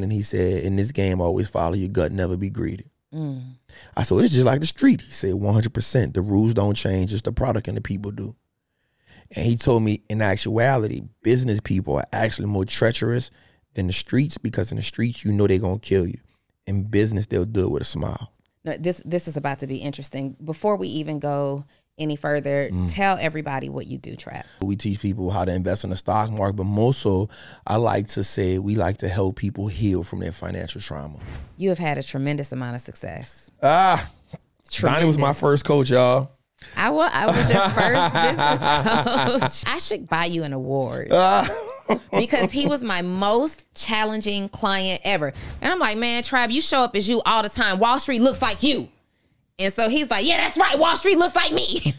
And he said, in this game, always follow your gut, never be greedy. I said, it's just like the street. He said, 100%. The rules don't change. It's the product and the people do. And he told me, in actuality, business people are actually more treacherous than the streets, because in the streets, you know they're going to kill you. In business, they'll do it with a smile. No, this is about to be interesting. Before we even go any further, tell everybody what you do, Trap. We teach people how to invest in the stock market, but more so, I like to say we like to help people heal from their financial trauma. You have had a tremendous amount of success. Donnie was my first coach, y'all. I was your first business coach. I should buy you an award. Because he was my most challenging client ever. And I'm like, man, Trap, you show up as you all the time. Wall Street looks like you. And so he's like, yeah, that's right. Wall Street looks like me.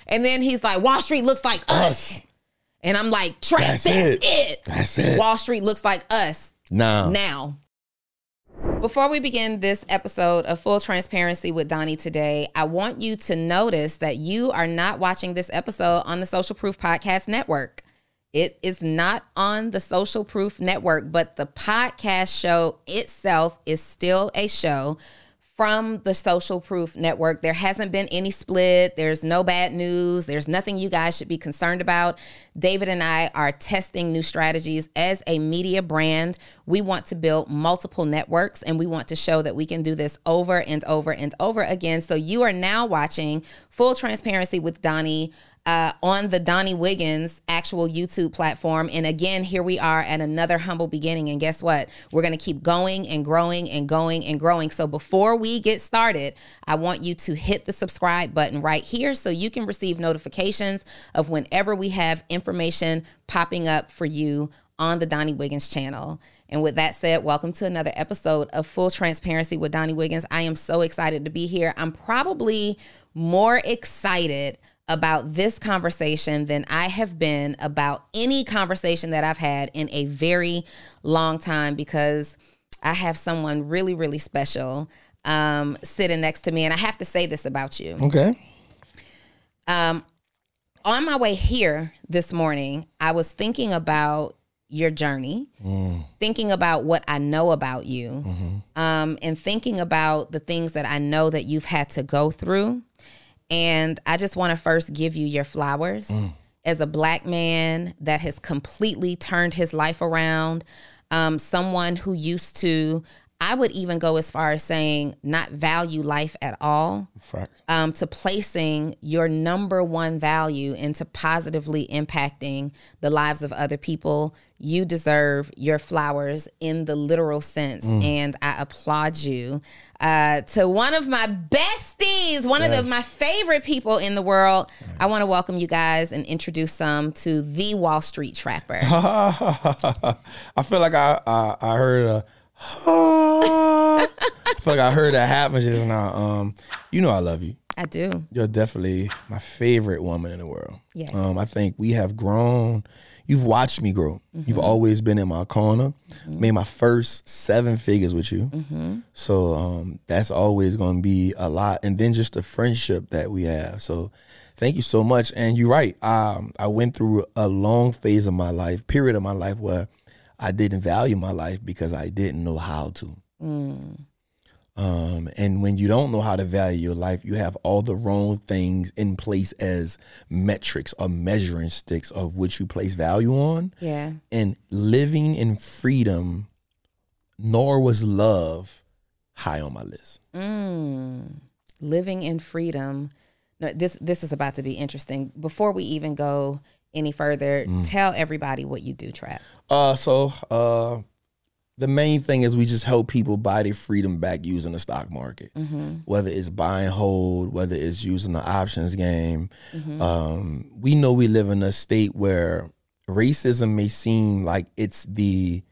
And then he's like, Wall Street looks like us. And I'm like, Trap, that's it. That's it. Wall Street looks like us. Now. Before we begin this episode of Full Transparency with Donnie today, I want you to notice that you are not watching this episode on the Social Proof Podcast Network. It is not on the Social Proof Network, but the podcast show itself is still a show from the Social Proof Network. There hasn't been any split. There's no bad news. There's nothing you guys should be concerned about. David and I are testing new strategies as a media brand. We want to build multiple networks, and we want to show that we can do this over and over and over again. So you are now watching Full Transparency with Donnie on the Donnie Wiggins actual YouTube platform. And again, here we are at another humble beginning. And guess what? We're going to keep going and growing and going and growing. So before we get started, I want you to hit the subscribe button right here so you can receive notifications of whenever we have information popping up for you on the Donnie Wiggins channel. And with that said, welcome to another episode of Full Transparency with Donnie Wiggins. I am so excited to be here. I'm probably more excited about this conversation than I have been about any conversation that I've had in a very long time, because I have someone really, really special sitting next to me. And I have to say this about you. Okay. On my way here this morning, I was thinking about your journey, thinking about what I know about you, and thinking about the things that I know that you've had to go through. And I just want to first give you your flowers as a Black man that has completely turned his life around. Someone who used to, I would even go as far as saying, not value life at all, to placing your number one value into positively impacting the lives of other people. You deserve your flowers in the literal sense. And I applaud you. To one of my besties, one of my favorite people in the world, I want to welcome you guys and introduce some to the Wallstreet Trapper. I feel like I heard a I feel like I heard that happen just now. You know I love you. I do. You're definitely my favorite woman in the world. Yes. I think we have grown. You've watched me grow. You've always been in my corner. Made my first 7 figures with you. So that's always going to be a lot. And then just the friendship that we have. So thank you so much. And you're right. I went through a long phase of my life, period of my life, where I didn't value my life because I didn't know how to. And when you don't know how to value your life, you have all the wrong things in place as metrics or measuring sticks of which you place value on. Yeah. And living in freedom, nor was love high on my list. Living in freedom. No, this is about to be interesting. Before we even go any further, tell everybody what you do, Trap. The main thing is we just help people buy their freedom back using the stock market, whether it's buy and hold, whether it's using the options game. We know we live in a state where racism may seem like it's the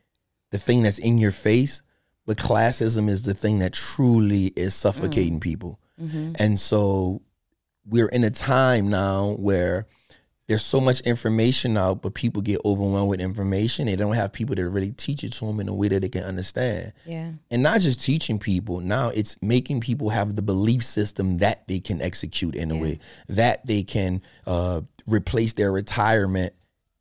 thing that's in your face, but classism is the thing that truly is suffocating people. And so we're in a time now where there's so much information out, but people get overwhelmed with information. They don't have people that really teach it to them in a way that they can understand. Yeah. And not just teaching people. Now it's making people have the belief system that they can execute in a way, that they can replace their retirement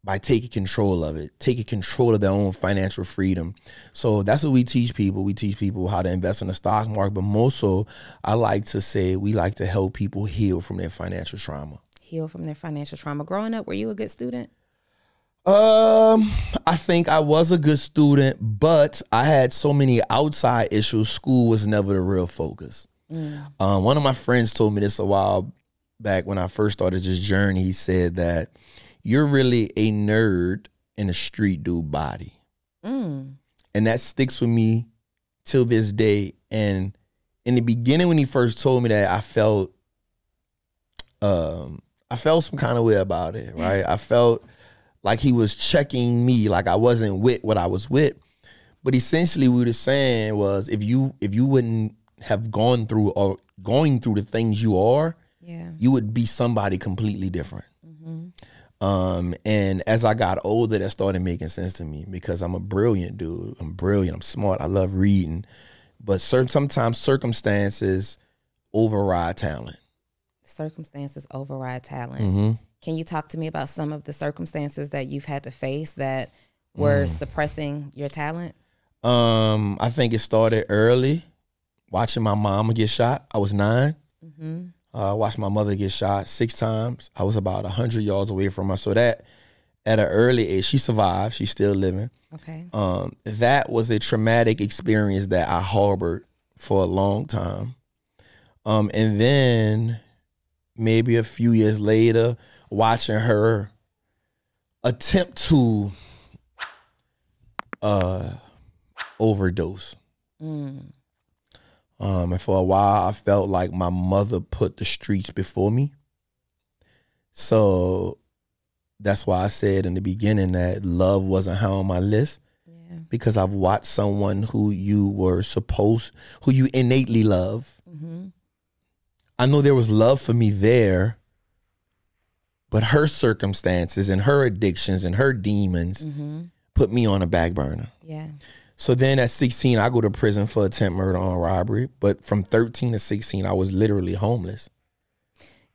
by taking control of it, taking control of their own financial freedom. So that's what we teach people. We teach people how to invest in the stock market, but more so, I like to say we like to help people heal from their financial trauma. Heal from their financial trauma. Growing up, were you a good student? I think I was a good student, but I had so many outside issues. School was never the real focus. One of my friends told me this a while back when I first started this journey. He said that you're really a nerd in a street dude body. And that sticks with me till this day. And in the beginning, when he first told me that, I felt some kind of way about it, right? I felt like he was checking me, like I wasn't with what I was with. But essentially what he was saying was, if you wouldn't have gone through or going through the things you are, you would be somebody completely different. And as I got older, that started making sense to me, because I'm a brilliant dude. I'm brilliant. I'm smart. I love reading. But sometimes circumstances override talent. Circumstances override talent. Can you talk to me about some of the circumstances that you've had to face that were suppressing your talent? I think it started early, watching my mama get shot. I was 9. I watched my mother get shot 6 times. I was about 100 yards away from her. So that, at an early age, she survived. She's still living. Okay. That was a traumatic experience that I harbored for a long time. And then maybe a few years later, watching her attempt to overdose. And for a while, I felt like my mother put the streets before me. So that's why I said in the beginning that love wasn't high on my list. Because I've watched someone who you innately love. I know there was love for me there, but her circumstances and her addictions and her demons put me on a back burner. So then at 16, I go to prison for attempt murder on robbery. But from 13 to 16, I was literally homeless.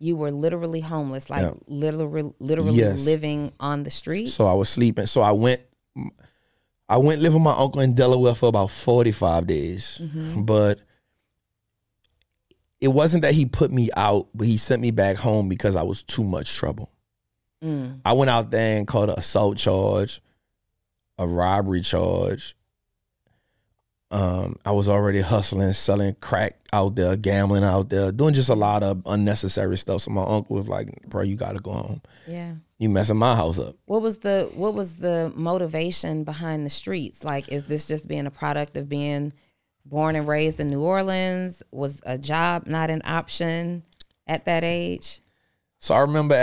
You were literally homeless, like literally living on the street? So I was sleeping. So I went live with my uncle in Delaware for about 45 days. But it wasn't that he put me out, but he sent me back home because I was too much trouble. I went out there and caught an assault charge, a robbery charge. I was already hustling, selling crack out there, gambling out there, doing just a lot of unnecessary stuff. So my uncle was like, bro, you got to go home. You messing my house up. What was the motivation behind the streets? Like, is this just being a product of being born and raised in New Orleans? Was a job not an option at that age? So I remember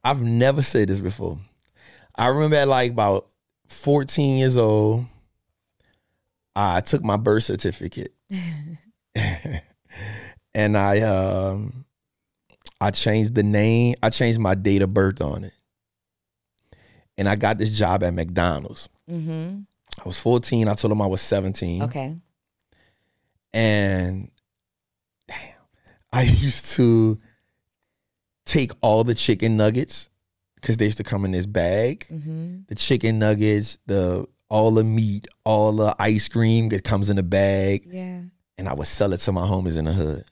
I've never said this before. I remember at like about 14 years old, I took my birth certificate and I changed the name. I changed my date of birth on it. And I got this job at McDonald's. I was 14. I told them I was 17. Okay. And damn, I used to take all the chicken nuggets because they used to come in this bag. The chicken nuggets, all the meat, all the ice cream that comes in a bag. And I would sell it to my homies in the hood.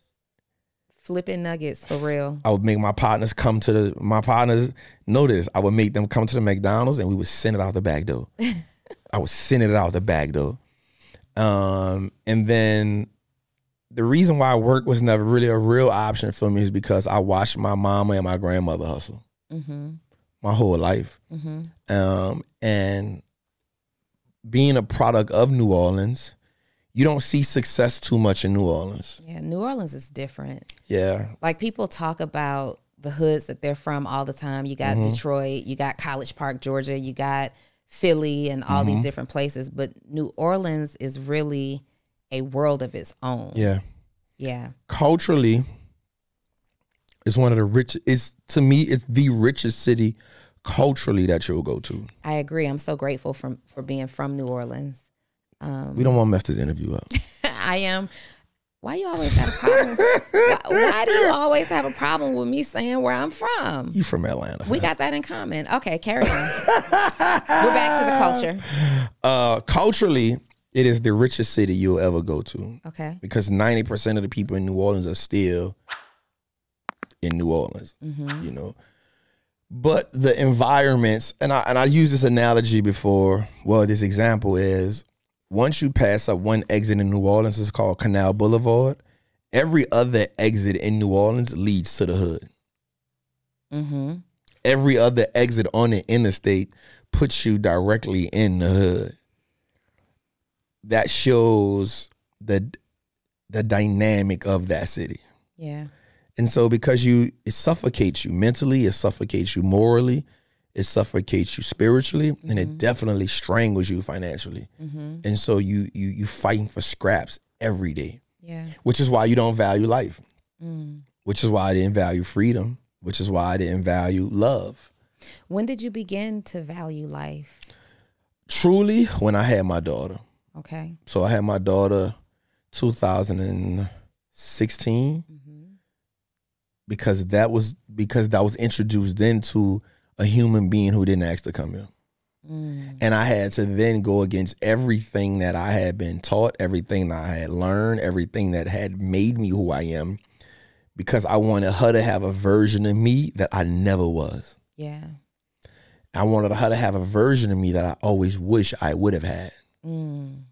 Flipping nuggets for real. I would make my partners know this. I would make them come to the McDonald's and we would send it out the back door. I was sending it out the back door. And then the reason why work was never really a real option for me is because I watched my mama and my grandmother hustle my whole life. And being a product of New Orleans, you don't see success too much in New Orleans. Yeah, New Orleans is different. Yeah. Like, people talk about the hoods that they're from all the time. You got Detroit, you got College Park, Georgia, you got Philly and all these different places. But New Orleans is really a world of its own. Yeah. Culturally, it's one of the richest, to me, it's the richest city culturally that you'll go to. I agree. I'm so grateful for being from New Orleans. We don't want to mess this interview up. I am. Why you always have a problem? Why do you always have a problem with me saying where I'm from? You from Atlanta. We got that in common. Okay, carry on. We're back to the culture. Culturally, it is the richest city you'll ever go to. Okay. Because 90% of the people in New Orleans are still in New Orleans, you know. But the environments, and I used this analogy before. Well, this example is, once you pass up one exit in New Orleans, it's called Canal Boulevard. Every other exit in New Orleans leads to the hood. Every other exit on the interstate puts you directly in the hood. That shows the dynamic of that city. Yeah. And so because it suffocates you mentally, it suffocates you morally, it suffocates you spiritually, and it definitely strangles you financially. And so you fighting for scraps every day. Yeah. Which is why you don't value life. Which is why I didn't value freedom. Which is why I didn't value love. When did you begin to value life? Truly, when I had my daughter. Okay. So I had my daughter 2016. Because that was introduced then to a human being who didn't ask to come here. And I had to then go against everything that I had been taught, everything that I had learned, everything that had made me who I am, because I wanted her to have a version of me that I never was. Yeah. I wanted her to have a version of me that I always wish I would have had. And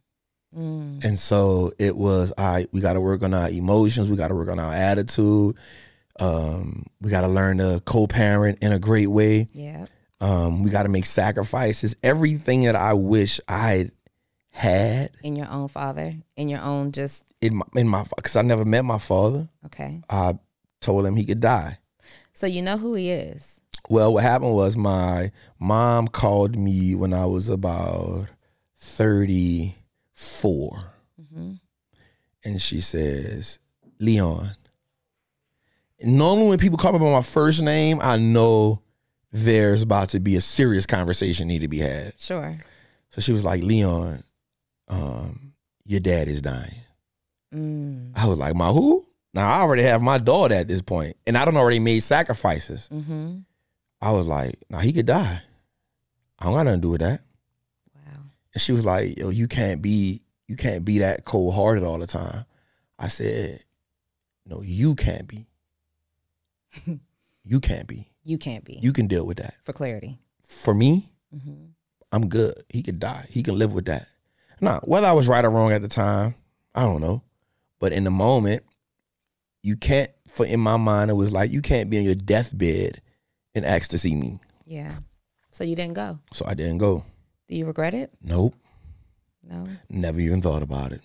so it was, we got to work on our emotions. We got to work on our attitude. We got to learn to co-parent in a great way. Yeah. We got to make sacrifices. Everything that I wish I had. In your own father? In your own just? In my, because I never met my father. Okay. I told him he could die. So you know who he is? Well, what happened was my mom called me when I was about 34. And she says, Leon. Normally when people call me by my first name, I know there's about to be a serious conversation need to be had. Sure. So she was like, Leon, your dad is dying. I was like, my who? Now I already have my daughter at this point, and I done already made sacrifices. I was like, nah, he could die. I don't got nothing to do with that. Wow. And she was like, yo, you can't be that cold-hearted all the time. I said, no, you can't be. You can't be. You can't be. You can deal with that. For clarity. For me, I'm good. He could die. He can live with that. Now, whether I was right or wrong at the time, I don't know. But in the moment, you can't, in my mind, it was like, you can't be on your deathbed and ask to see me. Yeah. So you didn't go? So I didn't go. Do you regret it? Nope. No? Never even thought about it.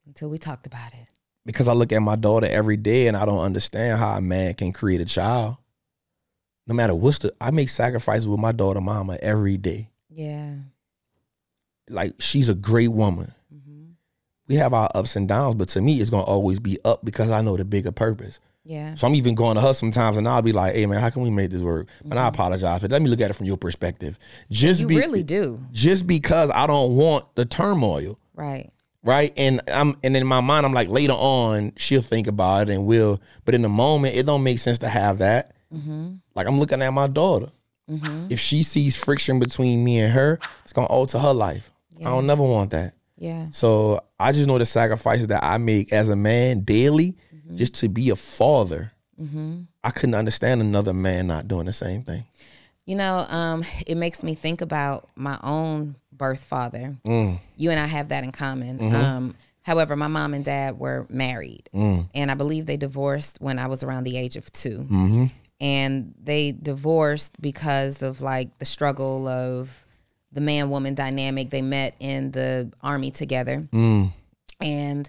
Until we talked about it. Because I look at my daughter every day and I don't understand how a man can create a child. No matter I make sacrifices with my daughter mama every day. Yeah. Like, she's a great woman. We have our ups and downs, but to me, it's going to always be up because I know the bigger purpose. Yeah. So I'm even going to her sometimes and I'll be like, hey man, how can we make this work? And I apologize for it. Let me look at it from your perspective. You really do. Just because I don't want the turmoil. Right. Right. And in my mind, I'm like, later on, she'll think about it and but in the moment, it don't make sense to have that. Like, I'm looking at my daughter. If she sees friction between me and her, it's going to alter her life. Yeah. I don't never want that. Yeah. So I just know the sacrifices that I make as a man daily, just to be a father. I couldn't understand another man not doing the same thing. You know, it makes me think about my own birth father. You and I have that in common. However, my mom and dad were married, and I believe they divorced when I was around the age of 2. And they divorced because of like the struggle of the man-woman dynamic. They met in the Army together. And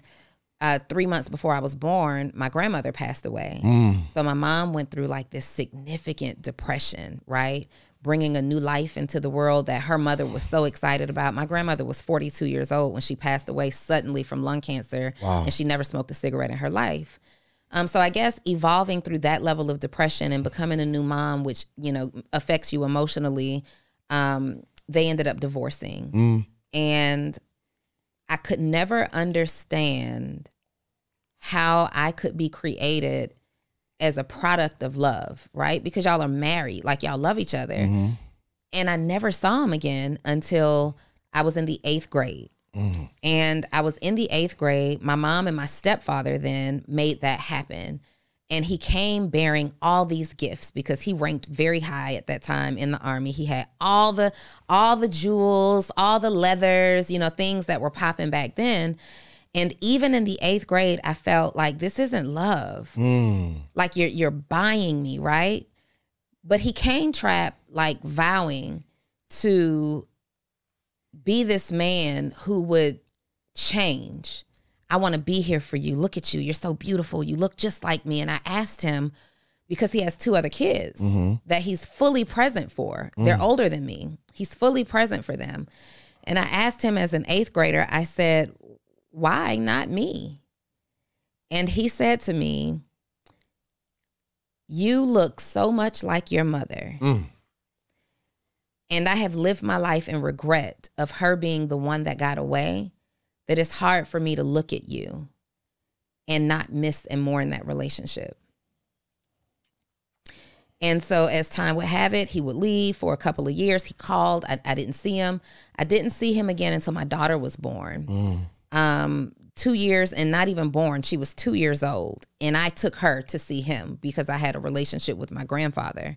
3 months before I was born, my grandmother passed away. So my mom went through like this significant depression, right? Bringing a new life into the world that her mother was so excited about. My grandmother was 42 years old when she passed away suddenly from lung cancer. Wow. And she never smoked a cigarette in her life. So I guess evolving through that level of depression and becoming a new mom, which, you know, affects you emotionally, they ended up divorcing. And I could never understand how I could be created as a product of love, right? Because y'all are married, like y'all love each other. Mm-hmm. And I never saw him again until I was in the 8th grade. Mm. And I was in the 8th grade. My mom and my stepfather then made that happen. And he came bearing all these gifts because he ranked very high at that time in the Army. He had all the jewels, all the leathers, you know, things that were popping back then. And even in the 8th grade, I felt like this isn't love. Like you're buying me, right? But he came, Trap, like vowing to be this man who would change. I want to be here for you. Look at you. You're so beautiful. You look just like me. And I asked him, because he has 2 other kids that he's fully present for. They're older than me. He's fully present for them. And I asked him as an 8th grader, I said, why not me? And he said to me, you look so much like your mother. And I have lived my life in regret of her being the one that got away, that it's hard for me to look at you and not miss and mourn that relationship. And so as time would have it, he would leave for a couple of years. He called. I didn't see him. I didn't see him again until my daughter was born. 2 years and not even born. She was 2 years old. And I took her to see him because I had a relationship with my grandfather.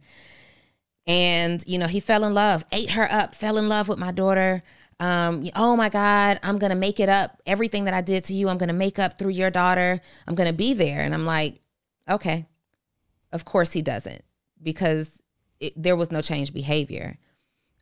And, you know, he fell in love, ate her up, fell in love with my daughter. Oh my God, I'm going to make it up. Everything that I did to you, I'm going to make up through your daughter. I'm going to be there. And I'm like, okay, of course he doesn't, because there was no changed behavior.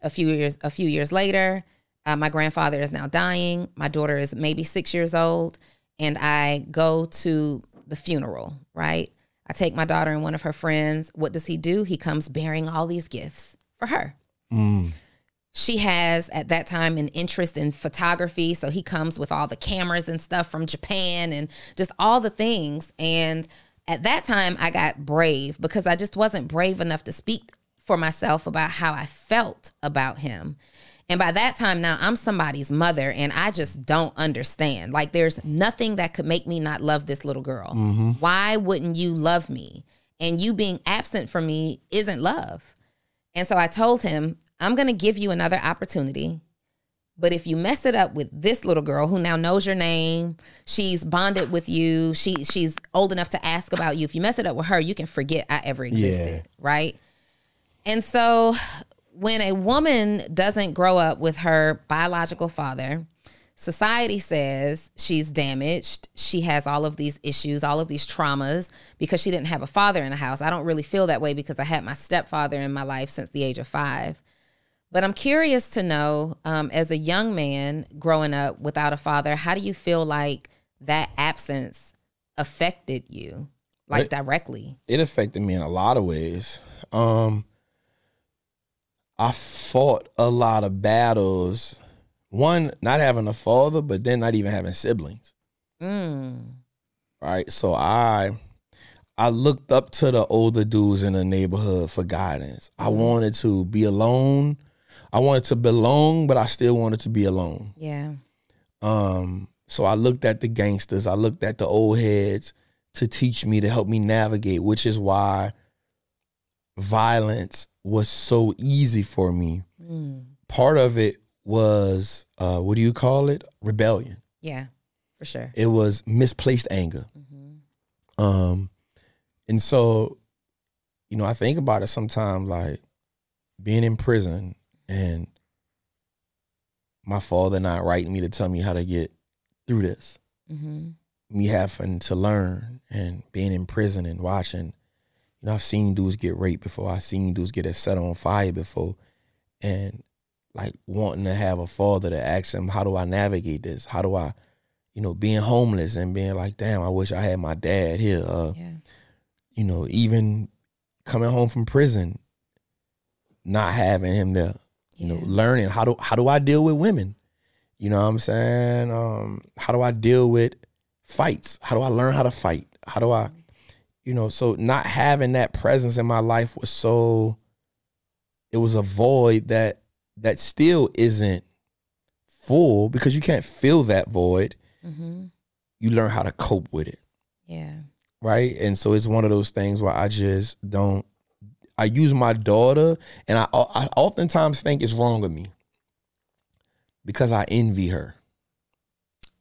A few years later, my grandfather is now dying. My daughter is maybe 6 years old. And I go to the funeral, right? I take my daughter and one of her friends. What does he do? He comes bearing all these gifts for her. She has, at that time, an interest in photography. So he comes with all the cameras and stuff from Japan and just all the things. And at that time, I got brave because I just wasn't brave enough to speak for myself about how I felt about him. And by that time now, I'm somebody's mother and I just don't understand. Like, there's nothing that could make me not love this little girl. Why wouldn't you love me? And you being absent from me isn't love. And so I told him, I'm going to give you another opportunity. But if you mess it up with this little girl who now knows your name, she's bonded with you, she's old enough to ask about you. If you mess it up with her, you can forget I ever existed, right? And so when a woman doesn't grow up with her biological father, society says she's damaged. She has all of these issues, all of these traumas because she didn't have a father in the house. I don't really feel that way because I had my stepfather in my life since the age of 5. But I'm curious to know, as a young man growing up without a father, how do you feel like that absence affected you, like directly? It affected me in a lot of ways. I fought a lot of battles. One, not having a father, but then not even having siblings. Right? So I looked up to the older dudes in the neighborhood for guidance. I wanted to be alone. I wanted to belong, but I still wanted to be alone. Yeah. So I looked at the gangsters. I looked at the old heads to teach me, to help me navigate, which is why violence was so easy for me. Part of it was, what do you call it? Rebellion. Yeah, for sure. It was misplaced anger. And so, you know, I think about it sometimes, like being in prison and my father not writing me to tell me how to get through this. Me having to learn and being in prison and watching. You know, I've seen dudes get raped before. I've seen dudes get set on fire before. And like wanting to have a father to ask him, how do I navigate this? How do I, you know, being homeless and being like, damn, I wish I had my dad here. You know, even coming home from prison, not having him there, you know, learning how do I deal with women? You know what I'm saying? How do I deal with fights? How do I learn how to fight? How do I, you know, so not having that presence in my life was so, it was a void that still isn't full because you can't fill that void. You learn how to cope with it. Yeah. Right. And so it's one of those things where I just don't, I use my daughter, and I oftentimes think it's wrong with me because I envy her.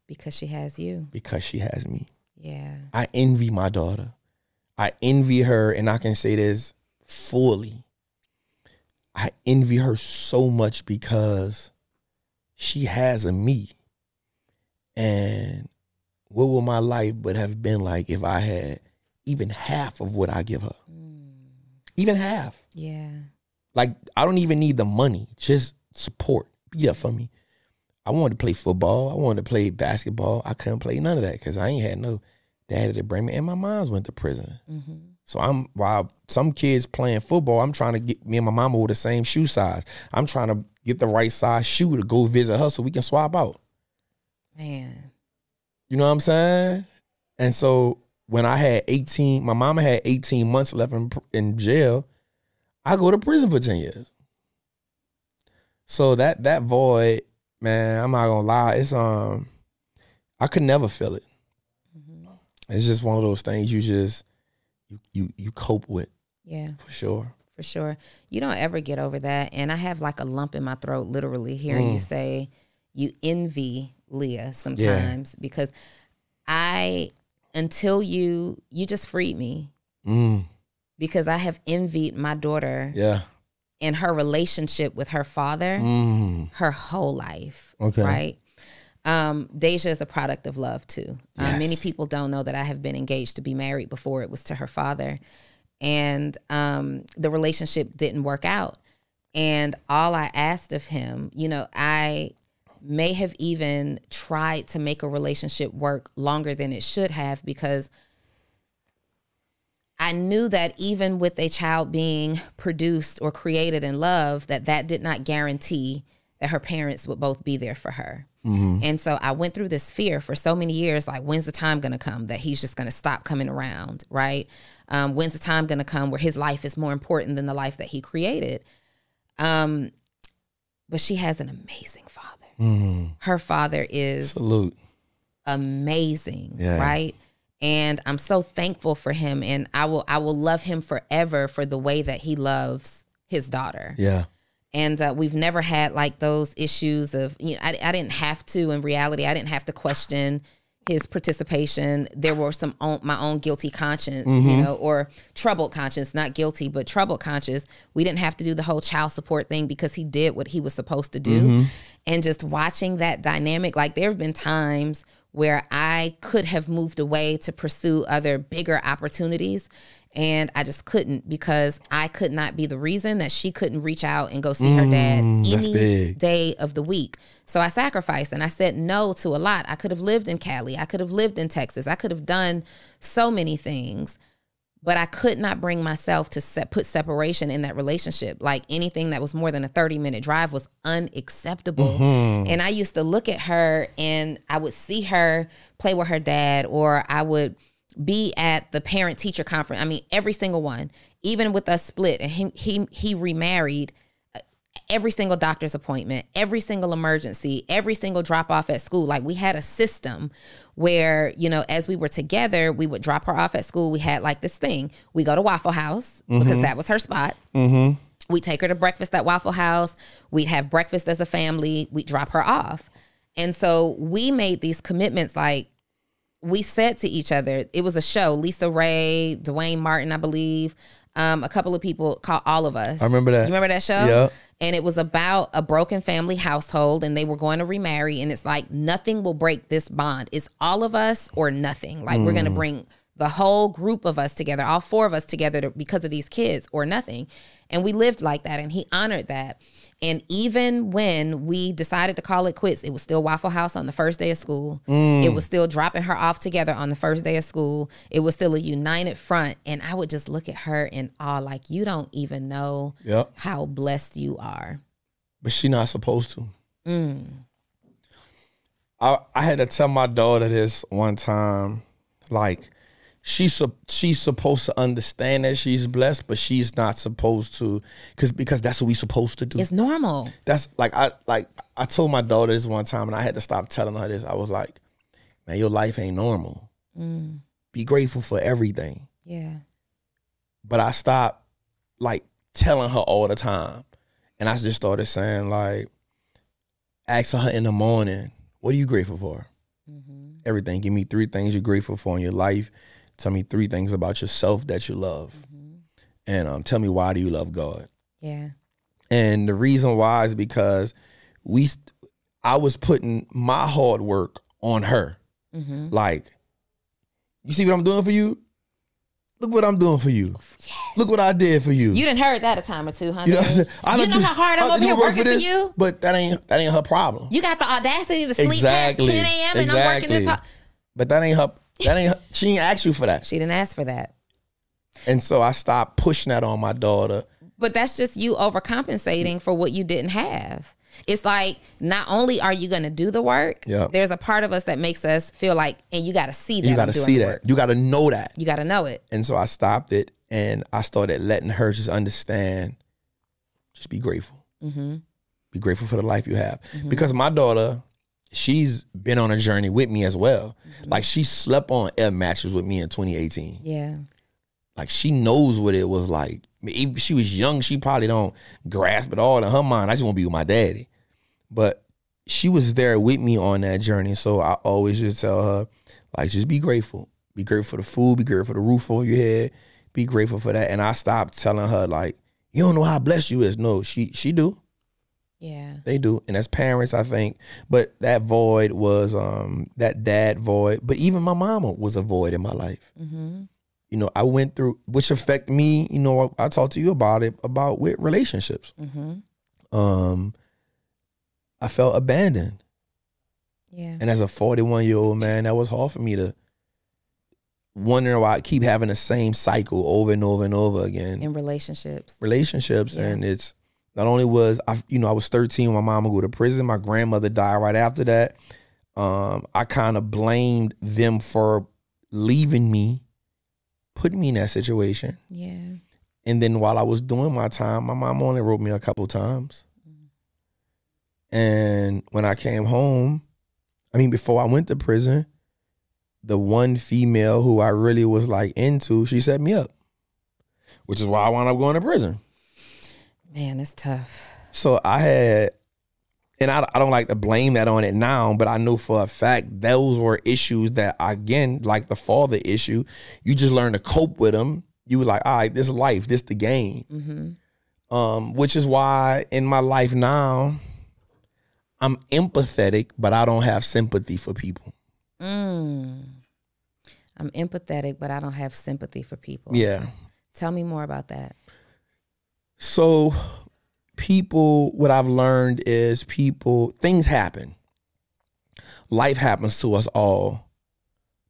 Because she has you. Because she has me. Yeah. I envy my daughter. I envy her, and I can say this fully. I envy her so much because she has a me. And what would my life would have been like if I had even half of what I give her? Even half. Yeah. Like, I don't even need the money. Just support. Be there for me. I wanted to play football. I wanted to play basketball. I couldn't play none of that because I ain't had no daddy to bring me. And my moms went to prison. Mm-hmm. So while some kids playing football, I'm trying to get me and my mama with the same shoe size. I'm trying to get the right size shoe to go visit her so we can swap out. Man. You know what I'm saying? And so when I had 18, my mama had 18 months left in jail, I go to prison for 10 years. So that void, man, I'm not gonna lie, it's I could never feel it. Mm-hmm. It's just one of those things you cope with. Yeah. For sure. For sure. You don't ever get over that. And I have like a lump in my throat literally hearing you say you envy Leah sometimes because until you just freed me. Because I have envied my daughter and her relationship with her father her whole life. Okay. Right? Deja is a product of love too. Yes. Many people don't know that I have been engaged to be married before it was to her father. And the relationship didn't work out. And all I asked of him, I may have even tried to make a relationship work longer than it should have because I knew that even with a child being produced or created in love, that did not guarantee that her parents would both be there for her. Mm-hmm. And so I went through this fear for so many years, like, when's the time going to come that he's just going to stop coming around, right? When's the time going to come where his life is more important than the life that he created? But she has an amazing father. Mm-hmm. Her father is amazing, right? And I'm so thankful for him, and I will love him forever for the way that he loves his daughter. Yeah. And we've never had like those issues of, I didn't have to, in reality, I didn't have to question his participation. There were my own guilty conscience, or troubled conscience, not guilty, but troubled conscience. We didn't have to do the whole child support thing because he did what he was supposed to do. Mm-hmm. And just watching that dynamic, like there have been times where I could have moved away to pursue other bigger opportunities. And I just couldn't because I could not be the reason that she couldn't reach out and go see her dad any day of the week. So I sacrificed and I said no to a lot. I could have lived in Cali. I could have lived in Texas. I could have done so many things, but I could not bring myself to put separation in that relationship. Like anything that was more than a 30-minute drive was unacceptable. Mm-hmm. And I used to look at her and I would see her play with her dad, or I would be at the parent-teacher conference. I mean, every single one, even with us split, and he remarried. Every single doctor's appointment, every single emergency, every single drop off at school. Like we had a system where, as we were together, we would drop her off at school. We had like this thing. We go to Waffle House because that was her spot. Mm-hmm. We take her to breakfast at Waffle House. We'd have breakfast as a family. We'd drop her off. And so we made these commitments. Like we said to each other, it was a show, Lisa Ray, Dwayne Martin, I believe. A couple of people called All of Us. I remember that. You remember that show? Yeah. And it was about a broken family household, and they were going to remarry. And it's like, nothing will break this bond. It's all of us or nothing. Like we're going to bring the whole group of us together, all four of us together because of these kids or nothing. And we lived like that, and he honored that. And even when we decided to call it quits, it was still Waffle House on the first day of school. It was still dropping her off together on the first day of school. It was still a united front. And I would just look at her in awe, like, you don't even know how blessed you are. But she not supposed to. I had to tell my daughter this one time, like, she's supposed to understand that she's blessed, but she's not supposed to, because that's what we supposed to do. It's normal. That's I told my daughter this one time, and I had to stop telling her this. I was like, man, your life ain't normal. be grateful for everything. Yeah. But I stopped like telling her all the time. And I just started saying, like, asking her in the morning, what are you grateful for? Everything. Give me 3 things you're grateful for in your life. Tell me 3 things about yourself that you love. And tell me, why do you love God? Yeah. And the reason why is because I was putting my hard work on her. Like, you see what I'm doing for you? Look what I'm doing for you. Yes. Look what I did for you. You done heard that a time or two, huh? You know what I'm saying? You know how hard I'm over here working for you? But that ain't her problem. You got the audacity to sleep past 10 a.m. and I'm working this hard. But that ain't her. She didn't ask you for that. She didn't ask for that. And so I stopped pushing that on my daughter. But that's just you overcompensating for what you didn't have. It's like, not only are you going to do the work, there's a part of us that makes us feel like, and you got to see that. You got to see that. Work. You got to know that. You got to know it. And so I stopped it, and I started letting her just understand, just be grateful. Be grateful for the life you have. Because my daughter, she's been on a journey with me as well. Like, she slept on air mattresses with me in 2018. Yeah. Like, she knows what it was like. If she was young, she probably don't grasp it all in her mind. I just want to be with my daddy. But she was there with me on that journey. So I always just tell her, like, just be grateful. Be grateful for the food. Be grateful for the roof over your head. Be grateful for that. And I stopped telling her, like, you don't know how blessed you is. No, she do. Yeah. They do. And as parents, I think. But that void was that dad void. But even my mama was a void in my life. You know, I went through, which affected me, you know, I talked to you about it, about with relationships. I felt abandoned. Yeah. And as a 41-year-old man, that was hard for me to wonder why I keep having the same cycle over and over and over again. In relationships. Yeah. And it's not only was I was 13 when my mama go to prison. My grandmother died right after that. I kind of blamed them for leaving me, putting me in that situation. Yeah. And then while I was doing my time, my mom only wrote me a couple times. And when I came home, before I went to prison, the one female who I really was like into, she set me up, which is why I wound up going to prison. Man, it's tough. So I had, and I don't like to blame that on it now, but I know for a fact those were issues that, again, like the father issue, you just learn to cope with them. You were like, all right, this is life, this the game. Which is why in my life now, I'm empathetic, but I don't have sympathy for people. I'm empathetic, but I don't have sympathy for people. Yeah. Tell me more about that. So people, what I've learned is things happen. Life happens to us all.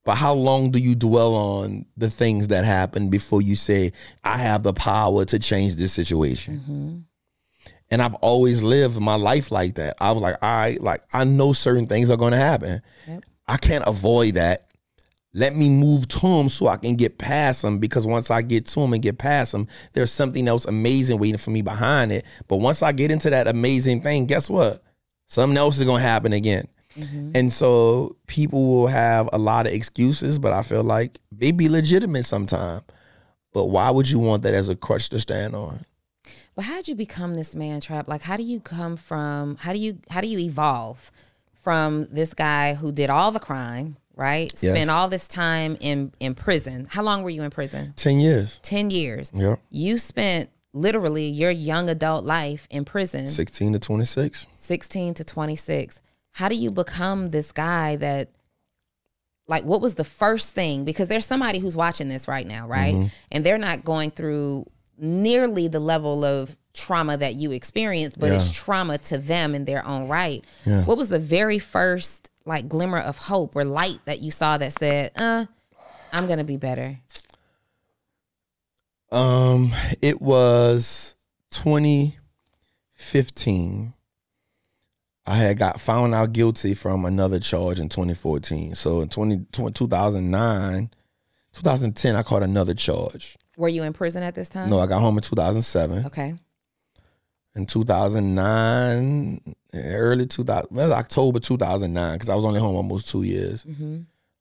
But how long do you dwell on the things that happen before you say, I have the power to change this situation? And I've always lived my life like that. I was like, I know certain things are going to happen. I can't avoid that. Let me move to them so I can get past them, because once I get to them and get past them, there's something else amazing waiting for me behind it. But once I get into that amazing thing, guess what? Something else is going to happen again. And so people will have a lot of excuses, but I feel like they be legitimate sometimes. But why would you want that as a crutch to stand on? But how'd you become this man, Trap? Like, how do you evolve from this guy who did all the crime, right? Spent all this time in prison. How long were you in prison? 10 years. 10 years. Yeah. You spent literally your young adult life in prison. 16 to 26. 16 to 26. How do you become this guy that, like, what was the first thing? Because there's somebody who's watching this right now, right? And they're not going through nearly the level of trauma that you experienced, but it's trauma to them in their own right. What was the very first, like, glimmer of hope or light that you saw that said, I'm gonna be better? It was 2015. I had got found out guilty from another charge in 2014. So in 2010, I caught another charge. Were you in prison at this time? No, I got home in 2007. Okay. In 2009, early 2000, well, October 2009, because I was only home almost 2 years.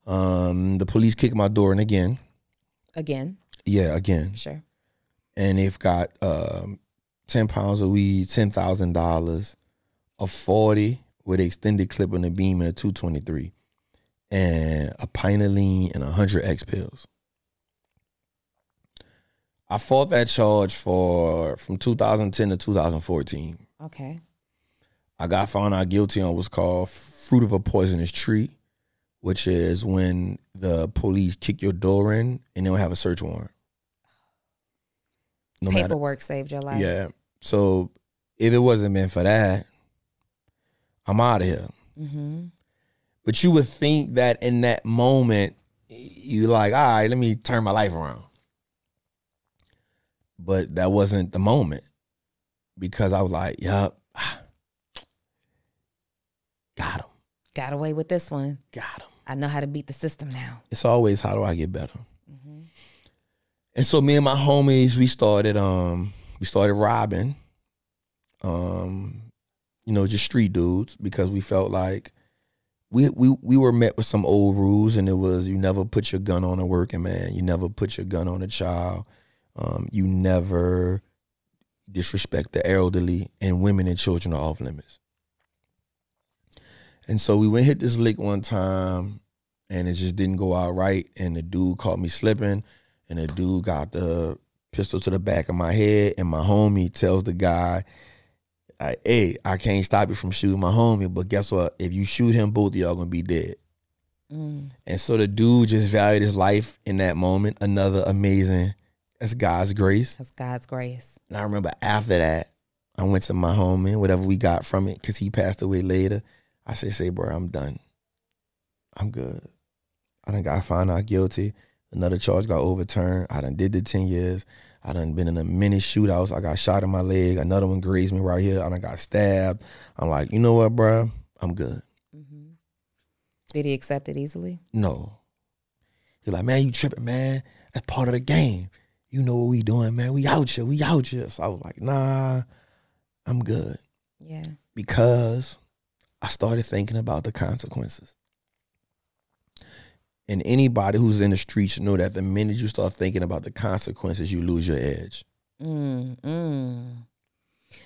The police kicked my door in again. Again? Yeah, again. Sure. And they've got 10 pounds of weed, $10,000, a 40 with an extended clip on the beam and a 223, and a pint of lean and 100 X pills. I fought that charge from 2010 to 2014. Okay. I got found out guilty on what's called fruit of a poisonous tree, which is when the police kick your door in and they don't have a search warrant. No Paperwork saved your life. Yeah. So if it wasn't meant for that, I'm out of here. Mm-hmm. But you would think that in that moment, you're like, all right, let me turn my life around. But that wasn't the moment, because I was like, yup, got him. Got away with this one. Got him. I know how to beat the system now. It's always, how do I get better? Mm-hmm. And so me and my homies, we started robbing, just street dudes, because we felt like we were met with some old rules, and it was, you never put your gun on a working man, you never put your gun on a child, you never disrespect the elderly, and women and children are off limits. And so we went hit this lick one time, and it just didn't go out right, and the dude caught me slipping, and the dude got the pistol to the back of my head, and my homie tells the guy, hey, I can't stop you from shooting my homie, but guess what? If you shoot him, both of y'all gonna be dead. Mm. And so the dude just valued his life in that moment. Another amazing, that's God's grace. That's God's grace. And I remember after that, I went to my homie, whatever we got from it, because he passed away later. I said, say, bro, I'm done. I'm good. I done got found out guilty. Another charge got overturned. I done did the 10 years. I done been in a many shootouts. I got shot in my leg. Another one grazed me right here. I done got stabbed. I'm like, you know what, bro? I'm good. Mm-hmm. Did he accept it easily? No. He's like, man, you tripping, man. That's part of the game. You know what we doing, man. We out here. We out here. So I was like, nah, I'm good. Yeah. Because I started thinking about the consequences. And anybody who's in the streets know that the minute you start thinking about the consequences, you lose your edge.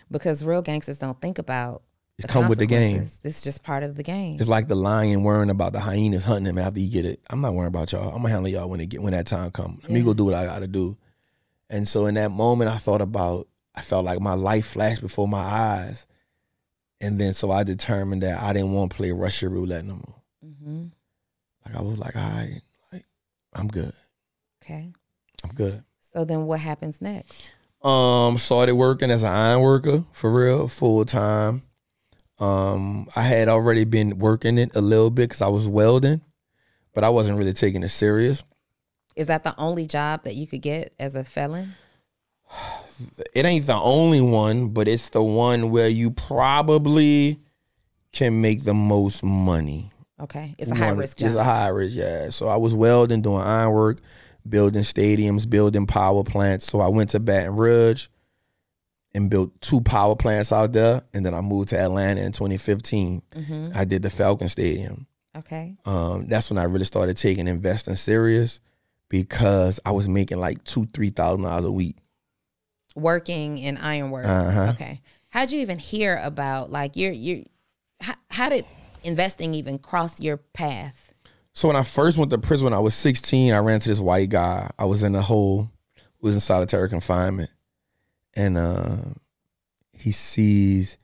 Because real gangsters don't think about it's come with the game. It's just part of the game. It's like the lion worrying about the hyenas hunting him after you get it. I'm not worrying about y'all. I'm gonna handle y'all when that time comes. Let me go do what I gotta do. And so in that moment, I felt like my life flashed before my eyes. And then so I determined that I didn't want to play Russian roulette no more. Mm-hmm. Like I was like, all right, I'm good. Okay. I'm good. So then what happens next? Started working as an iron worker, for real, full time. I had already been working it a little bit because I was welding, but I wasn't really taking it serious. Is that the only job that you could get as a felon? It ain't the only one, but it's the one where you probably can make the most money. Okay. It's a high risk job. It's a high risk, yeah. So I was welding, doing ironwork, building stadiums, building power plants. So I went to Baton Rouge and built 2 power plants out there. And then I moved to Atlanta in 2015. Mm-hmm. I did the Falcon Stadium. Okay. That's when I really started taking investing serious, because I was making like $2,000-$3,000 a week. Working in ironwork. Uh-huh. Okay. How'd you even hear about, like, how did investing even cross your path? So when I first went to prison when I was 16, I ran into this white guy. I was in a hole, was in solitary confinement. And he sees,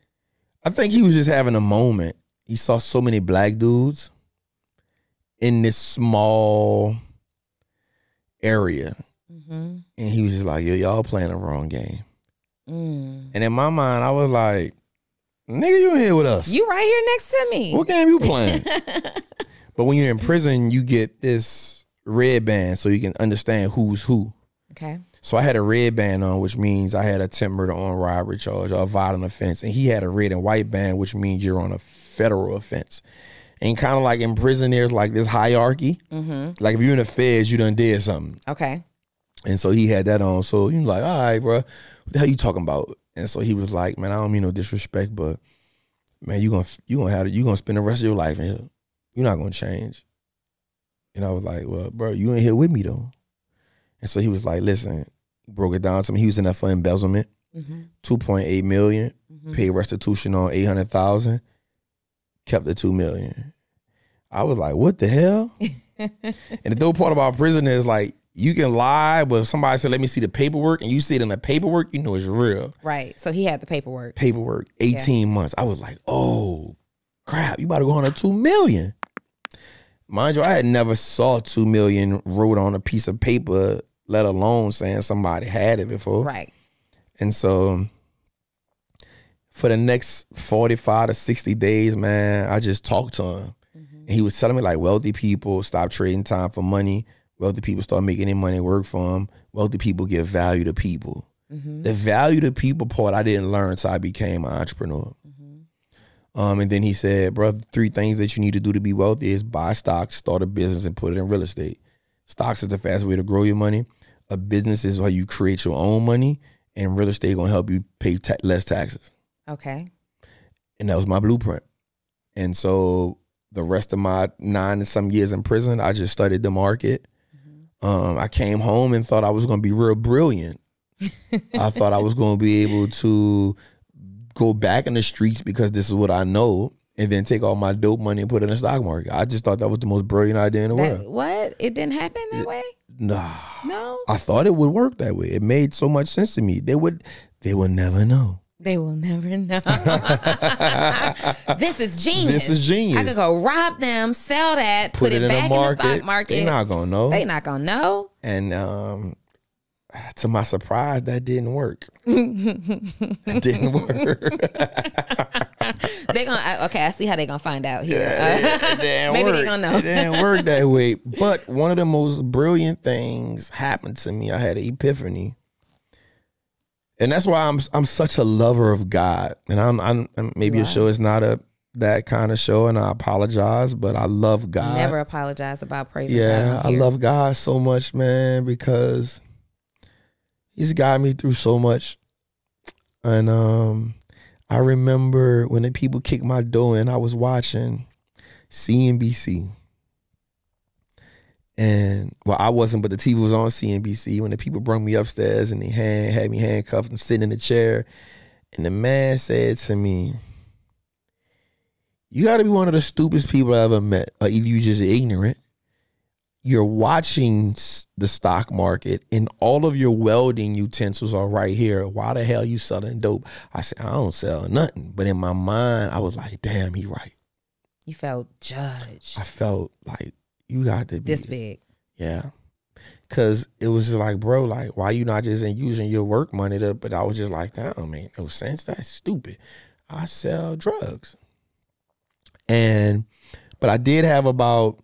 I think he was just having a moment. He saw so many black dudes in this small area. Mm-hmm. And he was just like, yo, y'all playing the wrong game. And in my mind, I was like, nigga, you in here with us. You right here next to me. What game you playing? But when you're in prison, you get this red band so you can understand who's who. Okay. So I had a red band on, which means I had a attempted murder on robbery charge or a violent offense. And he had a red and white band, which means you're on a federal offense. And kind of like in prison, there's like this hierarchy. Mm-hmm. Like if you're in the feds, you done did something. Okay. And so he had that on. So you like, all right, bro, what the hell you talking about? And so he was like, man, I don't mean no disrespect, but man, you gonna spend the rest of your life in here. You're not gonna change. And I was like, well, bro, you ain't here with me though. And so he was like, listen, broke it down to me. He was in there for embezzlement, 2.8 million, paid restitution on 800,000, kept the 2 million. I was like, what the hell? And the dope part about prison is like, you can lie, but if somebody said, let me see the paperwork, and you see it in the paperwork, you know it's real. Right. So he had the paperwork. 18 months. I was like, oh, crap, you about to go on a 2 million. Mind you, I had never saw 2 million wrote on a piece of paper, let alone saying somebody had it before. Right. And so for the next 45 to 60 days, man, I just talked to him. And he was telling me like wealthy people stop trading time for money. Wealthy people start making their money work for them. Wealthy people give value to people. The value to people part I didn't learn until I became an entrepreneur. And then he said, bro, 3 things that you need to do to be wealthy is buy stocks, start a business, and put it in real estate. Stocks is the fastest way to grow your money. A business is how you create your own money, and real estate gonna help you pay less taxes. Okay. And that was my blueprint. And so the rest of my 9 and some years in prison, I just studied the market. I came home and thought I was going to be real brilliant. I thought I was going to be able to go back in the streets because this is what I know, and then take all my dope money and put it in the stock market. I just thought that was the most brilliant idea in the world. What? It didn't happen that way? Nah. No? I thought it would work that way. It made so much sense to me. They would never know. They will never know. This is genius. This is genius. I could go rob them, sell that, put it back in the stock market. They're not going to know. They're not going to know. And to my surprise, that didn't work. It didn't work. They're gonna I see how they're gonna find out here. Maybe they're gonna know. It didn't work that way. But one of the most brilliant things happened to me. I had an epiphany. And that's why I'm such a lover of God. And I'm maybe your show is not that kind of show, and I apologize, but I love God. Never apologize about praising God. Yeah, I love God so much, man, because He's guided me through so much. And I remember when the people kicked my door in, I was watching CNBC. And, well, I wasn't, but the TV was on CNBC when the people brought me upstairs and they had me handcuffed and sitting in the chair. And the man said to me, you got to be one of the stupidest people I ever met, or either you just ignorant. You're watching the stock market and all of your welding utensils are right here. Why the hell you selling dope? I said, I don't sell nothing. But in my mind, I was like, damn, he right. You felt judged. I felt like, you got to be this big. Yeah. Cause it was just like, bro, like, why you not just using your work money to, but I was just like, that don't make no sense. That's stupid. I sell drugs. But I did have about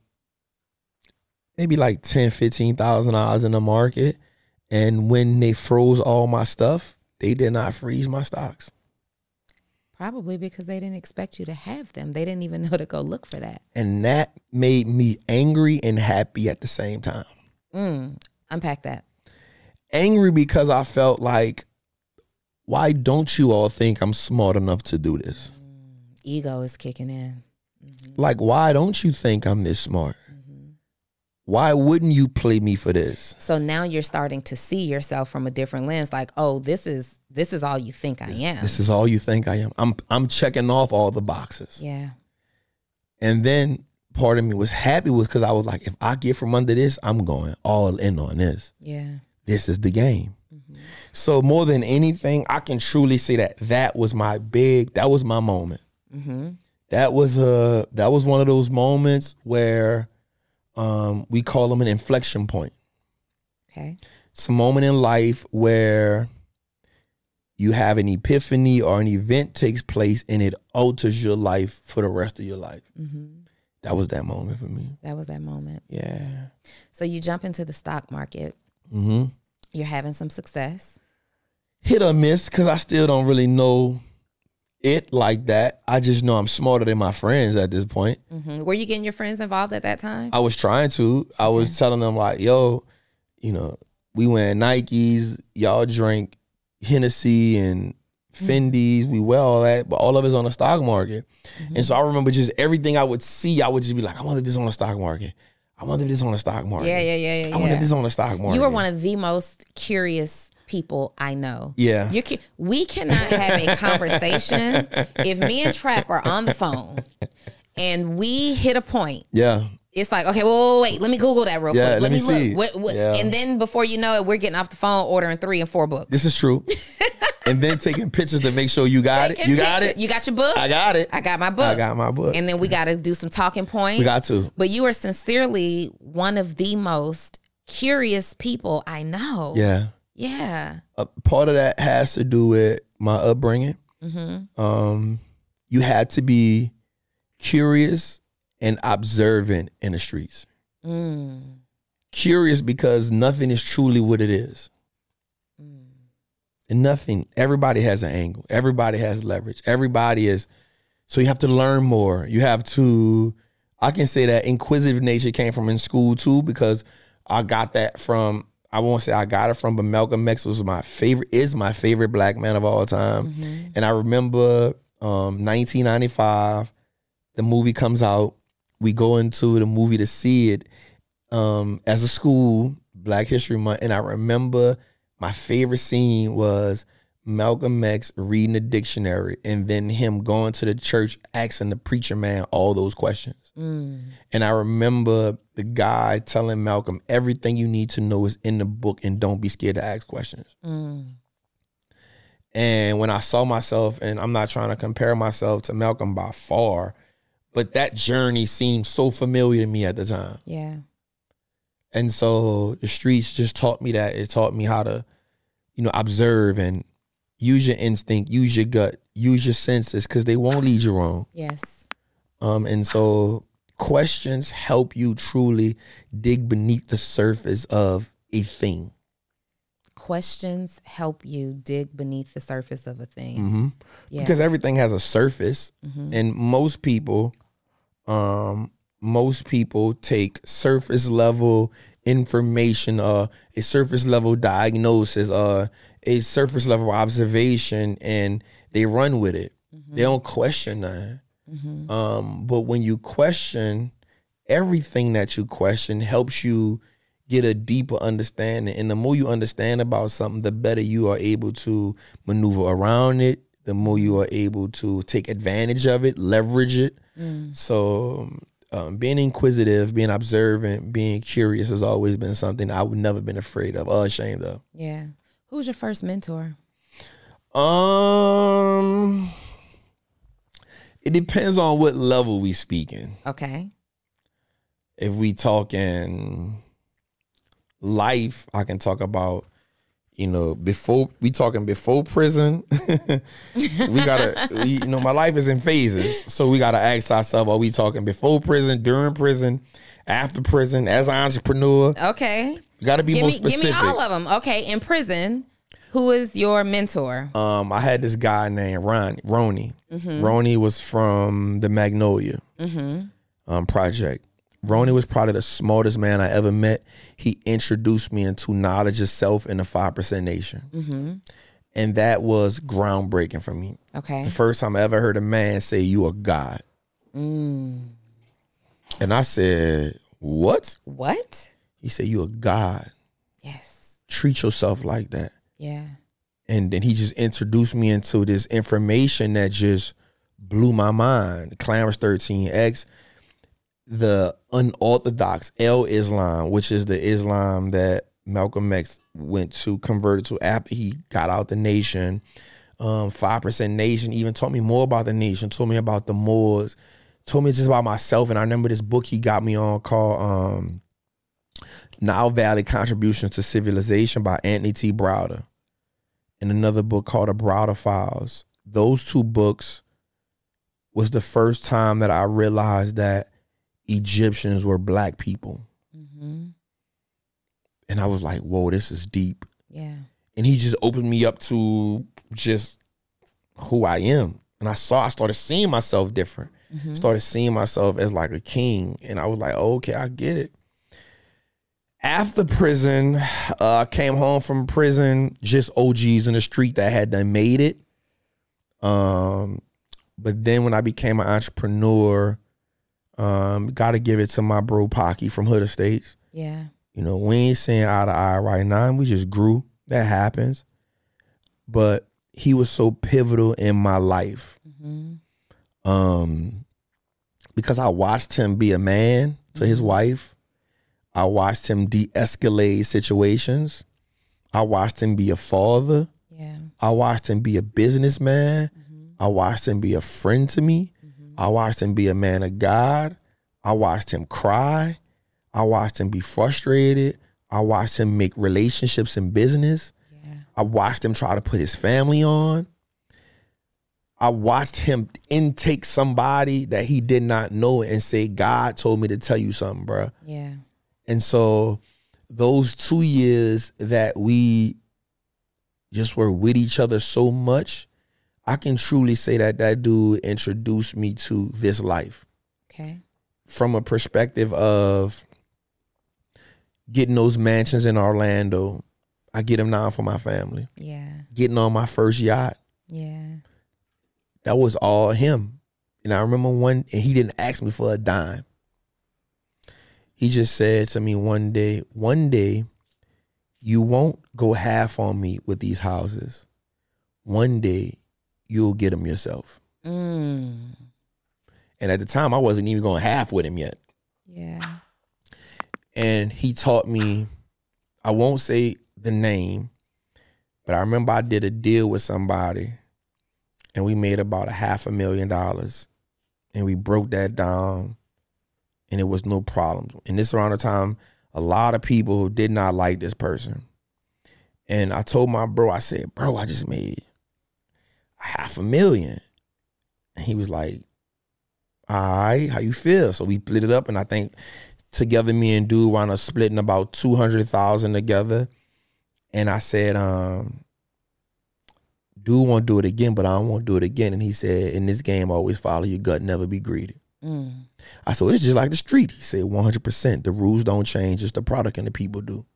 maybe like $10,000, $15,000 in the market. And when they froze all my stuff, they did not freeze my stocks. Probably because they didn't expect you to have them. They didn't even know to go look for that. And that made me angry and happy at the same time. Unpack that. Angry because I felt like, why don't you all think I'm smart enough to do this? Ego is kicking in. Like, why don't you think I'm this smart? Why wouldn't you play me for this? So now you're starting to see yourself from a different lens. Like, oh, this is all you think I am. This is all you think I am. I'm checking off all the boxes. Yeah. And then part of me was happy because I was like, if I get from under this, I'm going all in on this. Yeah. This is the game. So more than anything, I can truly say that was my moment. That was one of those moments where we call them an inflection point. Okay. It's a moment in life where you have an epiphany or an event takes place and it alters your life for the rest of your life. That was that moment for me. That was that moment. Yeah. So you jump into the stock market. You're having some success. Hit or miss, because I still don't really know it like that. I just know I'm smarter than my friends at this point. Were you getting your friends involved at that time? I was trying to. I was telling them like, yo, we wearing Nikes, y'all drink Hennessy and Fendi's, we wear all that, but all of it's on the stock market. And so I remember just everything I would see, I would just be like, I wanted this on the stock market. I wonder if this on the stock market. Yeah. I wonder if this on the stock market. You are one of the most curious people I know. Yeah. We cannot have a conversation if me and Trap are on the phone and we hit a point. Yeah. It's like, okay, well, wait, let me Google that real quick. Let me see. look. And then before you know it, we're getting off the phone ordering 3 and 4 books. This is true. And then taking pictures to make sure you got it. You got it? You got your book? I got it. I got my book. And then we got to do some talking points. We got to. But you are sincerely one of the most curious people I know. Yeah. Yeah. Part of that has to do with my upbringing. You had to be curious and observant in the streets. Curious because nothing is truly what it is. And nothing, everybody has an angle. Everybody has leverage. Everybody is, so you have to learn more. You have to, I can say that inquisitive nature came from in school too, because I got that from, I won't say I got it from, but Malcolm X was is my favorite black man of all time. And I remember 1995, the movie comes out. We go into the movie to see it as a school, Black History Month. And I remember my favorite scene was Malcolm X reading the dictionary and then him going to the church asking the preacher man all those questions. And I remember the guy telling Malcolm, everything you need to know is in the book and don't be scared to ask questions. And when I saw myself, and I'm not trying to compare myself to Malcolm by far, but that journey seemed so familiar to me at the time. Yeah. And so the streets just taught me that. It taught me how to, observe and use your instinct, use your gut, use your senses, because they won't lead you wrong. Yes. And so questions help you truly dig beneath the surface of a thing. Questions help you dig beneath the surface of a thing. Yeah. Because everything has a surface, and most people take surface level information, a surface level diagnosis, a surface level observation, and they run with it. They don't question that. But when you question, everything that you question helps you get a deeper understanding. And the more you understand about something, the better you are able to maneuver around it, the more you are able to take advantage of it, leverage it. So being inquisitive, being observant, being curious has always been something I've never been afraid of or ashamed of. Yeah. Who was your first mentor? It depends on what level we speaking. Okay. If we talking life, I can talk about, before prison, my life is in phases. So we gotta ask ourselves, are we talking before prison, during prison, after prison, as an entrepreneur? Okay. You gotta be more specific. Give me all of them. Okay. In prison, who is your mentor? I had this guy named Ronnie. Ronnie was from the Magnolia Project. Ronnie was probably the smartest man I ever met. He introduced me into knowledge of self in the 5% Nation. And that was groundbreaking for me. Okay. The first time I ever heard a man say, "You are God." And I said, "What?" What? He said, "You are God. Yes. Treat yourself like that." Yeah. And then he just introduced me into this information that just blew my mind. Clarence 13X, the unorthodox Islam, which is the Islam that Malcolm X converted to after he got out the nation. 5% Nation even taught me more about the nation, told me about the Moors, told me just about myself. And I remember this book he got me on called Nile Valley Contributions to Civilization by Anthony T. Browder, and another book called The Browder Files. Those two books was the first time that I realized that Egyptians were black people. And I was like, whoa, this is deep. Yeah. And he just opened me up to just who I am. And I started seeing myself different. Started seeing myself as like a king. And I was like, oh, okay, I get it. After prison, I came home from prison, just OGs in the street that had done made it. But then when I became an entrepreneur, Got to give it to my bro Pocky from Hood Estates. Yeah. You know, we ain't seeing eye to eye right now. We just grew. That happens. But he was so pivotal in my life. Because I watched him be a man to his wife. I watched him de-escalate situations. I watched him be a father. Yeah. I watched him be a businessman. I watched him be a friend to me. I watched him be a man of God. I watched him cry. I watched him be frustrated. I watched him make relationships in business. Yeah. I watched him try to put his family on. I watched him intake somebody that he did not know and say, God told me to tell you something, bro. Yeah. And so those 2 years that we just were with each other so much, I can truly say that that dude introduced me to this life. Okay. From a perspective of getting those mansions in Orlando, I get them now for my family. Yeah. Getting on my first yacht. Yeah. That was all him. And I remember and he didn't ask me for a dime. He just said to me one day, you won't go half on me with these houses. One day, you'll get them yourself. And at the time, I wasn't even going half with him yet. Yeah. And he taught me, I won't say the name, but I remember I did a deal with somebody and we made about $500,000 and we broke that down and it was no problem. And this around the time, a lot of people did not like this person. And I told my bro, I said, bro, I just made $500,000. And he was like, all right, how you feel? So we split it up, and I think together me and dude wound up splitting about $200,000 together. And I said, dude won't do it again, but I don't want to do it again. And he said, in this game, always follow your gut, never be greedy. I said, it's just like the street. He said, 100%. The rules don't change. It's the product and the people do.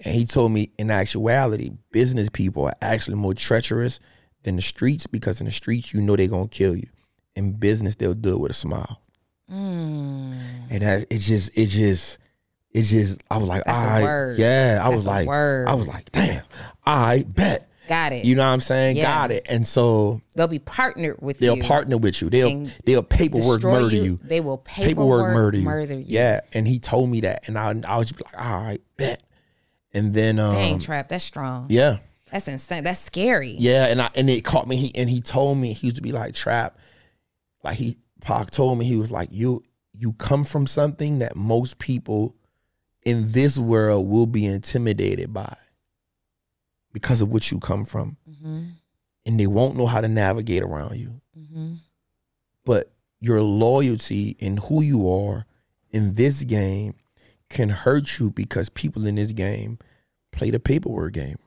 And he told me, in actuality, business people are actually more treacherous than the streets, because in the streets, you know they're going to kill you. In business, they'll do it with a smile. And that, it just, I was like, That's a word. Yeah. I That's was a like, word. I was like, damn, I bet. Got it. You know what I'm saying? Yeah. Got it. And so they'll be partnered with they'll you. partner with you. They'll paperwork Destroy murder you. They will paperwork murder you. Yeah. And he told me that. And I was just like, all right, bet. And then Dang, Trap, that's strong. Yeah. That's insane. That's scary. Yeah. And it caught me. He told me, he used to be like, Trap, like Pac told me, he was like, you come from something that most people in this world will be intimidated by because of what you come from. And they won't know how to navigate around you. But your loyalty and who you are in this game can hurt you, because people in this game play the paperwork game.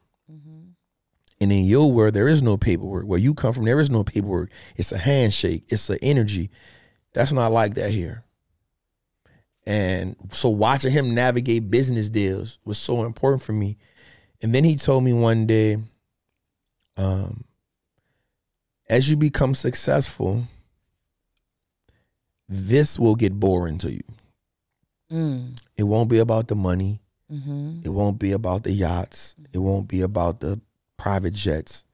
And in your world, there is no paperwork. Where you come from, there is no paperwork. It's a handshake. It's an energy. That's not like that here. And so watching him navigate business deals was so important for me. And then he told me one day, as you become successful, this will get boring to you. It won't be about the money. It won't be about the yachts. It won't be about the private jets.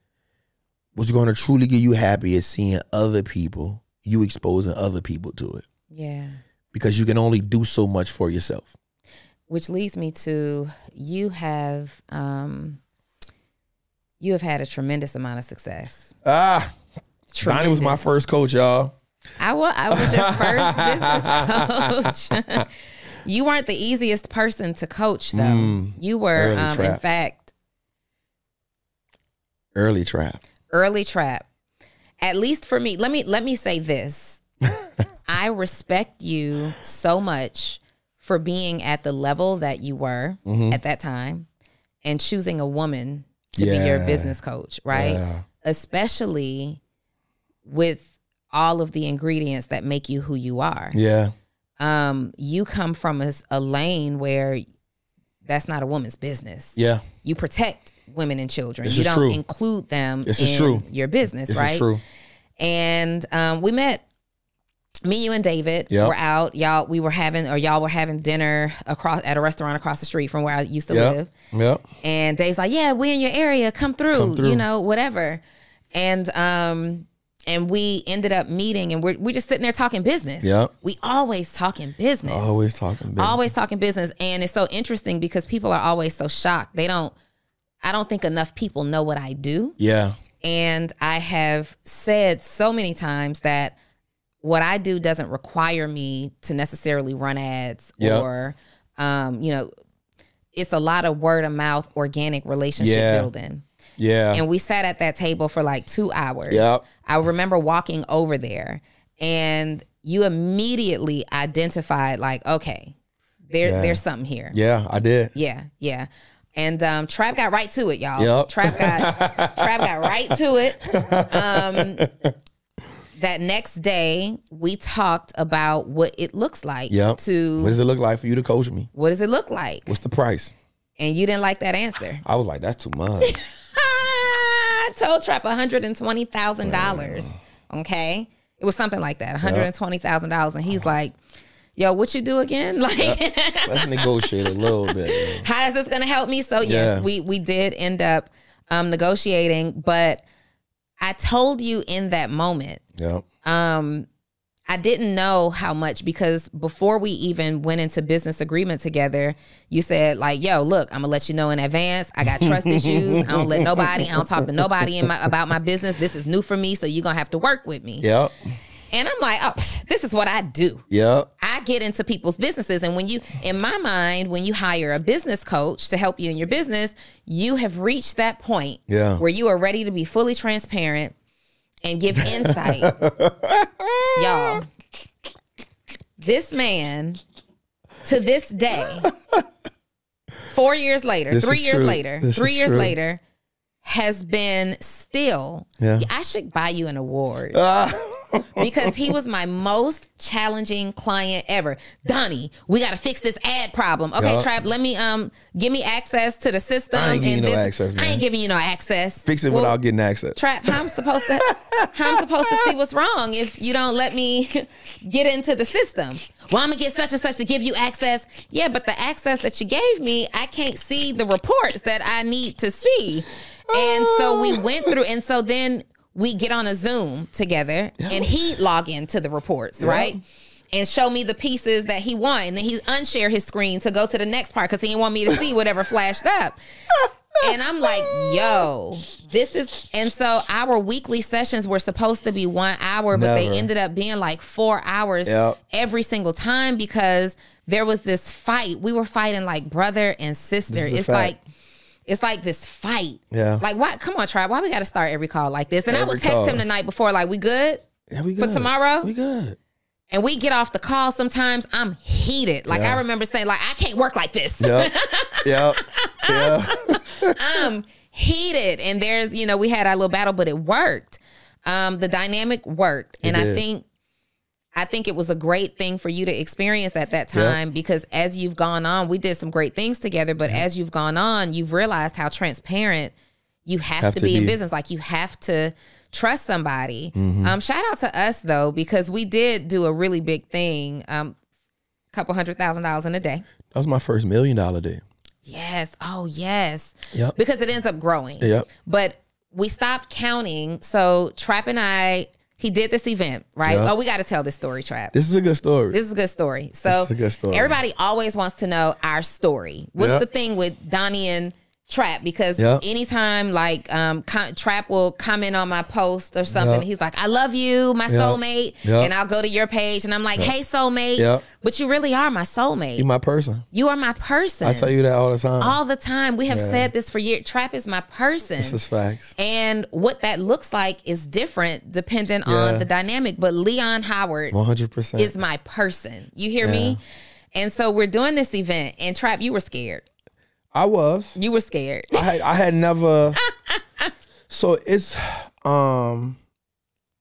What's going to truly get you happy is seeing other people, you exposing other people to it. Yeah. Because you can only do so much for yourself. Which leads me to, you have had a tremendous amount of success. Donnie was my first coach, y'all. I was your first business coach. You weren't the easiest person to coach, though. You were, in fact, early trap. At least for me. Let me say this. I respect you so much for being at the level that you were at that time and choosing a woman to be your business coach, right? Yeah. Especially with all of the ingredients that make you who you are. Yeah. You come from a lane where that's not a woman's business. Yeah. You protect women and children. This you is don't true. include them This in is true. your business, This right? is true. And we met me, you, and David were out. Y'all were having dinner at a restaurant across the street from where I used to live. Yep. And Dave's like, yeah, we're in your area. Come through. You know, whatever. And we ended up meeting, and we're just sitting there talking business. Yep. We always talking business. Always talking business. And it's so interesting because people are always so shocked. I don't think enough people know what I do. Yeah. And I have said so many times that what I do doesn't require me to necessarily run ads or, you know, it's a lot of word of mouth, organic relationship building. Yeah. And we sat at that table for like 2 hours. Yep. I remember walking over there, and you immediately identified like, okay, there's something here. Yeah, I did. Yeah. Yeah. And Trap got right to it, y'all. Yep. Trap got right to it. That next day, we talked about what it looks like what does it look like for you to coach me? What does it look like? What's the price? And you didn't like that answer. I was like, that's too much. I told Trap $120,000. Okay, it was something like that, $120,000, and he's like, "Yo, what you do again?" Like, let's negotiate a little bit. Man. How is this gonna help me? So yes, we did end up negotiating, but I told you in that moment. Yep. I didn't know how much, because before we even went into business agreement together, you said like, yo, look, I'm gonna let you know in advance. I got trust issues. I don't talk to nobody about my business. This is new for me. So you're gonna have to work with me. Yep. And I'm like, oh, this is what I do. Yep. I get into people's businesses. And in my mind, when you hire a business coach to help you in your business, you have reached that point where you are ready to be fully transparent and give insight. Y'all, this man, to this day, 4 years later, 3 years later, has been still. I should buy you an award. Because he was my most challenging client ever. Donnie, we got to fix this ad problem. Okay, Trap, let me give me access to the system. I ain't giving you no access, man. I ain't giving you no access. Fix it without getting access. Trap, how I'm supposed to see what's wrong if you don't let me get into the system? Well, I'm gonna get such and such to give you access. Yeah, but the access that you gave me, I can't see the reports that I need to see. And so we went through, and so then we get on a Zoom together and he log into the reports, right? And show me the pieces that he want. And then he unshare his screen to go to the next part because he didn't want me to see whatever flashed up. And I'm like, yo, this is, and so our weekly sessions were supposed to be 1 hour, but they ended up being like 4 hours every single time because there was this fight. We were fighting like brother and sister. It's like this fight. Yeah. Like, why? Come on, Tribe. Why we got to start every call like this? And I would text him the night before, like, we good? Yeah, we good. For tomorrow? We good. And we get off the call. Sometimes I'm heated. Like, I remember saying, like, I can't work like this. Yeah. I'm heated. And there's, we had our little battle, but it worked. The dynamic worked. And I think it was a great thing for you to experience at that time because as you've gone on, we did some great things together, but as you've gone on, you've realized how transparent you have to be in business. Like you have to trust somebody. Shout out to us though, because we did do a really big thing, a couple $100,000 in a day. That was my first $1 million day. Yes. Oh yes. Yep. Because it ends up growing. Yep. But we stopped counting. So Trap and he did this event, right? Yep. Oh, we got to tell this story, Trap. This is a good story. So everybody always wants to know our story. What's the thing with Donnie and Trap? Because anytime like Trap will comment on my post or something, he's like, I love you, my soulmate. And I'll go to your page and I'm like, hey, soulmate. But you really are my soulmate. You're my person. You are my person. I tell you that all the time. All the time. We have said this for years. Trap is my person. This is facts. And what that looks like is different depending on the dynamic. But Leon Howard 100% is my person. You hear me? And so we're doing this event and Trap, you were scared. I was. You were scared. I had never. So it's,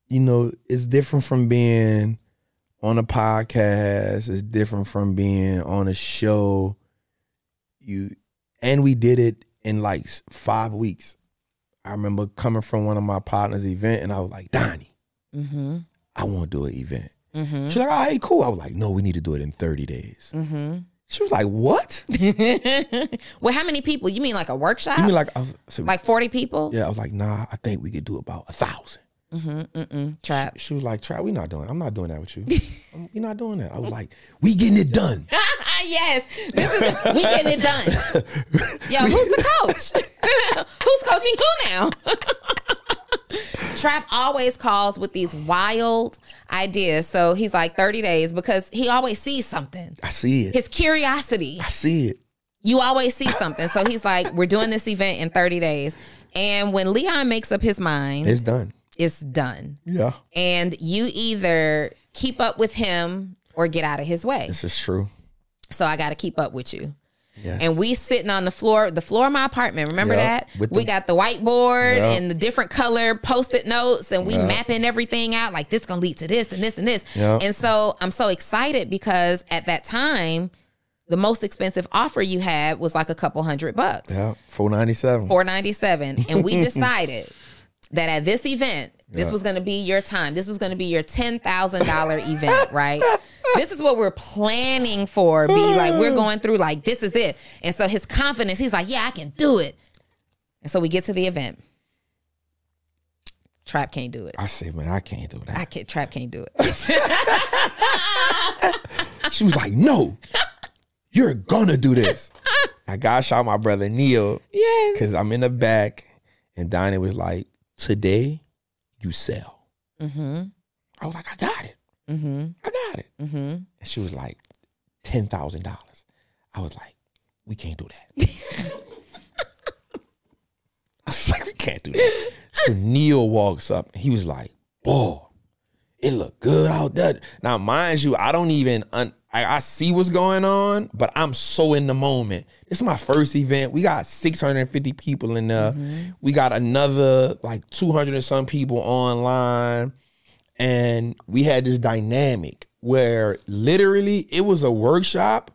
it's different from being on a podcast. It's different from being on a show. And we did it in like 5 weeks. I remember coming from one of my partners' event and I was like, Donnie, I want to do an event. She was like, all right, cool. I was like, no, we need to do it in 30 days. She was like, what? Well, how many people? You mean like a workshop? You mean like, like 40 people? Yeah, I was like, nah, I think we could do about 1,000. Trap. She was like, Trap, we not doing it. I'm not doing that with you. We're not doing that. I was like, we getting it done. Yes, we getting it done. Yo, who's the coach? Who's coaching who now? Trap always calls with these wild ideas. So he's like 30 days because he always sees something. I see it. His curiosity. I see it. You always see something. So he's like, we're doing this event in 30 days. And when Leon makes up his mind, it's done. It's done. Yeah. And you either keep up with him or get out of his way. This is true. So I got to keep up with you. Yes. And we sitting on the floor of my apartment. Remember that? We got the whiteboard and the different color Post-it notes, and we mapping everything out like this gonna lead to this and this and this. And so I'm so excited because at that time, the most expensive offer you had was like a couple $100. Yeah, $497. $497. And we decided that at this event, this was going to be your time. This was going to be your $10,000 event, right? This is what we're planning for. Be like, we're going through like, this is it. And so his confidence, he's like, yeah, I can do it. And so we get to the event. Trap can't do it. I say, man, I can't do that. Trap can't do it. She was like, no, you're going to do this. I got shot my brother Neil. Yes. Because I'm in the back and Donnie was like, today you sell. I was like, I got it. I got it. And she was like, $10,000. I was like, we can't do that. I was like, we can't do that. So Neil walks up and he was like, boy, it looked good out there. Now, mind you, I don't even, I see what's going on, but I'm so in the moment. This is my first event. We got 650 people in there. We got another like 200 and some people online. And we had this dynamic where literally it was a workshop,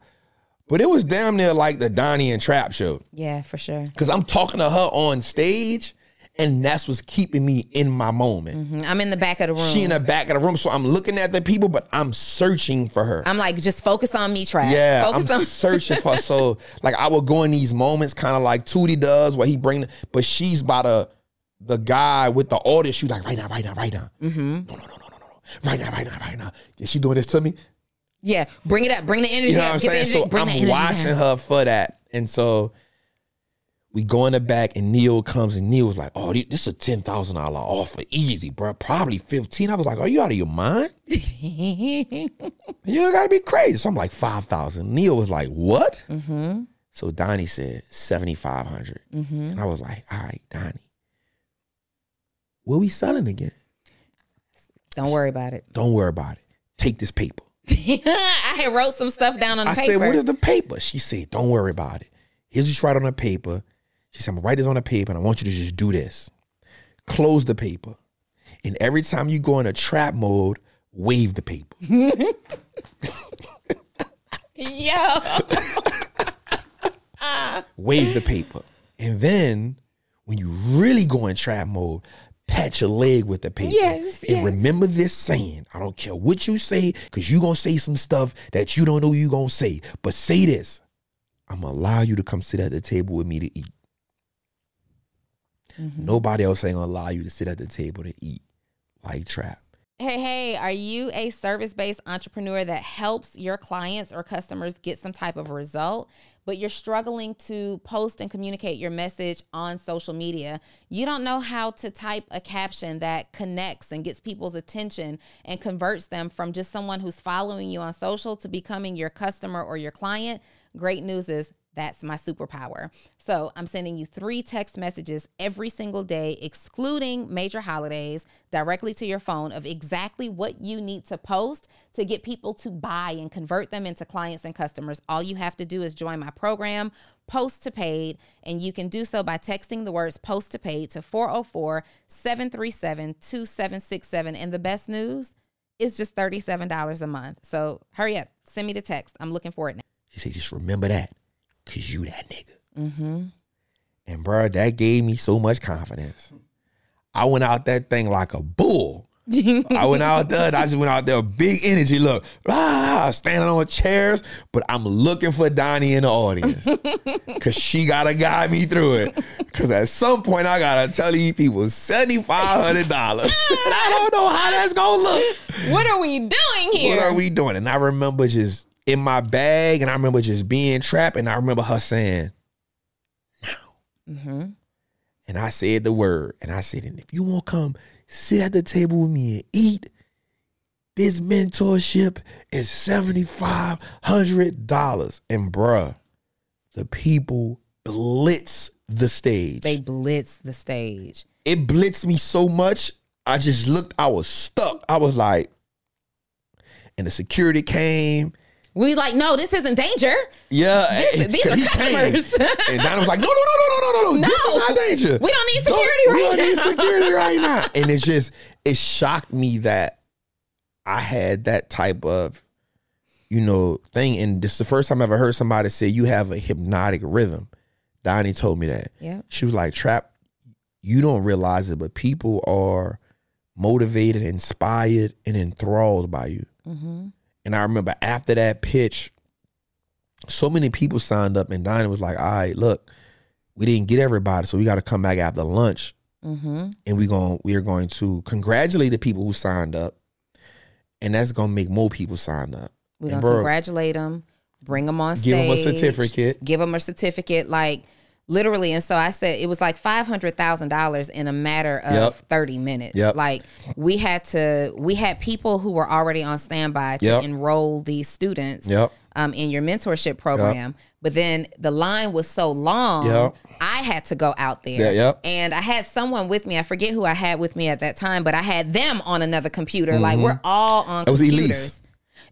but it was damn near like the Donni and Trap show. Yeah, for sure. Because I'm talking to her on stage, and that's what's keeping me in my moment. I'm in the back of the room. She in the back of the room, so I'm looking at the people, but I'm searching for her. I'm like, just focus on me, Trap. Yeah, focus I'm searching for her. So like I would go in these moments kind of like Tootie does where he bring, but she's by the guy with the audience. She's like, right now. No. Right now. Is she doing this to me? Yeah, bring it up. Bring the energy. You know what I'm saying? So I'm watching her for that. And so we go in the back and Neil comes and Neil was like, oh, this is a $10,000 offer. Easy, bro. Probably 15. I was like, are you out of your mind? You gotta be crazy. So I'm like, 5,000. Neil was like, what? So Donnie said 7,500. And I was like, all right, Donnie, what are we selling again? Don't worry about it. Don't worry about it. Take this paper. I had wrote some stuff down on the paper. I said, what is the paper? She said, don't worry about it. Here's what you write on the paper. She said, I'm going to write this on the paper and I want you to just do this. Close the paper. And every time you go into trap mode, wave the paper. Yo. Wave the paper. And then when you really go in trap mode, pat your leg with the paper. And remember this saying. I don't care what you say, because you're going to say some stuff that you don't know you're going to say. But say this. I'm going to allow you to come sit at the table with me to eat. Nobody else ain't going to allow you to sit at the table to eat like Trap. Hey, are you a service-based entrepreneur that helps your clients or customers get some type of result, but you're struggling to post and communicate your message on social media? You don't know how to type a caption that connects and gets people's attention and converts them from just someone who's following you on social to becoming your customer or your client? Great news is that's my superpower. So I'm sending you 3 text messages every single day, excluding major holidays, directly to your phone of exactly what you need to post to get people to buy and convert them into clients and customers. All you have to do is join my program, Post to Paid, and you can do so by texting the words Post to Paid to 404-737-2767. And the best news is just $37 a month. So hurry up, send me the text. I'm looking for it now. She said, just remember that. Cause you that nigga. And bro, that gave me so much confidence. I went out that thing like a bull. I went out there and I just went out there, big energy. Look, standing on chairs, but I'm looking for Donnie in the audience because she got to guide me through it. Because at some point, I got to tell these people $7,500. I don't know how that's going to look. What are we doing here? What are we doing? And I remember just in my bag, and I remember just being trapped, and I remember her saying, no. And I said the word, and I said, and if you want to come sit at the table with me and eat, this mentorship is $7,500. And bruh, the people blitz the stage. They blitz the stage. It blitzed me so much, I just looked, I was stuck. I was like, and the security came. We like, no, this isn't danger. Yeah. These are customers. And Donnie was like, no. This is not danger. We don't need security right now. We don't need security right now. And it shocked me that I had that type of, thing. And this is the first time I ever heard somebody say you have a hypnotic rhythm. Donnie told me that. Yeah. She was like, Trap, you don't realize it, but people are motivated, inspired, and enthralled by you. And I remember after that pitch, so many people signed up, and Donnie was like, all right, look, we didn't get everybody, so we got to come back after lunch. And we are going to congratulate the people who signed up, and that's going to make more people sign up. We're going to congratulate them, bring them on stage. Give them a certificate. Give them a certificate, like literally. And so I said it was like $500,000 in a matter of 30 minutes. Like we had people who were already on standby to enroll these students in your mentorship program. But then the line was so long, I had to go out there. And I had someone with me. I forget who I had with me at that time, but I had them on another computer. Like we're all on computers.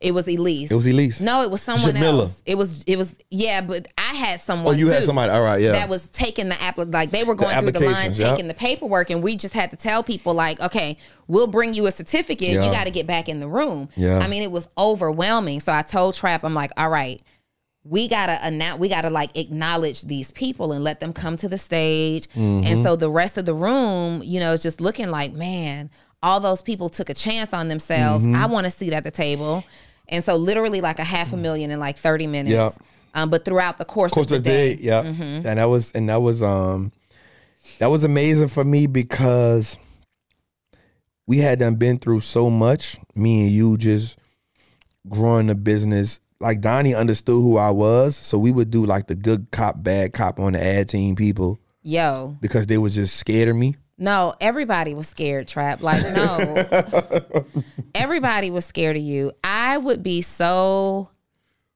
It was Elise. It was Elise. No, it was someone else. It was but I had someone. Oh, you had somebody. All right, that was taking like they were going through the line, taking the paperwork, and we just had to tell people like, okay, we'll bring you a certificate. You got to get back in the room. I mean, it was overwhelming. So I told Trap, I'm like, all right, we gotta like acknowledge these people and let them come to the stage. And so the rest of the room, is just looking like, man, all those people took a chance on themselves. I want a seat at the table. And so literally like $500,000 in like 30 minutes. But throughout the course of the day. And that was amazing for me because we had done been through so much, me and you just growing the business. Like Donnie understood who I was. So we would do like the good cop, bad cop on the ad team people. Because they was just scared of me. No, everybody was scared, Trap. Like, no. Everybody was scared of you. I would be so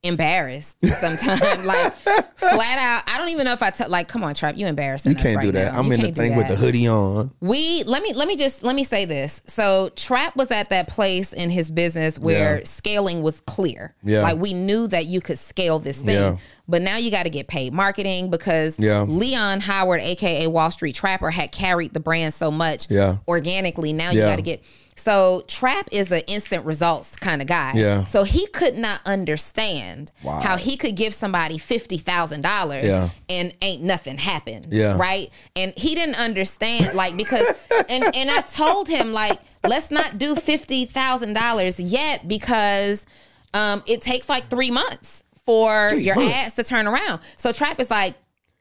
embarrassed sometimes. Like, flat out. I don't even know if like, come on, Trap, you embarrassing us right now. You can't do that. I'm in the thing with the hoodie on. Let me say this. So Trap was at that place in his business where scaling was clear. Like, we knew that you could scale this thing. But now you got to get paid marketing because Leon Howard, aka Wallstreet Trapper, had carried the brand so much organically. Now you got to get. So Trap is an instant results kind of guy. So he could not understand how he could give somebody $50,000 and ain't nothing happened. Right. And he didn't understand, like, because and I told him, like, let's not do $50,000 yet because it takes like 3 months for your ads to turn around. So Trap is like,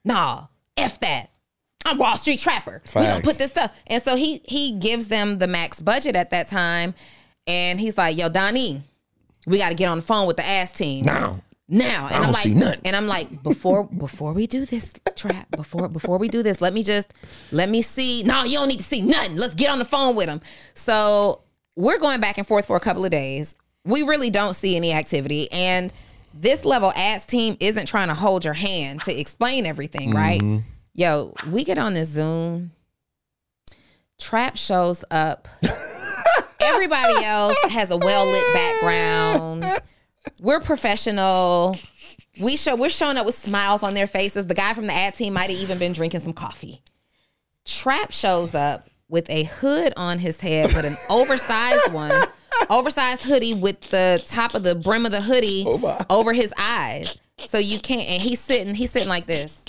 nah, F that. I'm Wallstreet Trapper. We gonna put this stuff. And so he gives them the max budget at that time. And he's like, yo, Donnie, we got to get on the phone with the ads team. Now. And I'm like, and I'm like, before we do this, Trap, before we do this, let me see. No, you don't need to see nothing. Let's get on the phone with them. So we're going back and forth for a couple of days. We really don't see any activity. And this level ads team isn't trying to hold your hand to explain everything, right? Yo, we get on this Zoom. Trap shows up. Everybody else has a well-lit background. We're professional. We're showing up with smiles on their faces. The guy from the ad team might have even been drinking some coffee. Trap shows up with a hood on his head, but an oversized hoodie with the top of the brim of the hoodie over his eyes. So you can't, and he's sitting like this.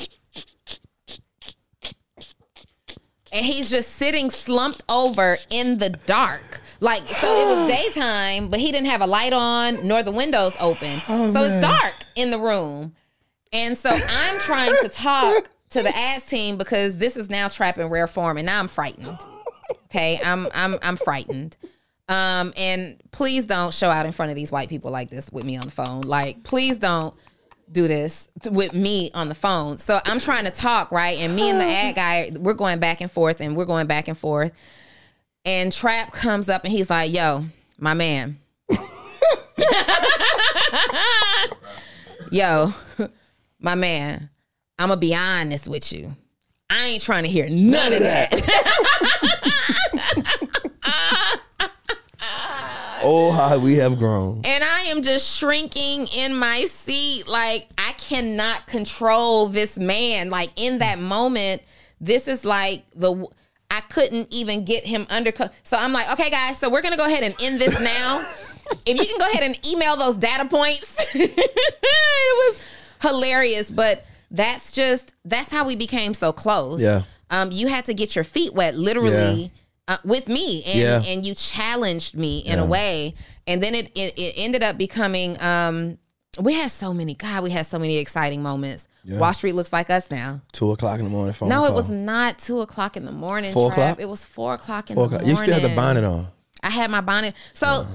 And he's just sitting slumped over in the dark. Like, so it was daytime, but he didn't have a light on nor the windows open. So it's dark in the room. And so I'm trying to talk to the ads team because this is now Trap in rare form, and now I'm frightened. Okay, I'm frightened. And please don't show out in front of these white people like this with me on the phone. Like, please don't do this with me on the phone. So I'm trying to talk, right? And me and the ad guy, we're going back and forth, and we're going back and forth. And Trap comes up and he's like, yo, my man. Yo, my man, I'm going to be honest with you. I ain't trying to hear none of that. Oh, how we have grown. And I am just shrinking in my seat. Like, I cannot control this man. Like, in that moment, this is like I couldn't even get him under. So I'm like, okay, guys, so we're going to go ahead and end this now. If you can go ahead and email those data points. It was hilarious, but that's how we became so close. Yeah. You had to get your feet wet, literally. With me, and you challenged me in a way, and then it ended up becoming. We had so many exciting moments. Yeah. Wall Street looks like us now. 2 o'clock in the morning. Phone no, call. It was not 2 o'clock in the morning. 4 o'clock. It was 4 o'clock in the morning. You still had the bonnet on. I had my bonnet. So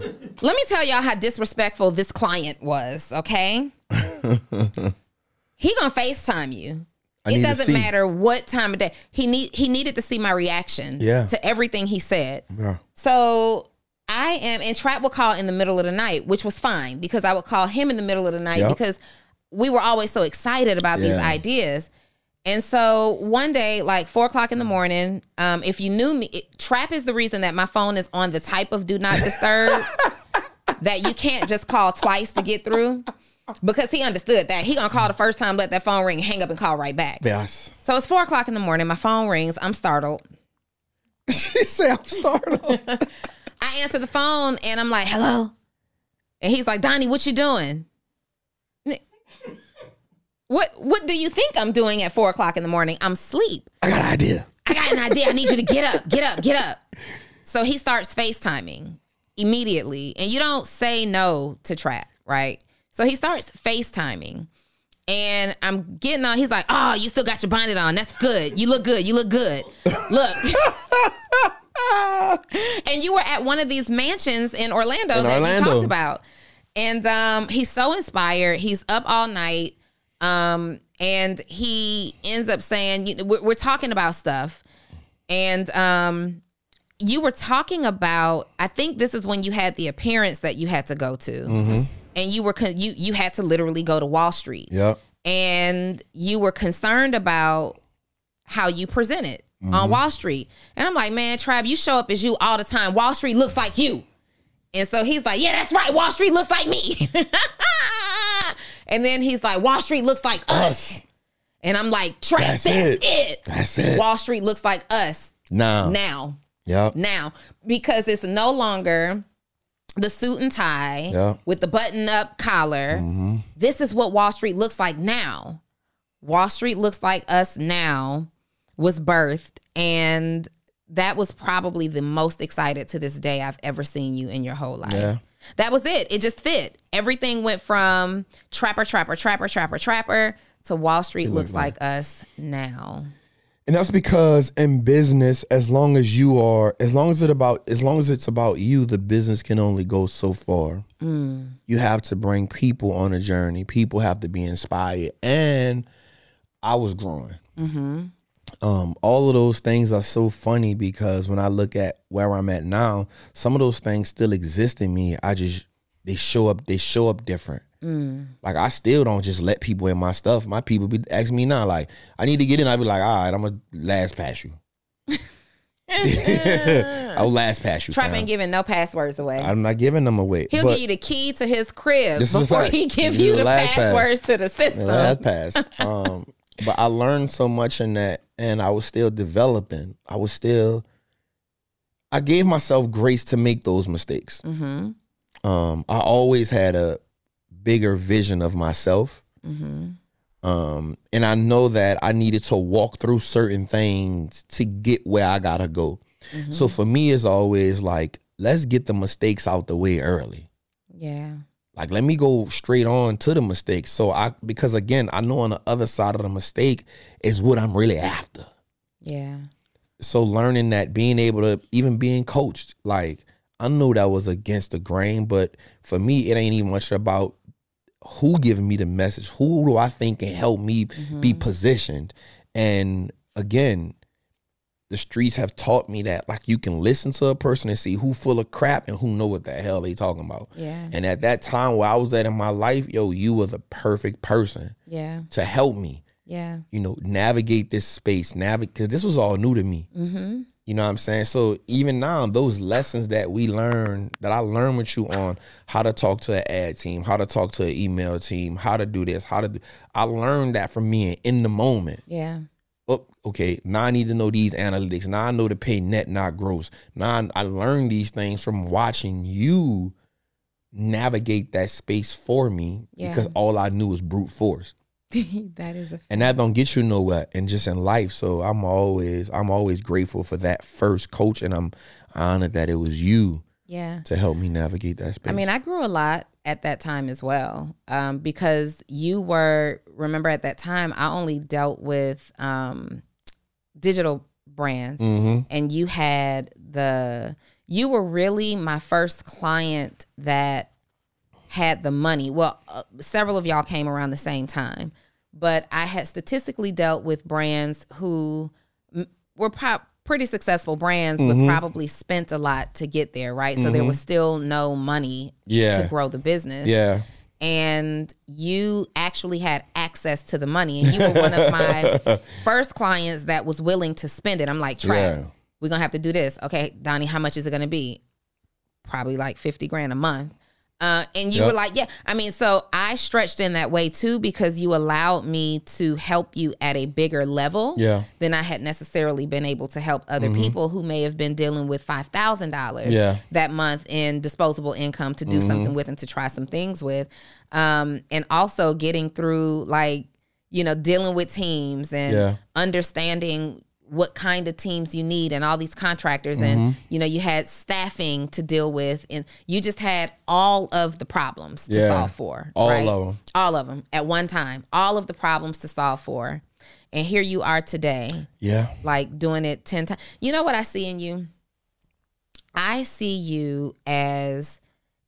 let me tell y'all how disrespectful this client was. Okay, he gonna FaceTime you. It doesn't matter what time of day. He needed to see my reaction to everything he said. Yeah. So and Trap would call in the middle of the night, which was fine because I would call him in the middle of the night because we were always so excited about these ideas. And so one day, like 4 o'clock in the morning, if you knew me, Trap is the reason that my phone is on the type of do not disturb that you can't just call twice to get through. Because he understood that. He gonna call the first time, let that phone ring, hang up and call right back. Yes. So it's 4 o'clock in the morning. My phone rings. I'm startled. She said I'm startled. I answer the phone and I'm like, hello. And he's like, Donnie, what you doing? What do you think I'm doing at 4 o'clock in the morning? I'm asleep. I got an idea. I need you to get up. So he starts FaceTiming immediately. And you don't say no to Trap, right? So he starts FaceTiming, and I'm getting on. He's like, oh, you still got your bonnet on. That's good. You look good. Look. And you were at one of these mansions in Orlando that you talked about. And he's so inspired. He's up all night. And he ends up saying, we're talking about stuff. And you were talking about, I think this is when you had the appearance that you had to go to. Mm-hmm. And you had to literally go to Wall Street. Yep. And you were concerned about how you presented on Wall Street. And I'm like, man, Trap, you show up as you all the time. Wall Street looks like you. And so he's like, yeah, that's right. Wall Street looks like me. And then he's like, Wall Street looks like us. And I'm like, Trap, that's it. That's it. Wall Street looks like us. Now. Yep. Now. Because it's no longer the suit and tie with the button-up collar. Mm-hmm. This is what Wall Street looks like now. Wall Street looks like us now was birthed, and that was probably the most excited to this day I've ever seen you in your whole life. Yeah. That was it. It just fit. Everything went from Trapper to Wall Street looks like us now. And that's because in business, as long as it's about you, the business can only go so far. You have to bring people on a journey. People have to be inspired. And I was growing. Mm-hmm. All of those things are so funny because when I look at where I'm at now, some of those things still exist in me. They show up different. Like, I still don't just let people in my stuff. My people be asking me now, like, I need to get in. I be like, all right, I'm going to last pass you. I'll last pass you. Trap ain't giving no passwords away. I'm not giving them away. He'll give you the key to his crib before he give you the passwords to the system. The last pass. But I learned so much in that, and I was still developing. I gave myself grace to make those mistakes. Mm-hmm. I always had a bigger vision of myself. Mm-hmm. And I know that I needed to walk through certain things to get where I gotta go. Mm-hmm. So for me, it's always like let's get the mistakes out the way early. Yeah. Like, let me go straight on to the mistakes. Because again, I know on the other side of the mistake is what I'm really after. Yeah. So learning that, being able to, even being coached, like, I know that was against the grain, but for me, it ain't even much about who giving me the message. Who do I think can help me be positioned? And again, the streets have taught me that, like, you can listen to a person and see who full of crap and who know what the hell they talking about. Yeah. And at that time where I was at in my life, you were the perfect person to help me. Yeah. Navigate this space, because this was all new to me. Mm-hmm. You know what I'm saying? So even now, those lessons that I learned with you on how to talk to an ad team, how to talk to an email team, how to do this, I learned that from me in the moment. Yeah. Oh, okay, now I need to know these analytics. Now I know to pay net, not gross. Now I learned these things from watching you navigate that space for me, because all I knew was brute force. That is and that don't get you nowhere, and just in life. So I'm always grateful for that first coach, and I'm honored that it was you to help me navigate that space. I mean, I grew a lot at that time as well, because remember at that time, I only dealt with digital brands, and you were really my first client that had the money. Well, several of y'all came around the same time, but I had statistically dealt with brands who were pretty successful brands, but probably spent a lot to get there, right? So there was still no money to grow the business. Yeah. And you actually had access to the money, and you were one of my first clients that was willing to spend it. I'm like, Trap, we're going to have to do this. Okay, Donnie, how much is it going to be? Probably like 50 grand a month. And you were like, yeah. I mean, so I stretched in that way too, because you allowed me to help you at a bigger level than I had necessarily been able to help other people who may have been dealing with $5,000 that month in disposable income to do something with and to try some things with. And also getting through, like, dealing with teams and understanding what kind of teams you need and all these contractors and, you had staffing to deal with, and you just had all of the problems to solve for. All of them. All of them at one time. All of the problems to solve for. And here you are today. Yeah. Like doing it 10 times. You know what I see in you? I see you as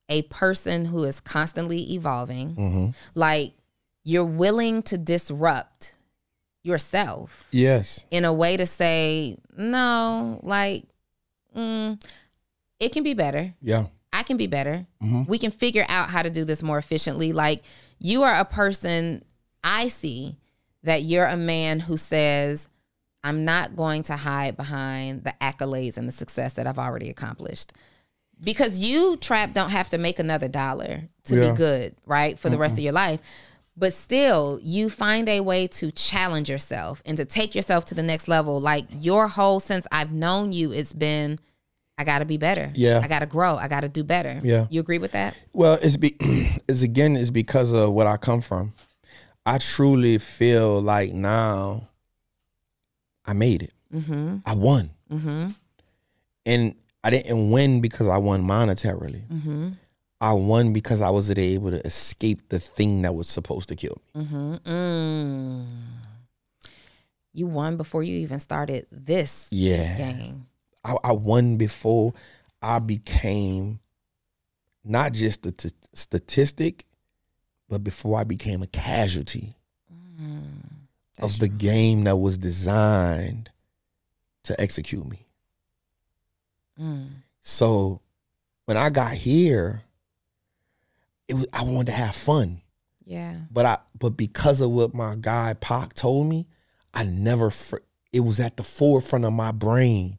a person who is constantly evolving. Like, you're willing to disrupt yourself. Yes. In a way to say, no, like, it can be better. Yeah. I can be better. We can figure out how to do this more efficiently. Like, you are a person, I see that you're a man who says, I'm not going to hide behind the accolades and the success that I've already accomplished. Because you, Trap, don't have to make another dollar to be good, right? For the rest of your life. But still, you find a way to challenge yourself and to take yourself to the next level. Like, your whole since I've known you, it's been, I got to be better. Yeah. I got to grow. I got to do better. Yeah. You agree with that? Well, it's because of what I come from. I truly feel like now I made it. I won. And I didn't win because I won monetarily. I won because I was able to escape the thing that was supposed to kill me. You won before you even started this game. I won before I became not just a statistic, but before I became a casualty of the game that was designed to execute me. So when I got here, I wanted to have fun. Yeah. But because of what my guy Pac told me, it was at the forefront of my brain.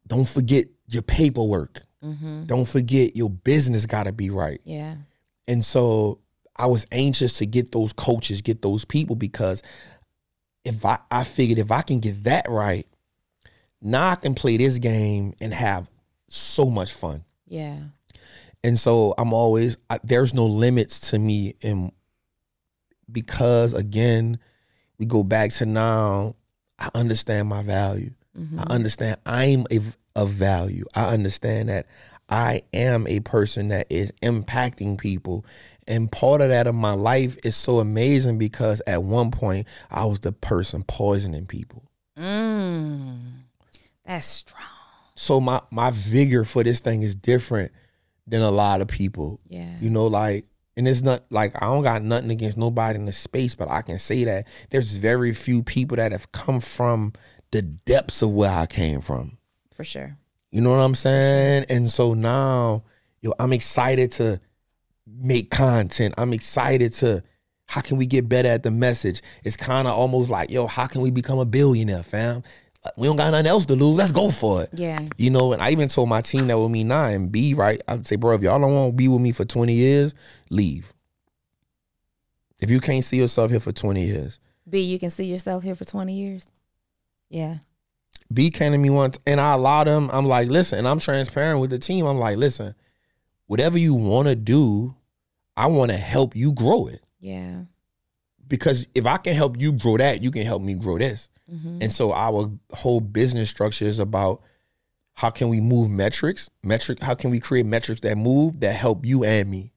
Don't forget your paperwork. Don't forget your business got to be right. Yeah. And so I was anxious to get those coaches, get those people, because I figured if I can get that right, now I can play this game and have so much fun. Yeah. And so there's no limits to me. And because, again, we go back to now, I understand my value. I understand I'm of value. I understand that I am a person that is impacting people. And part of that of my life is so amazing because at one point I was the person poisoning people. That's strong. So my vigor for this thing is different than a lot of people. Yeah. You know, like, and it's not like I don't got nothing against nobody in the space, but I can say that there's very few people that have come from the depths of where I came from. For sure. You know what I'm saying? And so now, I'm excited to make content. I'm excited to, how can we get better at the message? It's kind of almost like, how can we become a billionaire, fam? We don't got nothing else to lose. Let's go for it. Yeah. You know, and I even told my team that with me now and B, right? I would say, bro, if y'all don't want to be with me for 20 years, leave. If you can't see yourself here for 20 years. B, you can see yourself here for 20 years? Yeah. B came to me once and I allowed him, I'm like, listen, and I'm transparent with the team. I'm like, listen, whatever you want to do, I want to help you grow it. Yeah. Because if I can help you grow that, you can help me grow this. And so our whole business structure is about how can we move metrics, how can we create metrics that move, that help you and me.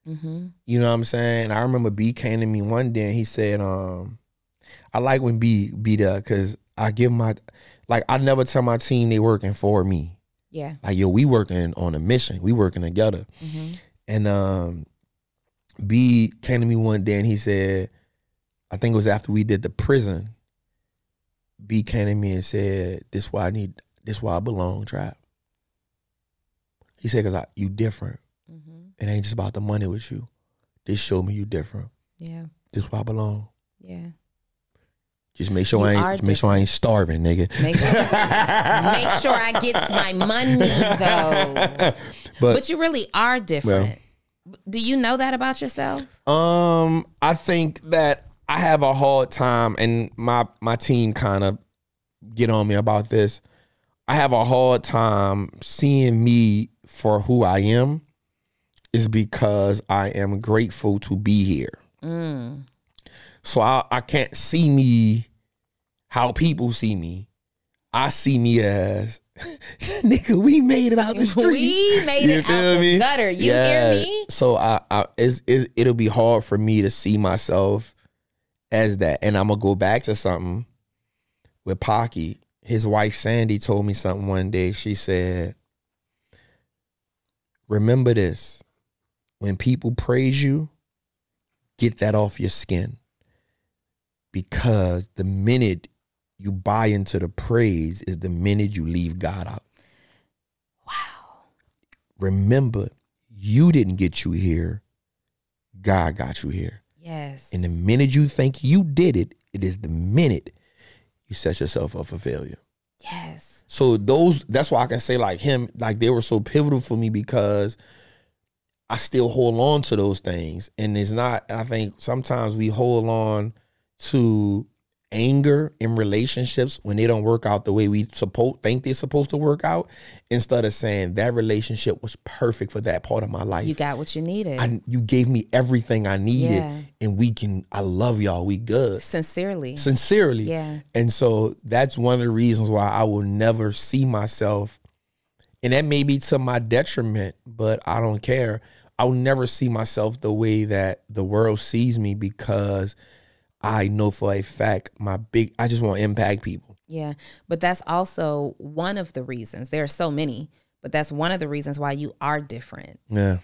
You know what I'm saying? I remember B came to me one day and he said, I like when B there because I give I never tell my team they working for me. Yeah. Like, we working on a mission. We working together. And B came to me one day and he said, I think it was after we did the prison, B came to me and said, this why I belong, Trap. He said, because you different. It ain't just about the money with you. This showed me you different. Yeah. This why I belong. Yeah. Just make sure I ain't starving, nigga. Make sure I get my money though. But you really are different. Well, do you know that about yourself? I think that I have a hard time, and my team kind of get on me about this. I have a hard time seeing me for who I am is because I am grateful to be here. So I can't see me how people see me. I see me as, nigga, we made it out the street. We made it out the gutter. You hear me? So it'll be hard for me to see myself as that. And I'm going to go back to something with Pocky. His wife, Sandy, told me something one day. She said, remember this. When people praise you, get that off your skin. Because the minute you buy into the praise is the minute you leave God out. Wow. Remember, you didn't get you here. God got you here. Yes. And the minute you think you did it, it is the minute you set yourself up for failure. Yes. So that's why I can say like him, like they were so pivotal for me because I still hold on to those things. And it's not, I think sometimes we hold on to anger in relationships when they don't work out the way we think they're supposed to work out, instead of saying that relationship was perfect for that part of my life. You got what you needed. You gave me everything I needed, and I love y'all. We good. Sincerely. Yeah. And so that's one of the reasons why I will never see myself, and that may be to my detriment, but I don't care. I'll never see myself the way that the world sees me, because I know for a fact I just want to impact people. Yeah. But that's also one of the reasons. There are so many, but that's one of the reasons why you are different. Yeah.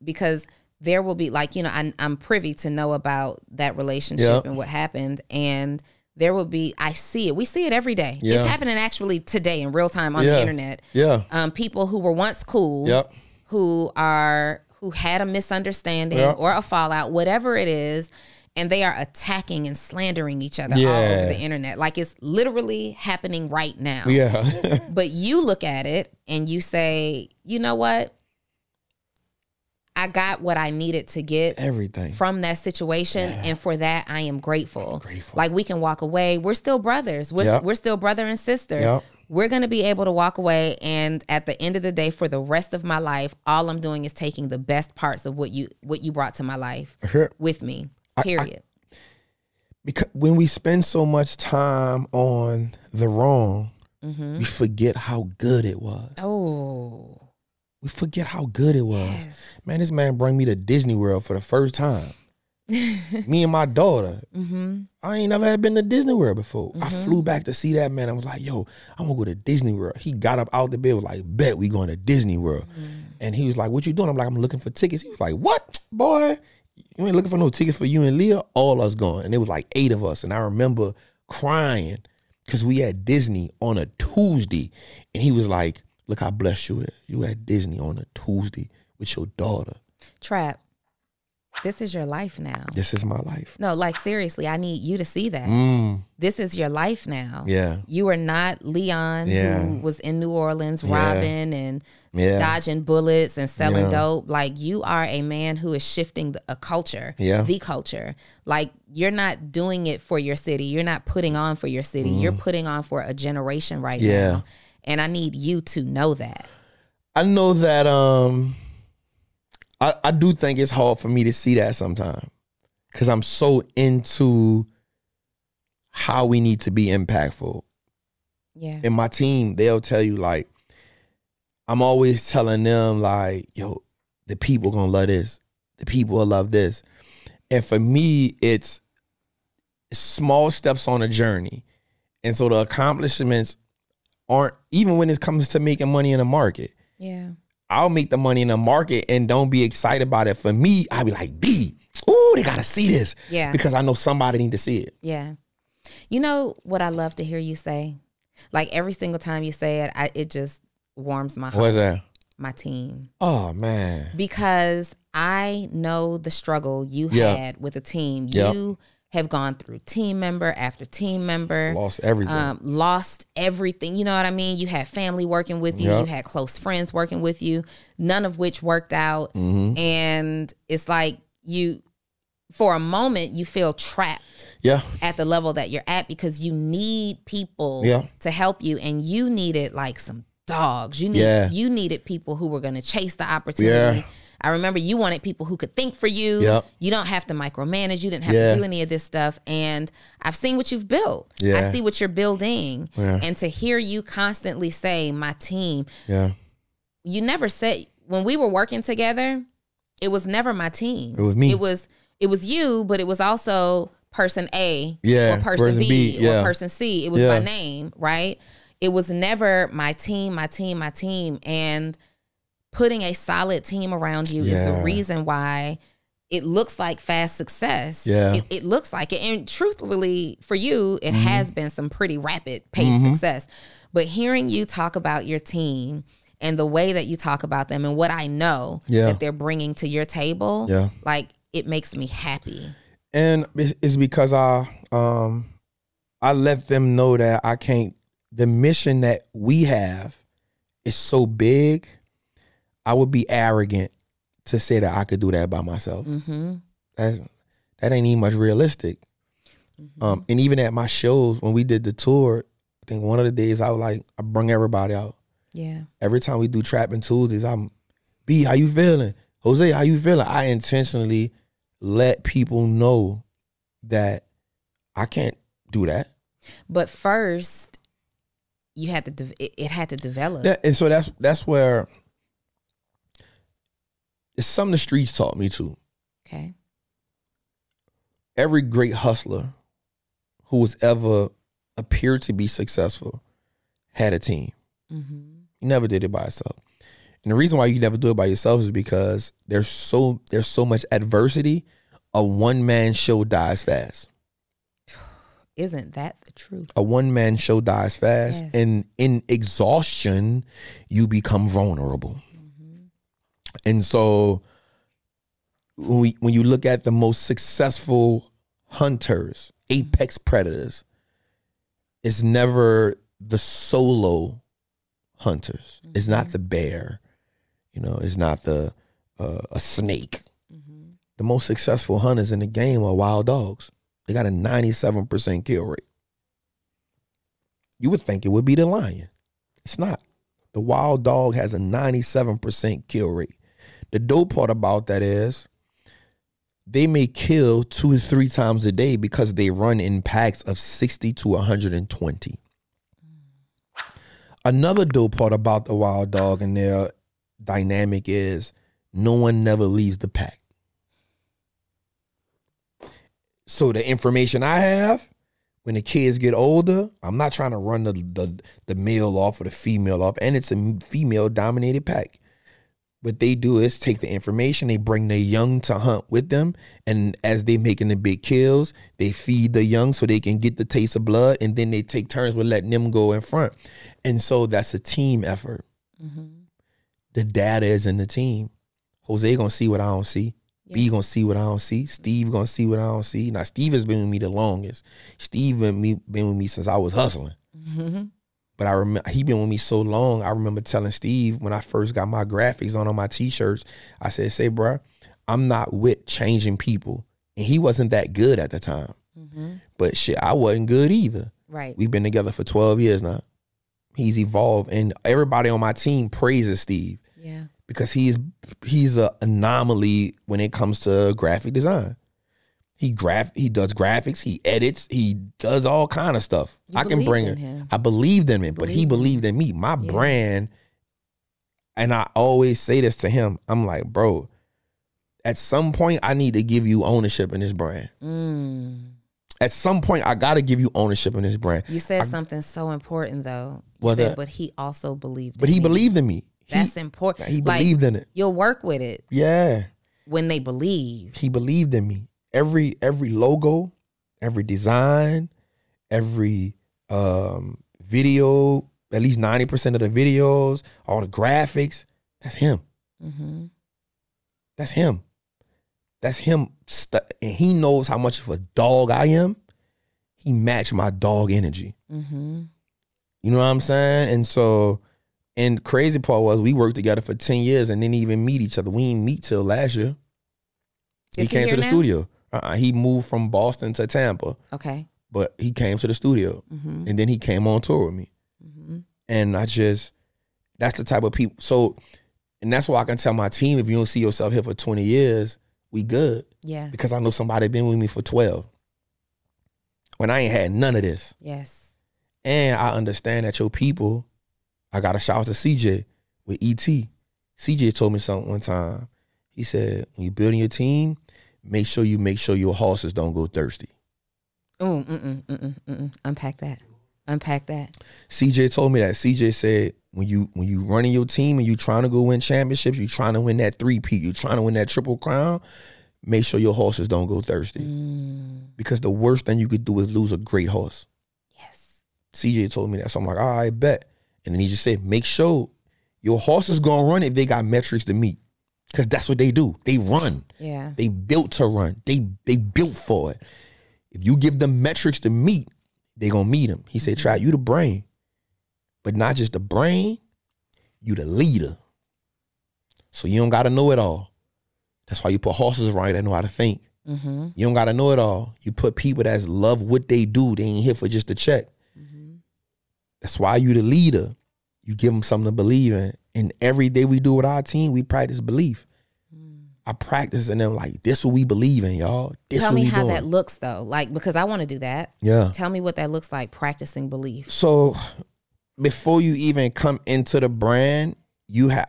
Because there will be I'm privy to know about that relationship and what happened. And there will be, I see it. We see it every day. Yeah. It's happening actually today in real time on the internet. Yeah. People who were once cool, who had a misunderstanding or a fallout, whatever it is, and they are attacking and slandering each other all over the internet. Like it's literally happening right now. Yeah. But you look at it and you say, you know what? I got what I needed to get everything from that situation. And for that, I am grateful. Like we can walk away. We're still brothers. We're still brother and sister. We're going to be able to walk away. And at the end of the day, for the rest of my life, all I'm doing is taking the best parts of what you brought to my life with me. Period. Because when we spend so much time on the wrong, we forget how good it was. Oh. We forget how good it was. Yes. Man, this man brought me to Disney World for the first time. Me and my daughter. I ain't never had been to Disney World before. I flew back to see that man. I was like, yo, I'm gonna go to Disney World. He got up out the bed, was like, bet we going to Disney World. And he was like, what you doing? I'm like, I'm looking for tickets. He was like, what, boy? You ain't looking for no tickets for you and Leah? All us going. And it was like 8 of us. And I remember crying because we at Disney on a Tuesday. And he was like, look how blessed you is. You at Disney on a Tuesday with your daughter. Trap, this is your life now. This is my life. No, like seriously, I need you to see that. This is your life now. Yeah. You are not Leon who was in New Orleans robbing and dodging bullets and selling dope. Like, you are a man who is shifting a culture, the culture. Like, you're not doing it for your city. You're not putting on for your city. You're putting on for a generation right now. And I need you to know that. I know that I do think it's hard for me to see that sometimes because I'm so into how we need to be impactful. Yeah. And my team, they'll tell you, like, I'm always telling them, like, yo, the people gonna love this. The people will love this. And for me, it's small steps on a journey. And so the accomplishments aren't, even when it comes to making money in the market. Yeah. I'll make the money in the market and don't be excited about it. For me, I'll be like, ooh, they gotta see this. Yeah. Because I know somebody need to see it. Yeah. You know what I love to hear you say? Like, every single time you say it, it just warms my heart. What's that? My team. Oh, man. Because I know the struggle you had with a team. You have gone through team member after team member. Lost everything. Lost everything. You know what I mean? You had family working with you. You had close friends working with you, none of which worked out. And it's like you, for a moment, you feel trapped at the level that you're at because you need people to help you. And you needed like some dogs. You needed people who were going to chase the opportunity. I remember you wanted people who could think for you. You don't have to micromanage. You didn't have to do any of this stuff. And I've seen what you've built. I see what you're building. And to hear you constantly say, my team, you never said, when we were working together, it was never my team. It was me. It was you, but it was also person A or person B or person C. It was my name, right? It was never my team, my team, my team. And putting a solid team around you is the reason why it looks like fast success. It looks like it. And truthfully, for you, it has been some pretty rapid paced success. But hearing you talk about your team and the way that you talk about them and what I know that they're bringing to your table, like, it makes me happy. And it's because I let them know that I can't, the mission that we have is so big, I would be arrogant to say that I could do that by myself. That ain't even much realistic. And even at my shows, when we did the tour, I think one of the days I was like, I bring everybody out. Every time we do Trapping Tuesdays, I'm, B, how you feeling? Jose, how you feeling? I intentionally let people know that I can't do that. But first, you had to, it had to develop. Yeah, and so that's where it's something the streets taught me too. Okay. Every great hustler who was ever appeared to be successful had a team. You never did it by yourself. And the reason why you never do it by yourself is because there's so much adversity. A one-man show dies fast. Isn't that the truth? A one-man show dies fast. And in exhaustion, you become vulnerable. And so when you look at the most successful hunters, apex predators, it's never the solo hunters. It's not the bear. You know, it's not the a snake. The most successful hunters in the game are wild dogs. They got a 97% kill rate. You would think it would be the lion. It's not. The wild dog has a 97% kill rate. The dope part about that is they may kill 2 or 3 times a day because they run in packs of 60 to 120. Another dope part about the Wild Dog and their dynamic is no one never leaves the pack. So the information I have, when the kids get older, I'm not trying to run the male off or the female off, and it's a female-dominated pack. What they do is take the information, they bring the young to hunt with them, and as they making the big kills, they feed the young so they can get the taste of blood, and then they take turns with letting them go in front. And so that's a team effort. The data is in the team. Jose gonna see what I don't see. B gonna see what I don't see. Steve gonna see what I don't see. Now Steve has been with me the longest. Steve been with me since I was hustling. But I remember he been with me so long. I remember telling Steve when I first got my graphics on my t-shirts, I said, "Say, bro, I'm not with changing people." And he wasn't that good at the time. But shit, I wasn't good either. Right. We've been together for 12 years now. He's evolved, and everybody on my team praises Steve. Yeah. Because he's an anomaly when it comes to graphic design. He does graphics, he edits, he does all kind of stuff. I can bring it. I believed in him, but he believed in me. My brand, and I always say this to him, I'm like, bro, at some point I need to give you ownership in this brand. At some point I gotta give you ownership in this brand. You said something so important though. You said, but he also believed in me. But he believed in me. That's important. He believed in it. You'll work with it. Yeah. When they believe. He believed in me. Every logo, every design, every video, at least 90% of the videos, all the graphics, that's him. That's him. That's him. And he knows how much of a dog I am. He matched my dog energy. You know what I'm saying? And so, and crazy part was we worked together for 10 years and didn't even meet each other. We didn't meet till last year. He came to the studio. He moved from Boston to Tampa. Okay. But he came to the studio. And then he came on tour with me. And that's the type of people. So, and that's why I can tell my team, if you don't see yourself here for 20 years, we good. Yeah. Because I know somebody been with me for 12. When I ain't had none of this. Yes. And I understand that your people, I got a shout out to CJ with ET. CJ told me something one time. He said, when you're building your team, make sure your horses don't go thirsty. Unpack that. Unpack that. CJ told me that. CJ said, when you running your team and you trying to go win championships, you trying to win that 3-peat, you trying to win that Triple Crown, make sure your horses don't go thirsty. Because the worst thing you could do is lose a great horse. Yes. CJ told me that. So I'm like, all right, bet. And then he just said, make sure your horse is going to run if they got metrics to meet. Because that's what they do. They run. Yeah. They built to run. They built for it. If you give them metrics to meet, they going to meet them. He said, try you the brain. But not just the brain, you the leader. So you don't got to know it all. That's why you put horses around that know how to think. You don't got to know it all. You put people that love what they do. They ain't here for just a check. That's why you the leader. You give them something to believe in. And every day we do with our team, we practice belief. I practice in them like, this what we believe in, y'all. Tell me how that looks though. Like, because I want to do that. Yeah. Tell me what that looks like, practicing belief. So before you even come into the brand,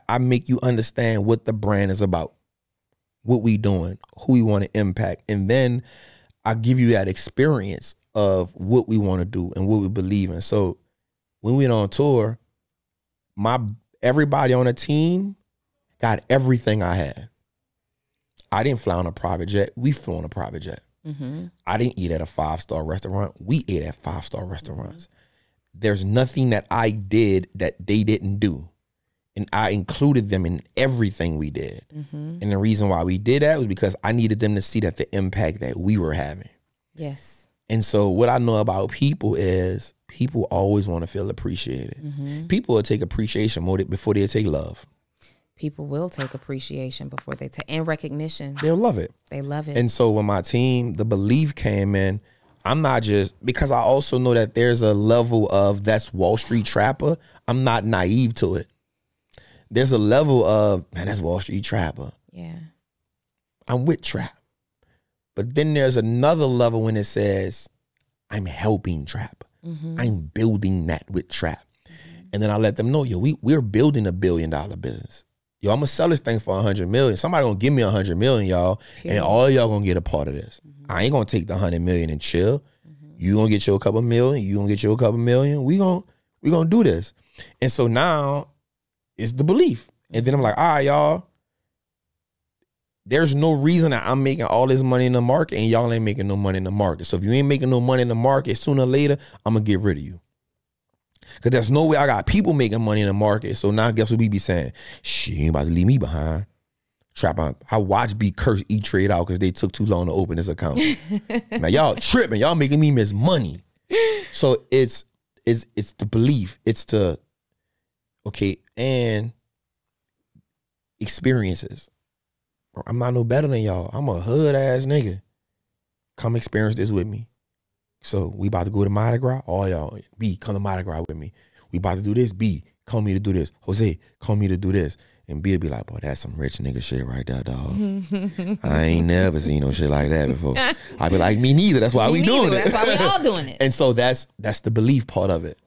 I make you understand what the brand is about, what we doing, who we want to impact. And then I give you that experience of what we want to do and what we believe in. So when we went on tour, everybody on the team got everything I had. I didn't fly on a private jet. We flew on a private jet. I didn't eat at a 5-star restaurant. We ate at 5-star restaurants. There's nothing that I did that they didn't do. And I included them in everything we did. And the reason why we did that was because I needed them to see that the impact that we were having. Yes. And so what I know about people is people always want to feel appreciated. People will take appreciation more before they take love. People will take appreciation before they take, and recognition. They'll love it. They love it. And so when my team, the belief came in, I'm not just, because I also know that there's a level of that's Wallstreet Trapper. I'm not naive to it. There's a level of, man, that's Wallstreet Trapper. Yeah. I'm with Trap. But then there's another level when it says, I'm helping Trap. I'm building that with Trap. And then I let them know, yo, we're building $1 billion business. Yo, I'm gonna sell this thing for 100 million. Somebody gonna give me 100 million, y'all, and all y'all gonna get a part of this. I ain't gonna take the 100 million and chill. You gonna get your couple million. You gonna get your couple million. We gonna do this. And so now it's the belief. And then I'm like, all right, y'all. There's no reason that I'm making all this money in the market and y'all ain't making no money in the market. So if you ain't making no money in the market, sooner or later, I'm gonna get rid of you. Because there's no way I got people making money in the market. So now guess what we be saying? She ain't about to leave me behind. Trap on. I watch B curse E-Trade out because they took too long to open this account. Now y'all tripping. Y'all making me miss money. So it's the belief. It's the, okay, and experiences. Bro, I'm not no better than y'all. I'm a hood ass nigga. Come experience this with me. So we about to go to Mardi Gras. All y'all, B, come to Mardi Gras with me. We about to do this. B, call me to do this. Jose, call me to do this. And B will be like, boy, that's some rich nigga shit right there, dog. I ain't never seen no shit like that before. I be like, me neither. That's why we doing it. That's why we all doing it. And so that's the belief part of it.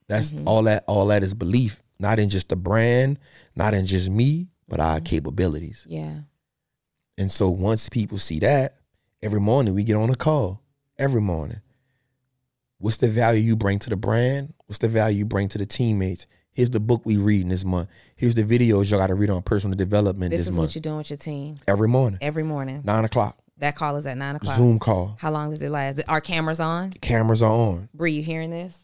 That's all that is belief, not in just the brand, not in just me, but our capabilities. Yeah. And so once people see that, every morning we get on a call. Every morning. What's the value you bring to the brand? What's the value you bring to the teammates? Here's the book we reading this month. Here's the videos y'all got to read on personal development this month. This is what you're doing with your team. Every morning. Every morning. 9 o'clock. That call is at 9 o'clock. Zoom call. How long does it last? Are cameras on? Cameras are on. Bree, you hearing this?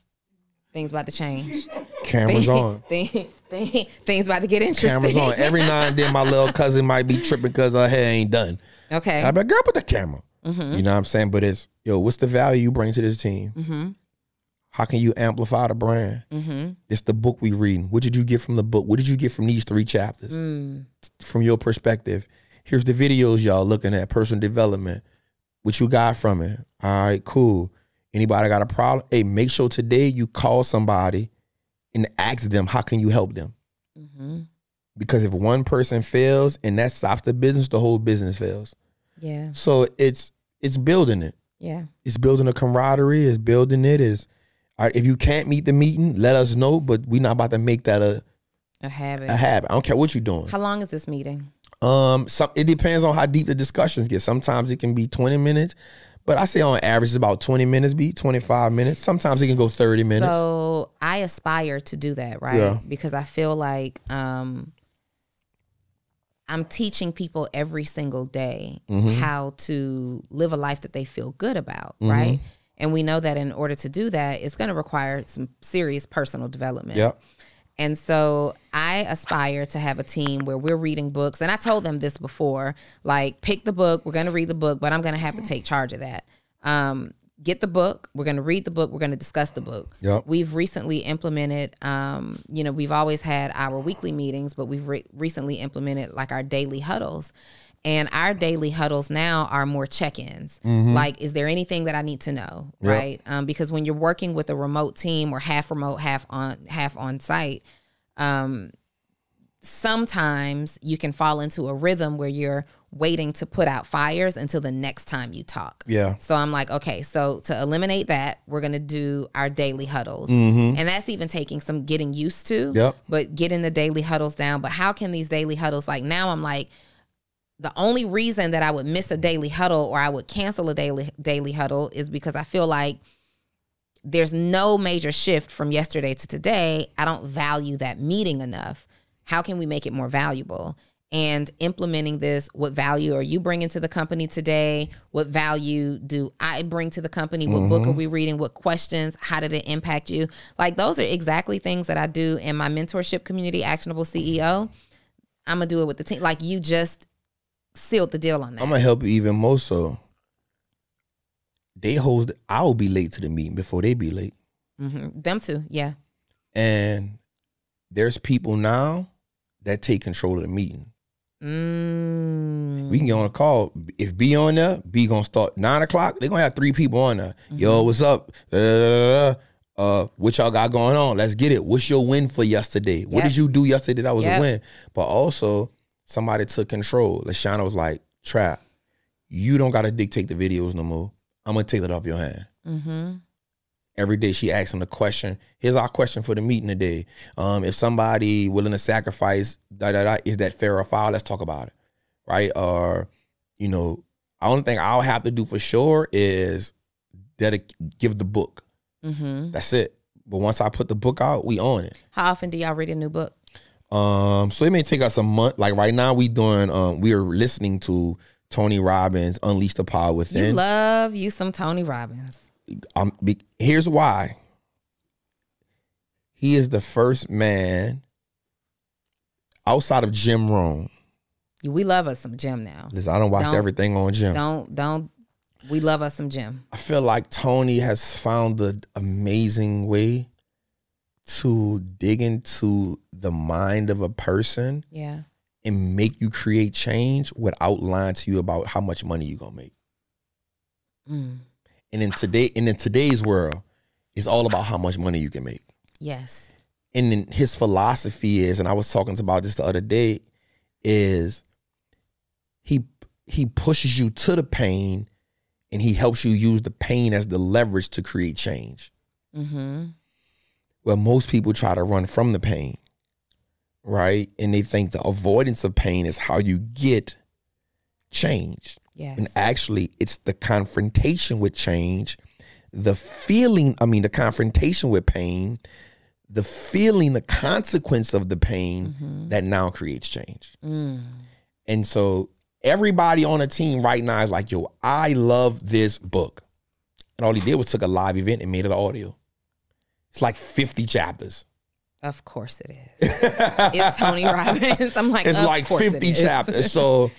Things about to change. Cameras on. Things about to get interesting. Cameras on. Every now and then my little cousin might be tripping because her hair ain't done. Okay. And I be like, girl, put the camera. You know what I'm saying? But it's, yo, what's the value you bring to this team? How can you amplify the brand? It's the book we reading. What did you get from the book? What did you get from these 3 chapters? From your perspective. Here's the videos y'all looking at, personal development. What you got from it? All right, cool. Anybody got a problem? Hey, make sure today you call somebody and ask them, how can you help them? Because if one person fails and that stops the business, the whole business fails. Yeah. So it's building it. Yeah. It's building a camaraderie. It's building it. All right, if you can't meet the meeting, let us know. But we're not about to make that a habit. A habit. I don't care what you're doing. How long is this meeting? It depends on how deep the discussions get. Sometimes it can be 20 minutes, but I say on average it's about 20 minutes, 25 minutes. Sometimes it can go 30 minutes. So I aspire to do that, right? Yeah. Because I feel like I'm teaching people every single day how to live a life that they feel good about, right? And we know that in order to do that, it's going to require some serious personal development. Yep. And so I aspire to have a team where we're reading books. And I told them this before, like, pick the book. We're going to read the book, but I'm going to have to take charge of that. Get the book. We're going to read the book. We're going to discuss the book. Yep. We've recently implemented, we've always had our weekly meetings, but we've recently implemented like our daily huddles. And our daily huddles now are more check-ins. Like, is there anything that I need to know, right? Because when you're working with a remote team or half remote, half on site, sometimes you can fall into a rhythm where you're waiting to put out fires until the next time you talk. Yeah. So I'm like, okay, so to eliminate that, we're going to do our daily huddles. And that's even taking some getting used to, but getting the daily huddles down. But how can these daily huddles, like now I'm like, the only reason that I would miss a daily huddle or I would cancel a daily huddle is because I feel like there's no major shift from yesterday to today. I don't value that meeting enough. How can we make it more valuable? And implementing this, what value are you bringing to the company today? What value do I bring to the company? What book are we reading? What questions? How did it impact you? Like, those are exactly things that I do in my mentorship community, Actionable CEO. I'm going to do it with the team. Like, you just sealed the deal on that. I'm going to help you even more so. I'll be late to the meeting before they be late. Them too, yeah. And there's people now that take control of the meeting. We can get on a call. If B on there, B gonna start 9 o'clock. They're gonna have 3 people on there. Yo, what's up? What y'all got going on? Let's get it. What's your win for yesterday? What did you do yesterday that was a win? But also, somebody took control. LaShawna was like, Trap, you don't gotta dictate the videos no more. I'm gonna take it off your hand. Every day she asks them the question. Here's our question for the meeting today. If somebody willing to sacrifice, is that fair or foul? Let's talk about it, right? Or, you know, the only thing I'll have to do for sure is give the book. That's it. But once I put the book out, we own it. How often do y'all read a new book? So it may take us a month. Like right now, we are listening to Tony Robbins' Unleash the Power Within. You love you some Tony Robbins. Here's why. He is the first man outside of Jim Rohn. We love us some Jim now. Listen, I don't watch everything on Jim. Don't. We love us some Jim. I feel like Tony has found an amazing way to dig into the mind of a person, and make you create change without lying to you about how much money you're gonna make. And in today's world, it's all about how much money you can make. Yes. And then his philosophy is, and I was talking about this the other day, is he pushes you to the pain, and he helps you use the pain as the leverage to create change. Well, most people try to run from the pain, right? And they think the avoidance of pain is how you get change. Yes. And actually, it's the confrontation with change, the confrontation with pain, the feeling, the consequence of the pain that now creates change. And so everybody on a team right now is like, yo, I love this book. And all he did was took a live event and made it audio. It's like 50 chapters. Of course it is. It's Tony Robbins. I'm like, it's like 50 chapters. So,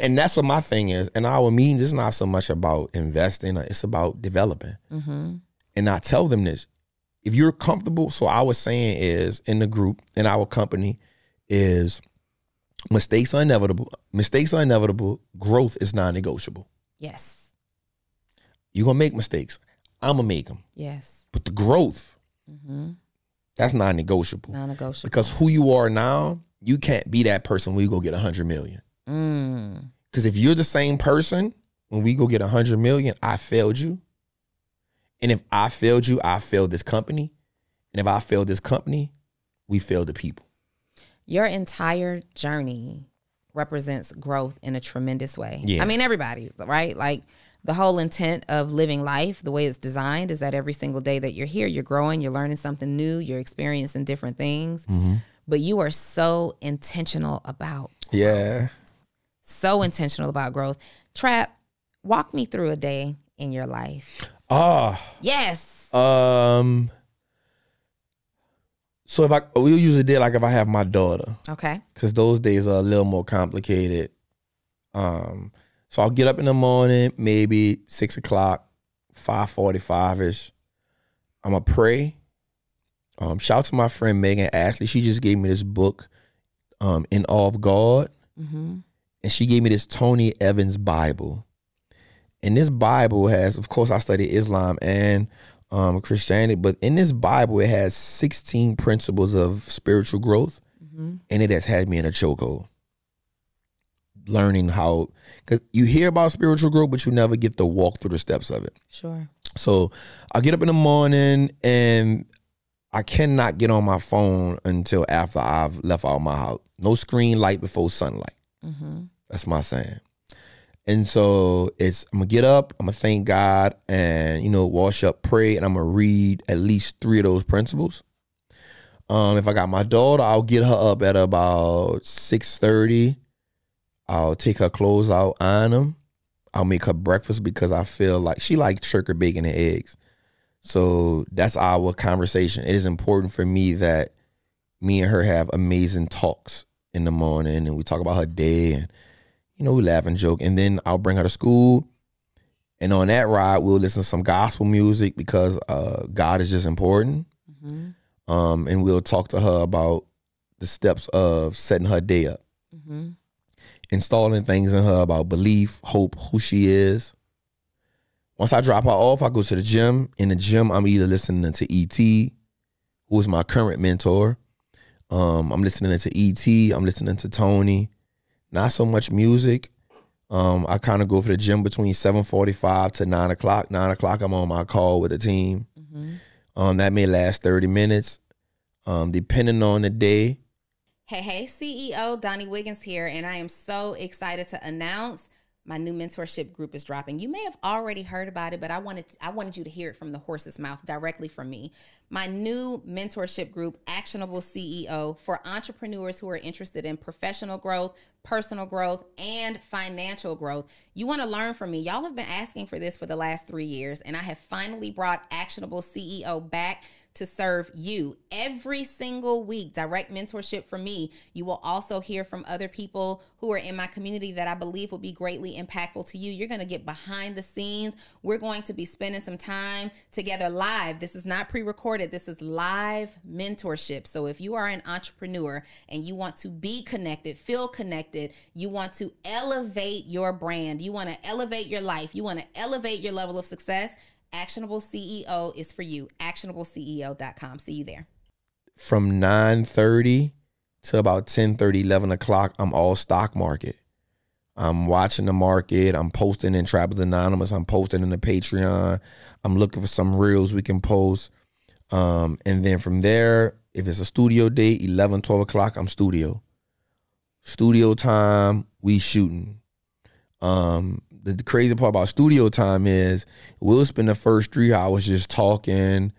and that's what my thing is. And our meetings is not so much about investing. It's about developing. And I tell them this. If you're comfortable, so I was saying is in the group, in our company, is mistakes are inevitable. Mistakes are inevitable. Growth is non-negotiable. Yes. You're going to make mistakes. I'm going to make them. Yes. But the growth, that's non-negotiable. Non-negotiable. Because who you are now, you can't be that person when you go get 100 million. Because if you're the same person, when we go get 100 million, I failed you. And if I failed you, I failed this company. And if I failed this company, we failed the people. Your entire journey represents growth in a tremendous way. Yeah. I mean, everybody, right? Like the whole intent of living life, the way it's designed, is that every single day that you're here, you're growing, you're learning something new, you're experiencing different things. But you are so intentional about growth. So intentional about growth. Trap, walk me through a day in your life. Yes. So we usually did like if I have my daughter. Okay. Because those days are a little more complicated. So I'll get up in the morning, maybe 6 o'clock, 5:45-ish. I'm going to pray. Shout out to my friend Megan Ashley. She just gave me this book, In Awe of God. And she gave me this Tony Evans Bible. And this Bible has, of course, I study Islam and Christianity, but in this Bible, it has 16 principles of spiritual growth, and it has had me in a chokehold. Learning how, because you hear about spiritual growth, but you never get to walk through the steps of it. Sure. So I get up in the morning, and I cannot get on my phone until after I've left out my house. No screen light before sunlight. That's my saying. And so I'm going to get up, I'm going to thank God and, wash up, pray, and I'm going to read at least 3 of those principles. If I got my daughter, I'll get her up at about 6:30. I'll take her clothes out, iron them. I'll make her breakfast because I feel like she likes turkey, bacon, and eggs. So that's our conversation. It is important for me that me and her have amazing talks in the morning, and we talk about her day, and we laugh and joke. And then I'll bring her to school, and on that ride, we'll listen to some gospel music because God is just important. And we'll talk to her about the steps of setting her day up, installing things in her about belief, hope, who she is. Once I drop her off, I go to the gym. In the gym, I'm either listening to E.T., who is my current mentor. I'm listening to E.T., I'm listening to Tony. Not so much music. I kind of go for the gym between 7:45 to 9 o'clock. 9 o'clock, I'm on my call with the team. That may last 30 minutes, depending on the day. Hey, CEO, Donnie Wiggins here, and I am so excited to announce my new mentorship group is dropping. You may have already heard about it, but I wanted you to hear it from the horse's mouth directly from me. My new mentorship group, Actionable CEO, for entrepreneurs who are interested in professional growth, personal growth, and financial growth. You want to learn from me. Y'all have been asking for this for the last 3 years, and I have finally brought Actionable CEO back to serve you every single week. Direct mentorship from me. You will also hear from other people who are in my community that I believe will be greatly impactful to you. You're going to get behind the scenes. We're going to be spending some time together live. This is not pre-recorded. This is live mentorship. So if you are an entrepreneur and you want to be connected, feel connected, you want to elevate your brand, you want to elevate your life, you want to elevate your level of success, Actionable CEO is for you. ActionableCEO.com. See you there. From 9:30 to about 10:30, 11 o'clock, I'm all stock market. I'm watching the market. I'm posting in Trappers Anonymous. I'm posting in the Patreon. I'm looking for some reels we can post. And then from there, if it's a studio date, 11, 12 o'clock, I'm studio. Studio time, we shooting. The crazy part about studio time is we'll spend the first 3 hours just talking,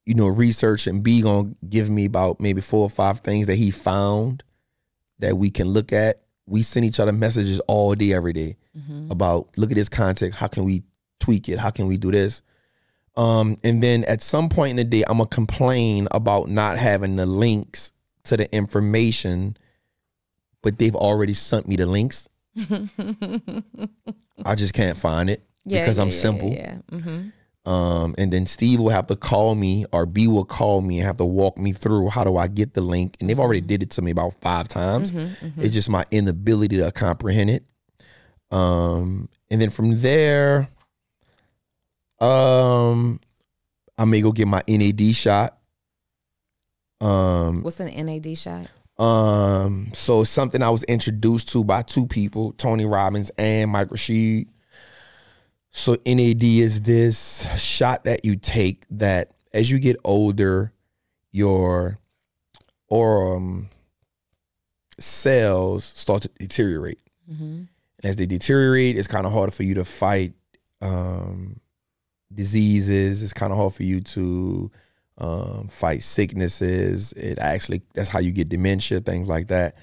research, and B gonna give me about maybe 4 or 5 things that he found that we can look at. We send each other messages all day, every day about, look at this content. How can we tweak it? How can we do this? And then at some point in the day, I'm gonna complain about not having the links to the information, but they've already sent me the links. I just can't find it because I'm simple. And then Steve will have to call me, or B will call me and have to walk me through how do I get the link. And they've already did it to me about 5 times. It's just my inability to comprehend it. And then from there, I may go get my NAD shot. What's an NAD shot? So something I was introduced to by 2 people, Tony Robbins and Mike Rashid. So NAD is this shot that you take that as you get older, your cells start to deteriorate. And as they deteriorate, it's kind of harder for you to fight diseases. It's kind of hard for you to fight sicknesses. That's how you get dementia, things like that.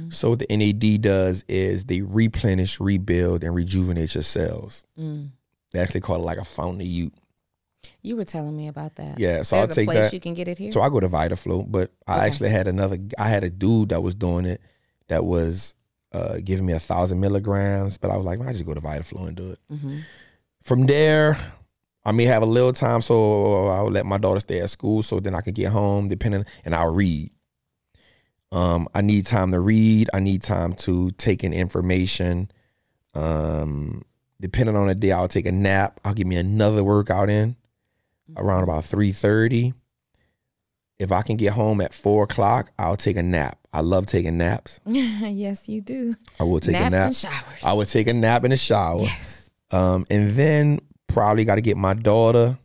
So what the NAD does is they replenish, rebuild, and rejuvenate your cells. They actually call it like a fountain of youth. You were telling me about that. Yeah, so There's I'll take a place that. you can get it here. So I go to VitaFlow, but I actually had a dude that was doing it that was giving me 1,000 milligrams, but I was like, I just go to VitaFlow and do it. From there, I may have a little time, so I'll let my daughter stay at school so then I can get home, and I'll read. I need time to read. I need time to take in information. Depending on the day, I'll take a nap. I'll give me another workout in around about 3:30. If I can get home at 4 o'clock, I'll take a nap. I love taking naps. Yes, you do. I will take a nap. Naps and showers. I would take a nap in the shower. Yes. And then probably got to get my daughter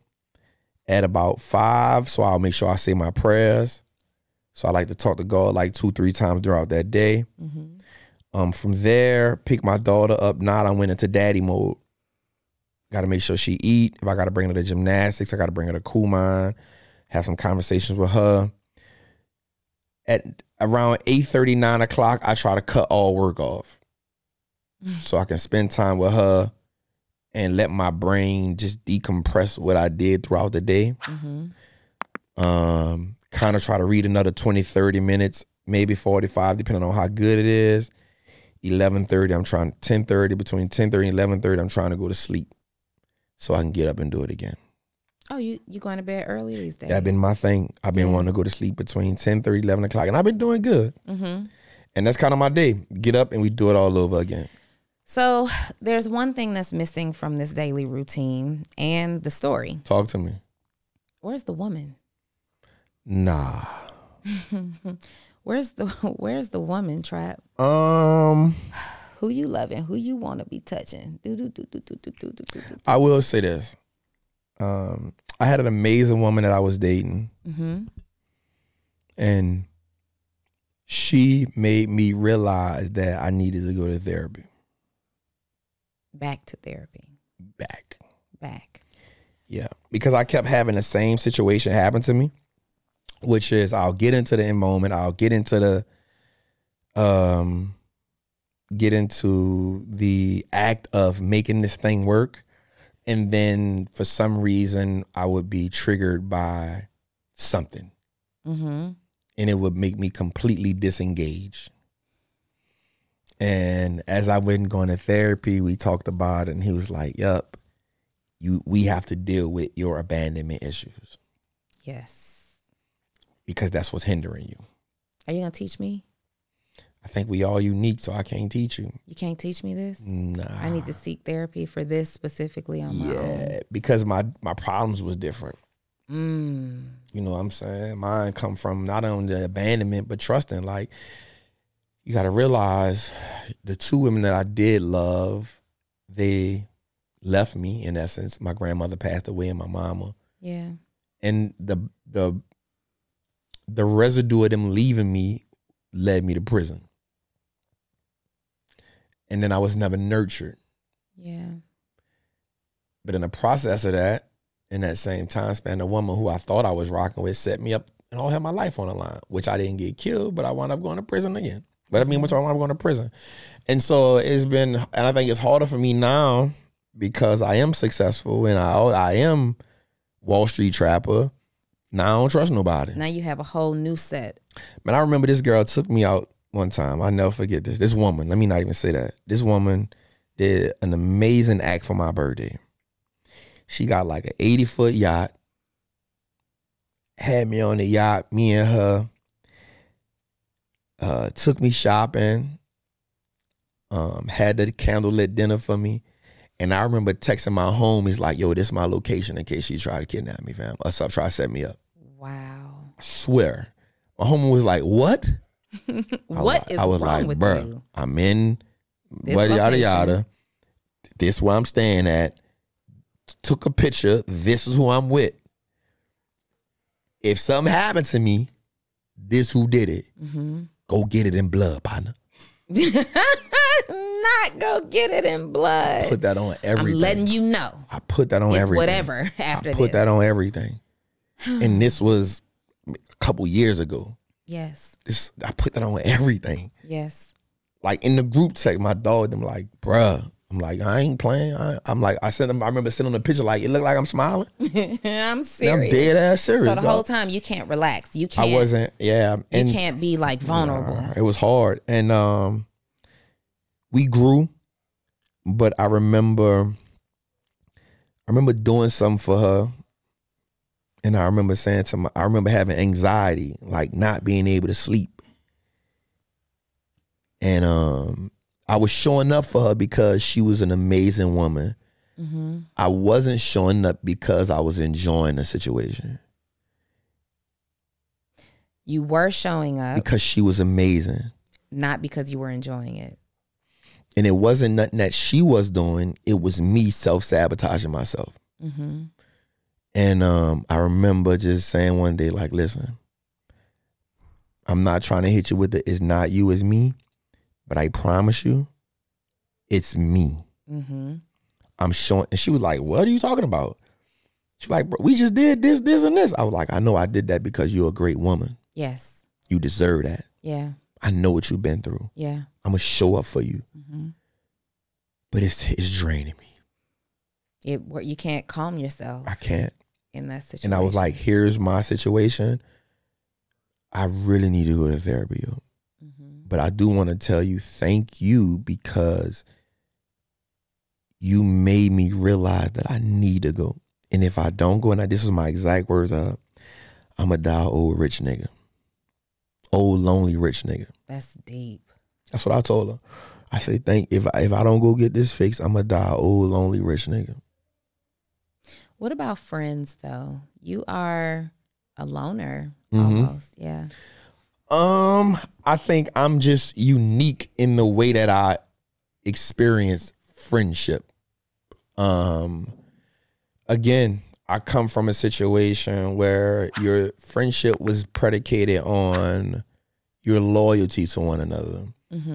at about 5. So I'll make sure I say my prayers. So I like to talk to God like 2-3 times throughout that day. From there, pick my daughter up. Now I went into daddy mode. Got to make sure she eat. If I got to bring her to gymnastics, I got to bring her to Kumon, have some conversations with her. At around 8:30, 9 o'clock, I try to cut all work off so I can spend time with her and let my brain just decompress what I did throughout the day. Kind of try to read another 20, 30 minutes, maybe 45, depending on how good it is. 11:30, 10:30, between 10:30 and 11:30, I'm trying to go to sleep so I can get up and do it again. Oh, you going to bed early these days? That's been my thing. I've been wanting to go to sleep between 10:30, 11 o'clock, and I've been doing good. And that's kind of my day. Get up and we do it all over again. So there's one thing that's missing from this daily routine and the story. Talk to me. Where's the woman? Nah. Where's the woman, Trap? Who you loving? Who you want to be touching? I will say this. I had an amazing woman that I was dating. And she made me realize that I needed to go to therapy. Back to therapy. Back. Yeah. Because I kept having the same situation happen to me, which is I'll get into the moment, I'll get into the act of making this thing work, and then for some reason I would be triggered by something. And it would make me completely disengaged. And as I went going to therapy, we talked about it, and he was like, yup, we have to deal with your abandonment issues. Yes. Because that's what's hindering you. Are you going to teach me? I think we all unique, so I can't teach you. You can't teach me this? Nah. I need to seek therapy for this specifically on my own. Yeah, because my problems was different. You know what I'm saying? Mine come from not only the abandonment, but trusting. Like, you got to realize the two women that I did love, they left me, in essence. My grandmother passed away and my mama. Yeah. And the residue of them leaving me led me to prison. And then I was never nurtured. Yeah. But in the process of that, in that same time span, the woman who I thought I was rocking with set me up, and I'll have my life on the line, which I didn't get killed, but I wound up going to prison again. But I mean, which I wound up going to prison. And so it's been, and I think it's harder for me now because I am successful and I am Wallstreet Trapper. Now I don't trust nobody. Now you have a whole new set. Man, I remember this girl took me out one time. I'll never forget this. This woman, let me not even say that. This woman did an amazing act for my birthday. She got like an 80-foot yacht, had me on the yacht, me and her, took me shopping, had the candlelit dinner for me. And I remember texting my homies like, yo, this is my location in case she try to kidnap me, fam. Or try to set me up. Wow. I swear. My homie was like, what? What is I was wrong like, with bruh, you? I'm in, This yada, location. yada. This where I'm staying at. Took a picture. This is who I'm with. If something happened to me, this who did it. Go get it in blood, partner. Not go get it in blood. Put that on everything. I'm letting you know. I put that on It's everything. whatever after I put this. that on everything. And this was a couple years ago. Yes. I put that on everything. Yes. Like in the group text, my dog, them like, bruh. I'm like, I ain't playing. I'm like, I remember sending them a picture like, it looked like I'm smiling. I'm serious. And I'm dead ass serious. So the dog. whole time you can't relax. You can't. I wasn't, yeah. You can't be like vulnerable. It was hard. And we grew, but I remember doing something for her. And I remember saying I remember having anxiety, like not being able to sleep. And I was showing up for her because she was an amazing woman. I wasn't showing up because I was enjoying the situation. You were showing up. Because she was amazing. Not because you were enjoying it. And it wasn't nothing that she was doing. It was me self-sabotaging myself. And I remember just saying one day, like, listen, I'm not trying to hit you with it's not you, it's me. But I promise you, it's me. I'm showing. And she was like, what are you talking about? She's like, bro, we just did this, this, and this. I was like, I know I did that because you're a great woman. Yes. You deserve that. Yeah. I know what you've been through. Yeah. I'm going to show up for you. But it's draining me. You can't calm yourself. I can't. In that situation. And I was like, here's my situation. I really need to go to therapy. But I do want to tell you, thank you, because you made me realize that I need to go. And if I don't go, and this is my exact words, I'm going to die old rich nigga. Old lonely rich nigga. That's deep. That's what I told her. I said, if I don't go get this fixed, I'm going to die old lonely rich nigga. What about friends, though? You are a loner almost. Yeah. I think I'm just unique in the way that I experience friendship. Again, I come from a situation where your friendship was predicated on your loyalty to one another.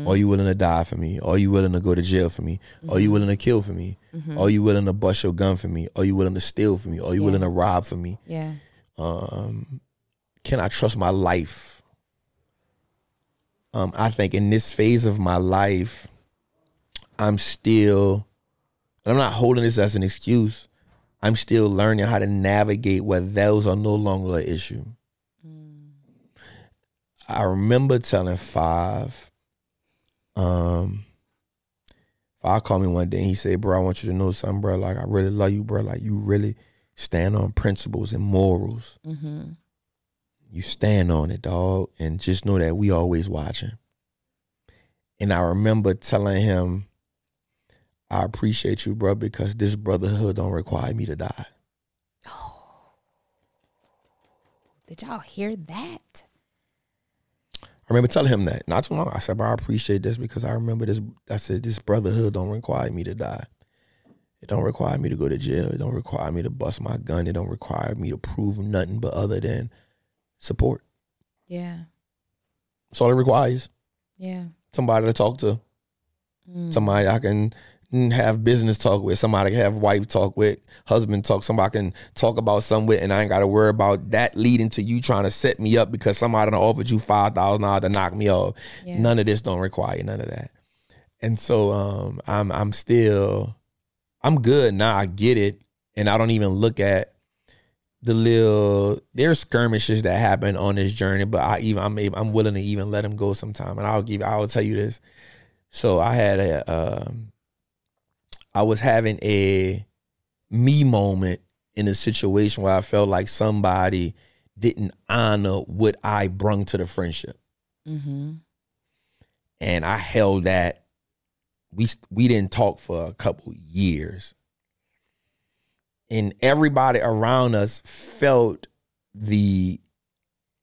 Are you willing to die for me? Are you willing to go to jail for me? Are you willing to kill for me? Are you willing to bust your gun for me? Are you willing to steal for me? Are you willing to rob for me? Yeah. Can I trust my life? I think in this phase of my life, I'm not holding this as an excuse. I'm still learning how to navigate where those are no longer an issue. I remember telling Five called me one day and he said, bro, I want you to know something, bro. Like, I really love you, bro. Like, you really stand on principles and morals. You stand on it, dog. And just know that we always watching. And I remember telling him, I appreciate you, bro, because this brotherhood don't require me to die. Oh. Did y'all hear that? I remember telling him that not too long. I said, bro, I appreciate this because I remember this. I said, this brotherhood don't require me to die. It don't require me to go to jail. It don't require me to bust my gun. It don't require me to prove nothing but other than support. Yeah. That's all it requires. Yeah. Somebody to talk to. Somebody I can have business talk with. Somebody I can have wife talk with. Husband talk. Somebody I can talk about something with, and I ain't got to worry about that leading to you trying to set me up because somebody done offered you $5,000 to knock me off. Yeah. None of this don't require none of that. And so I'm good now. I get it, and I don't even look at there's skirmishes that happen on this journey, but I'm willing to even let them go sometime. And I'll tell you this. So I was having a me moment in a situation where I felt like somebody didn't honor what I brung to the friendship. And I held that. We didn't talk for a couple years. And everybody around us felt the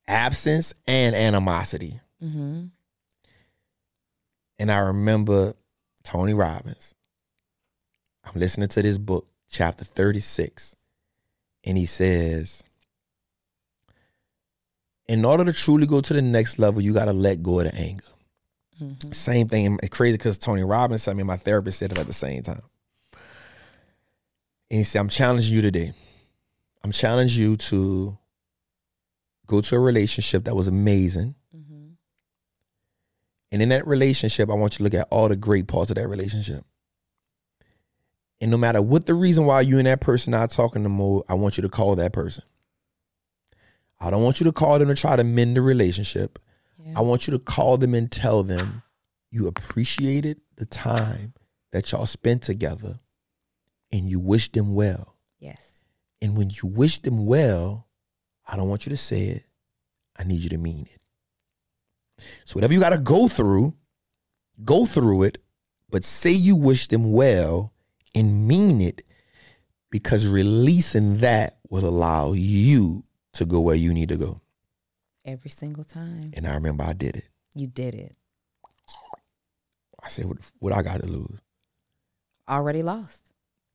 absence and animosity. And I remember Tony Robbins. I'm listening to this book, chapter 36. And he says, in order to truly go to the next level, you got to let go of the anger. Same thing. It's crazy because Tony Robbins said me and my therapist said it at the same time. And he said, I'm challenging you today. I'm challenging you to go to a relationship that was amazing. And in that relationship, I want you to look at all the great parts of that relationship. And no matter what the reason why you and that person not talking no more, I want you to call that person. I don't want you to call them to try to mend the relationship. Yeah. I want you to call them and tell them you appreciated the time that y'all spent together and you wish them well. Yes. And when you wish them well, I don't want you to say it. I need you to mean it. So whatever you got to go through it, but say you wish them well and mean it, because releasing that will allow you to go where you need to go. Every single time. And I remember I did it. You did it. I said, what I got to lose? Already lost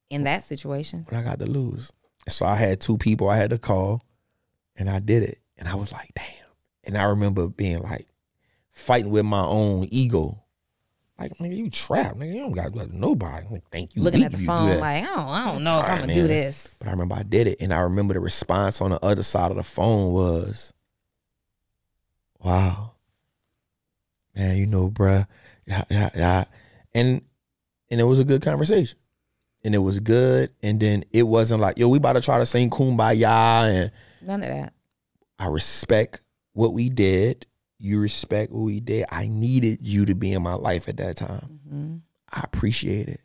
in that situation. What I got to lose? So I had 2 people I had to call, and I did it. And I was like, damn. And I remember being like, fighting with my own ego. Like, nigga, you trapped. Nigga, you don't got nobody. Like, thank you. Looking at the phone like, I don't know if I'm going to do this. But I remember I did it. And I remember the response on the other side of the phone was, wow. Man, you know, bruh. Yeah. And it was a good conversation. And it was good. And then it wasn't like, yo, we about to try to sing Kumbaya. And none of that. I respect what we did. You respect what we did. I needed you to be in my life at that time. I appreciate it.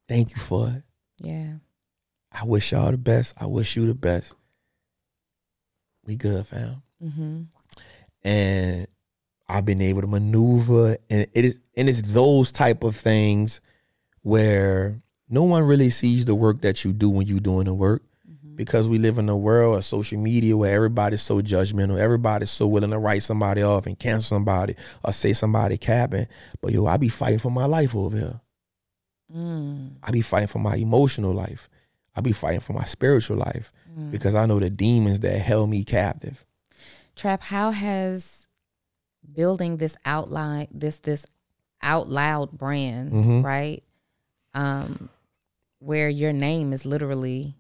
Thank you for it. Yeah. I wish y'all the best. I wish you the best. We good, fam. And I've been able to maneuver, and it's those type of things where no one really sees the work that you do when you're doing the work. Because we live in a world of social media where everybody's so judgmental. Everybody's so willing to write somebody off and cancel somebody or say somebody capping. But yo, I be fighting for my life over here. I be fighting for my emotional life. I be fighting for my spiritual life because I know the demons that held me captive. Trap, how has building this outline, this out loud brand, right? Where your name is literally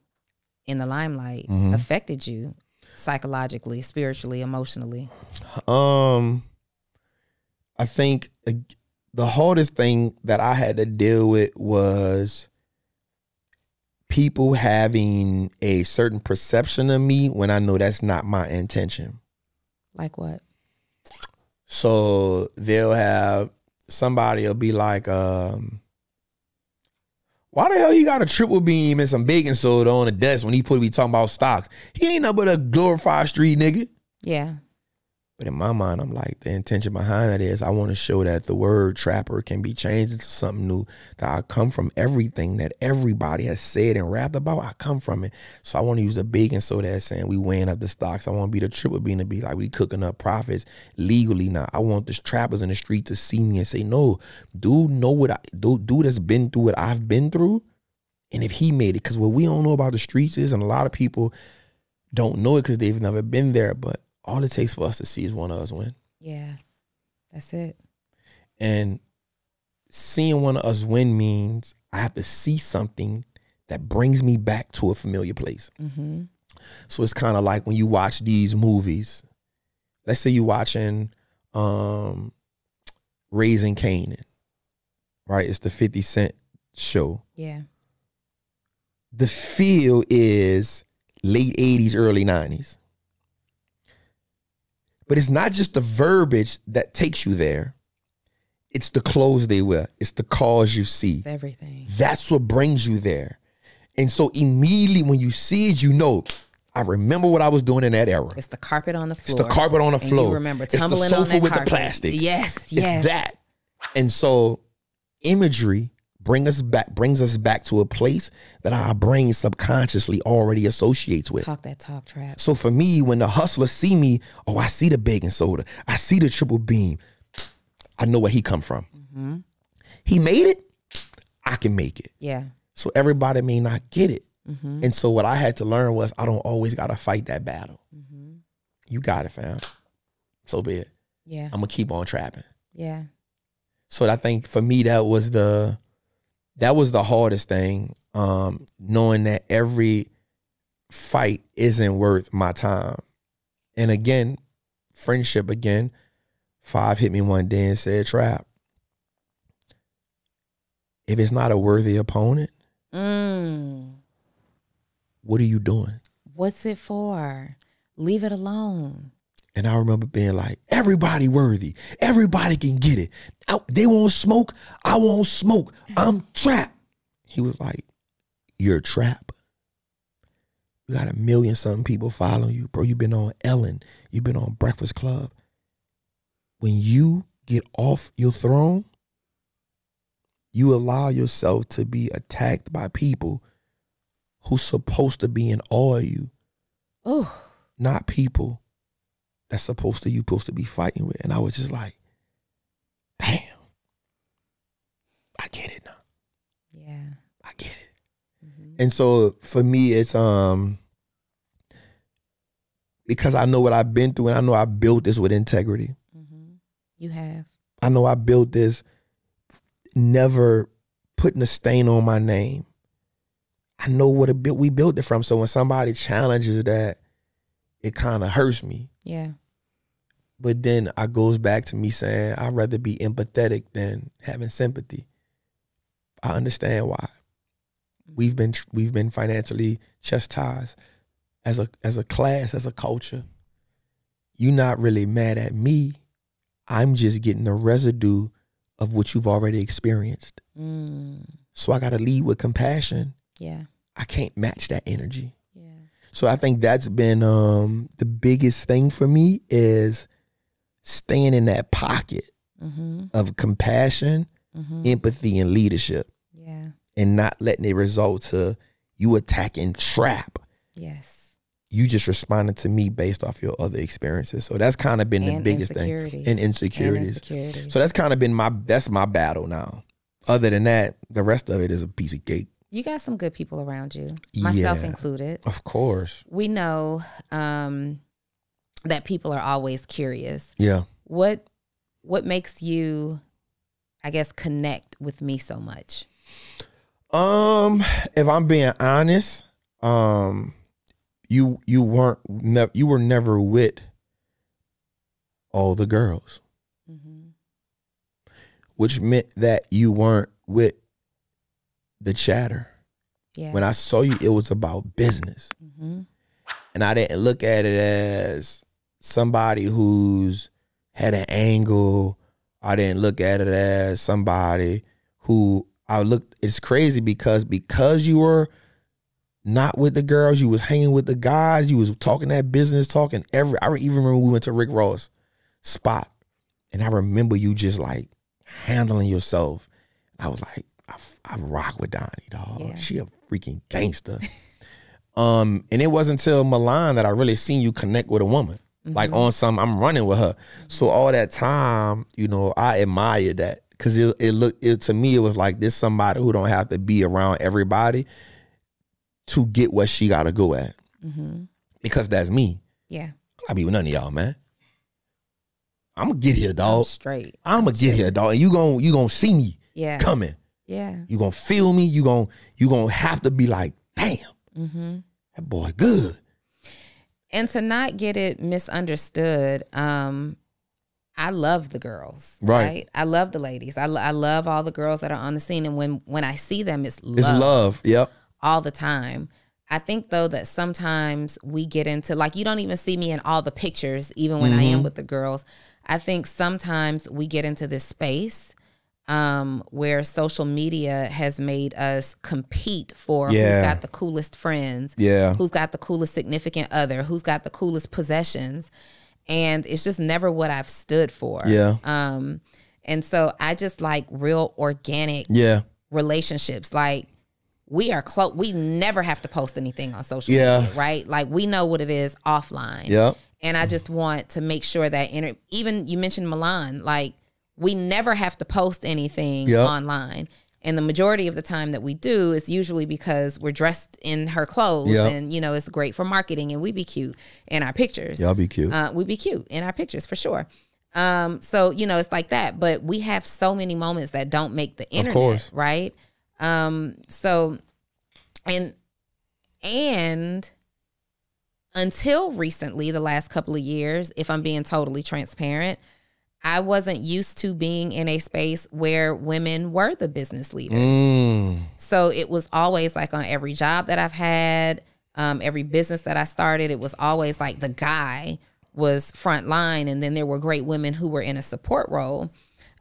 in the limelight, affected you psychologically, spiritually, emotionally? I think the hardest thing that I had to deal with was people having a certain perception of me when I know that's not my intention. Like what? So they'll have somebody will be like, why the hell he got a triple beam and some baking soda on the desk when he be talking about stocks? He ain't nothing but a glorified street nigga. Yeah. But in my mind, I'm like, the intention behind that is I want to show that the word trapper can be changed into something new, that I come from everything that everybody has said and rapped about. I come from it. So I want to use the baking soda as saying we weighing up the stocks. I want to be the triple beam to be like we cooking up profits legally now. I want the trappers in the street to see me and say, no, dude has been through what I've been through. And if he made it, because what we don't know about the streets is, and a lot of people don't know it because they've never been there, but all it takes for us to see is one of us win. Yeah, that's it. And seeing one of us win means I have to see something that brings me back to a familiar place. So it's kind of like when you watch these movies. Let's say you're watching Raising Kanan, right? It's the 50 Cent show. Yeah. The feel is late 80s, early 90s. But it's not just the verbiage that takes you there. It's the clothes they wear. It's the cars you see. It's everything. That's what brings you there. And so immediately when you see it, you know, I remember what I was doing in that era. It's the carpet on the floor. It's the carpet on the floor. You remember tumbling it's the sofa on that with carpet. The plastic. Yes, It's that. And so imagery brings us back to a place that our brain subconsciously already associates with. Talk that talk, Trap. So for me, when the hustlers see me, oh, I see the baking soda, I see the triple beam, I know where he come from. He made it, I can make it. Yeah. So everybody may not get it. And so what I had to learn was I don't always got to fight that battle. You got it, fam. So be it. Yeah. I'm going to keep on trapping. Yeah. So I think for me, that was the hardest thing, knowing that every fight isn't worth my time. And again, friendship again, 5 hit me one day and said, Trap, if it's not a worthy opponent, what are you doing? What's it for? Leave it alone. And I remember being like, everybody worthy. Everybody can get it. They won't smoke. I won't smoke. I'm Trap. He was like, you're a Trap. You got 1 million something people following you. Bro, you've been on Ellen. You've been on Breakfast Club. When you get off your throne, you allow yourself to be attacked by people who's supposed to be in awe of you. Oh, not people that's supposed to be fighting with. And I was just like, damn, I get it now. Yeah. I get it. And so for me, it's because I know what I've been through and I know I built this with integrity. You have. I know I built this never putting a stain on my name. I know what we built it from. So when somebody challenges that, it kind of hurts me. Yeah. But then I goes back to me saying I'd rather be empathetic than having sympathy. I understand why. We've been financially chastised as a class, as a culture. You're not really mad at me. I'm just getting the residue of what you've already experienced. So I got to lead with compassion. Yeah. I can't match that energy. Yeah. So I think that's been the biggest thing for me is staying in that pocket of compassion, empathy, and leadership. Yeah. And not letting it result to you attacking Trap. Yes. You just responding to me based off your other experiences. So that's kind of been the biggest thing. And insecurities. So that's kind of been my battle now. Other than that, the rest of it is a piece of cake. You got some good people around you, myself included. Of course. We know that people are always curious. Yeah. What makes you, I guess, connect with me so much? If I'm being honest, you were never with all the girls, which meant that you weren't with the chatter. Yeah. When I saw you, it was about business, and I didn't look at it as somebody who's had an angle. I didn't look at it as somebody who it's crazy because you were not with the girls, you was hanging with the guys, you was talking that business, talking I even remember we went to Rick Ross spot, and I remember you just like handling yourself. I was like, I rock with Donnie, dog. Yeah. She a freaking gangster. And it wasn't until Milan that I really seen you connect with a woman. Like on some, I'm running with her. So all that time, you know, I admired that because it to me, it was like this somebody who don't have to be around everybody to get what she got to go at. Because that's me. Yeah. I be with none of y'all, man. I'm gonna get here, dog. I'm straight. I'm gonna get here, dog. And you gonna see me coming. Yeah. You gonna feel me. You gonna have to be like, damn, that boy good. And to not get it misunderstood, I love the girls, right? I love the ladies. I love all the girls that are on the scene. And when I see them, it's love. It's love, yep. All the time. I think, though, that sometimes we get into, like, you don't even see me in all the pictures, even when I am with the girls. I think sometimes we get into this space where social media has made us compete for who's got the coolest friends, who's got the coolest significant other, who's got the coolest possessions. And it's just never what I've stood for. Yeah. And so I just like real organic relationships. Like, we are close. We never have to post anything on social media, right? Like, we know what it is offline. Yeah. And I just want to make sure that, even you mentioned Milan, like, we never have to post anything online. And the majority of the time that we do is usually because we're dressed in her clothes and, you know, it's great for marketing and we be cute in our pictures. Y'all be cute. We be cute in our pictures for sure. So, you know, it's like that. But we have so many moments that don't make the internet, of course. Right? So, and until recently, the last couple of years, if I'm being totally transparent, I wasn't used to being in a space where women were the business leaders. So it was always like on every job that I've had, every business that I started, it was always like the guy was front line, and then there were great women who were in a support role.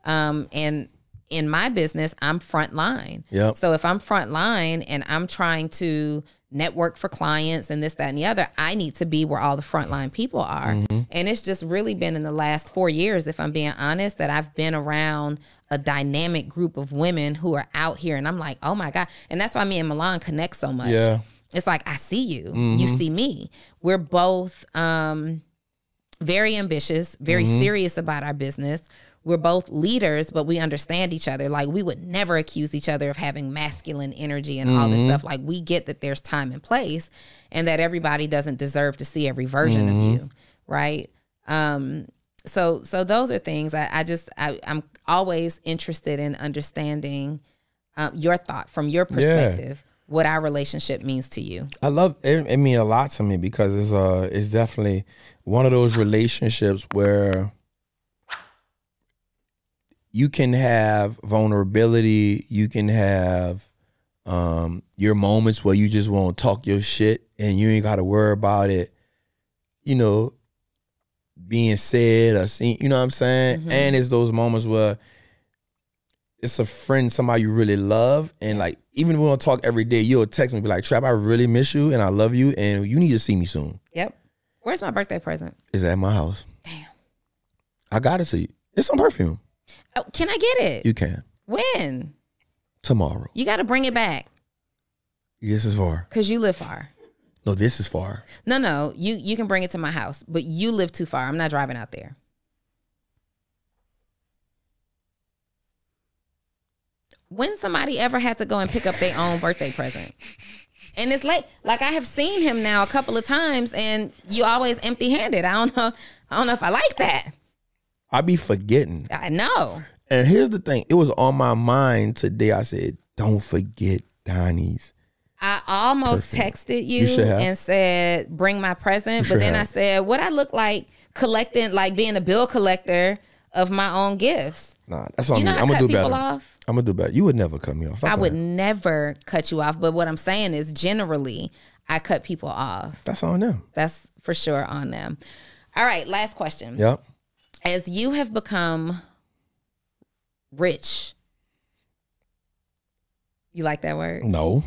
And in my business, I'm front line. Yep. So if I'm front line and I'm trying to network for clients and this, that, and the other, I need to be where all the frontline people are. And it's just really been in the last 4 years, if I'm being honest, that I've been around a dynamic group of women who are out here. And I'm like, oh my God. And that's why me and Milan connect so much. Yeah. It's like, I see you, you see me. We're both very ambitious, very serious about our business. We're both leaders, but we understand each other. Like, we would never accuse each other of having masculine energy and all this stuff. Like, we get that there's time and place and that everybody doesn't deserve to see every version of you, right? So those are things I'm always interested in understanding your thought from your perspective, what our relationship means to you. I love it. It means a lot to me because it's definitely one of those relationships where you can have vulnerability. You can have your moments where you just want to talk your shit and you ain't got to worry about it, you know, being said or seen, you know what I'm saying? And it's those moments where it's a friend, somebody you really love. And like, even if we don't talk every day, you'll text me and be like, Trap, I really miss you and I love you and you need to see me soon. Yep. Where's my birthday present? It's at my house. Damn. I got it to you. It's some perfume. Oh, can I get it? You can. When? Tomorrow. You got to bring it back. This is far. Because you live far. No, this is far. No. You can bring it to my house, but you live too far. I'm not driving out there. when somebody ever had to go and pick up their own birthday present? And it's late. Like, I have seen him now a couple of times, and you always empty-handed. I don't know if I like that. I be forgetting. I know. And here's the thing. It was on my mind today. I said, don't forget Donnie's. I almost texted you and said, bring my present. But then I said, what I look like collecting, like being a bill collector of my own gifts. Nah, that's on me. I'm going to do better. Off? I'm going to do better. You would never cut me off. Stop I would never cut you off. But what I'm saying is, generally, I cut people off. That's on them. That's for sure on them. All right, last question. Yep. As you have become rich, you like that word? No.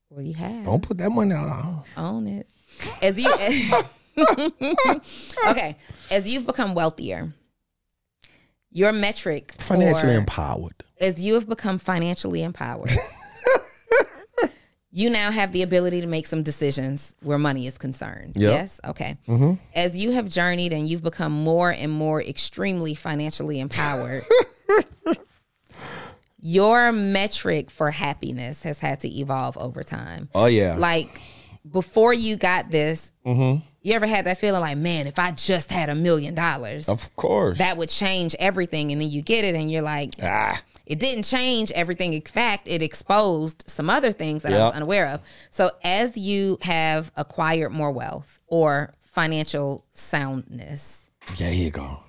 Well, you have. Don't put that money out. Own it. As you, okay, as you've become wealthier, your metric financially empowered. As you have become financially empowered, you now have the ability to make some decisions where money is concerned. Yep. Yes? Okay. Mm-hmm. As you have journeyed and you've become more and more extremely financially empowered, your metric for happiness has had to evolve over time. Oh, yeah. Like, before you got this, you ever had that feeling like, man, if I just had $1 million, of course, that would change everything. And then you get it and you're like, it didn't change everything. In fact, it exposed some other things that I was unaware of. So as you have acquired more wealth or financial soundness. There you go.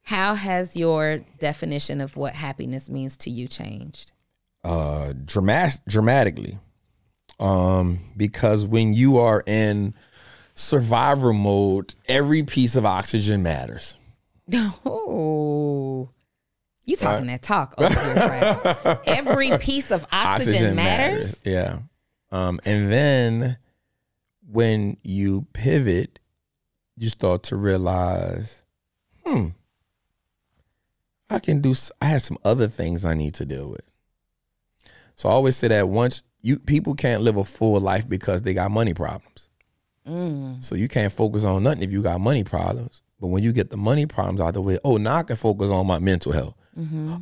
How has your definition of what happiness means to you changed? Dramatically. Because when you are in survivor mode, every piece of oxygen matters. Oh, you talking that talk over here, right? Every piece of oxygen matters. Yeah. And then when you pivot, you start to realize, I have some other things I need to deal with. So I always say that people can't live a full life because they got money problems. So you can't focus on nothing if you got money problems. But when you get the money problems out of the way, now I can focus on my mental health.